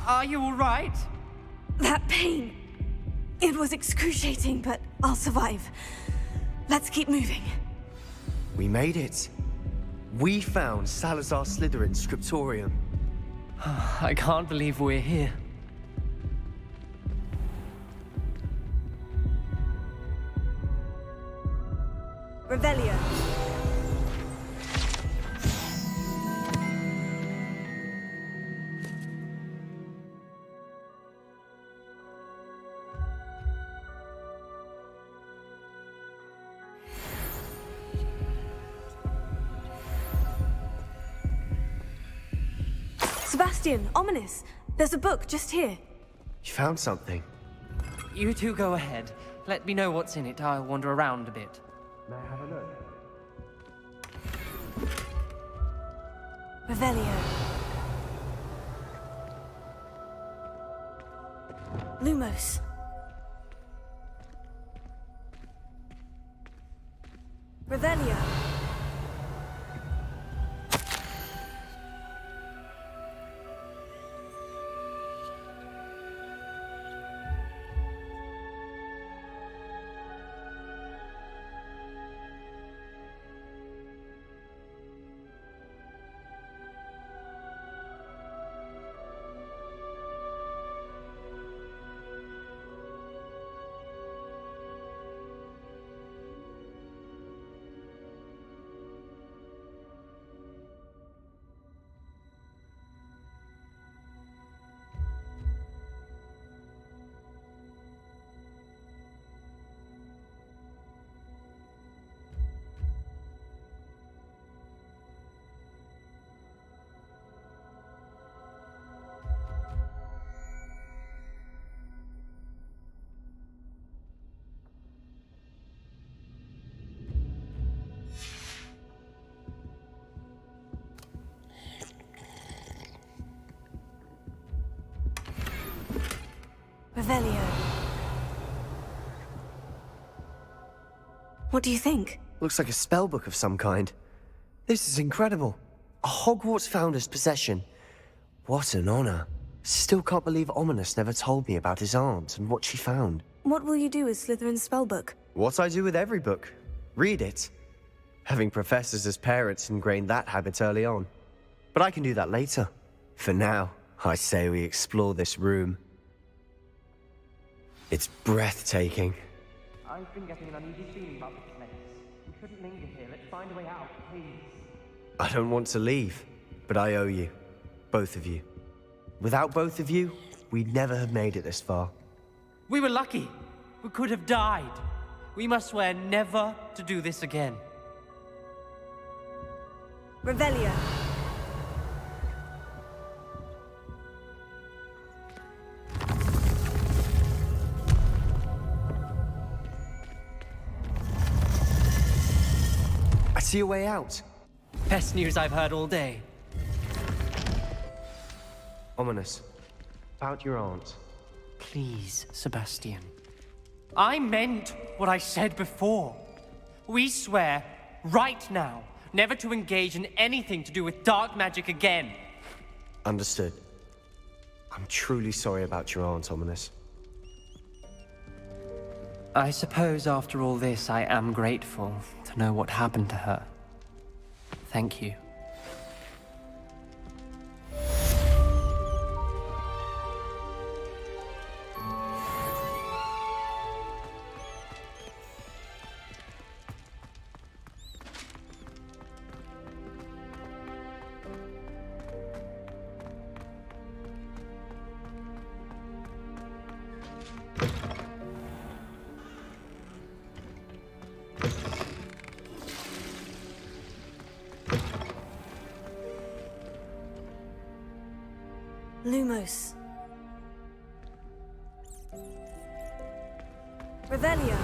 Are you all right? That pain. It was excruciating, but I'll survive. Let's keep moving. We made it. We found Salazar Slytherin's scriptorium. I can't believe we're here. Revelio. Sebastian, Ominous. There's a book just here. You found something. You two go ahead. Let me know what's in it. I'll wander around a bit. May I have a look? Revelio. Lumos. Revelio. Revelio. What do you think? Looks like a spellbook of some kind. This is incredible. A Hogwarts founder's possession. What an honor. Still can't believe Ominous never told me about his aunt and what she found. What will you do with Slytherin's spellbook? What I do with every book. Read it. Having professors as parents ingrained that habit early on. But I can do that later. For now, I say we explore this room. It's breathtaking. I've been getting an uneasy feeling about this place. We shouldn't linger here. Let's find a way out, please. I don't want to leave, but I owe you. Both of you. Without both of you, we'd never have made it this far. We were lucky. We could have died. We must swear never to do this again. Revelio. I see a way out. Best news I've heard all day. Ominous. About your aunt. Please, Sebastian. I meant what I said before. We swear, right now, never to engage in anything to do with dark magic again. Understood. I'm truly sorry about your aunt, Ominous. I suppose after all this, I am grateful to know what happened to her. Thank you. Lumos. Revelio.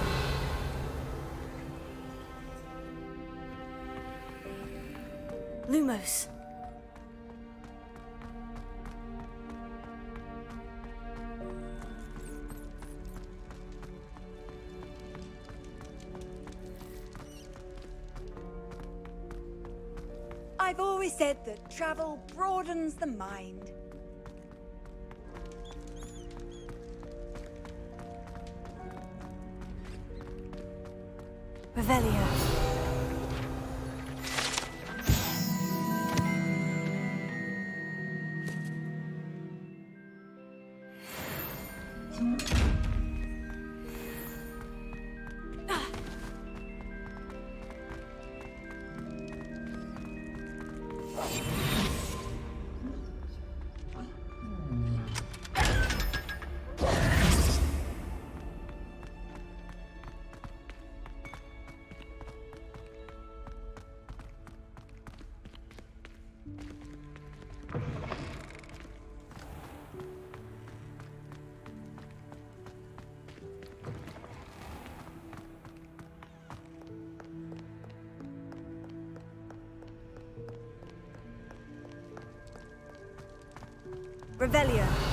Lumos. I've always said that travel broadens the mind. Revelio. Revelio.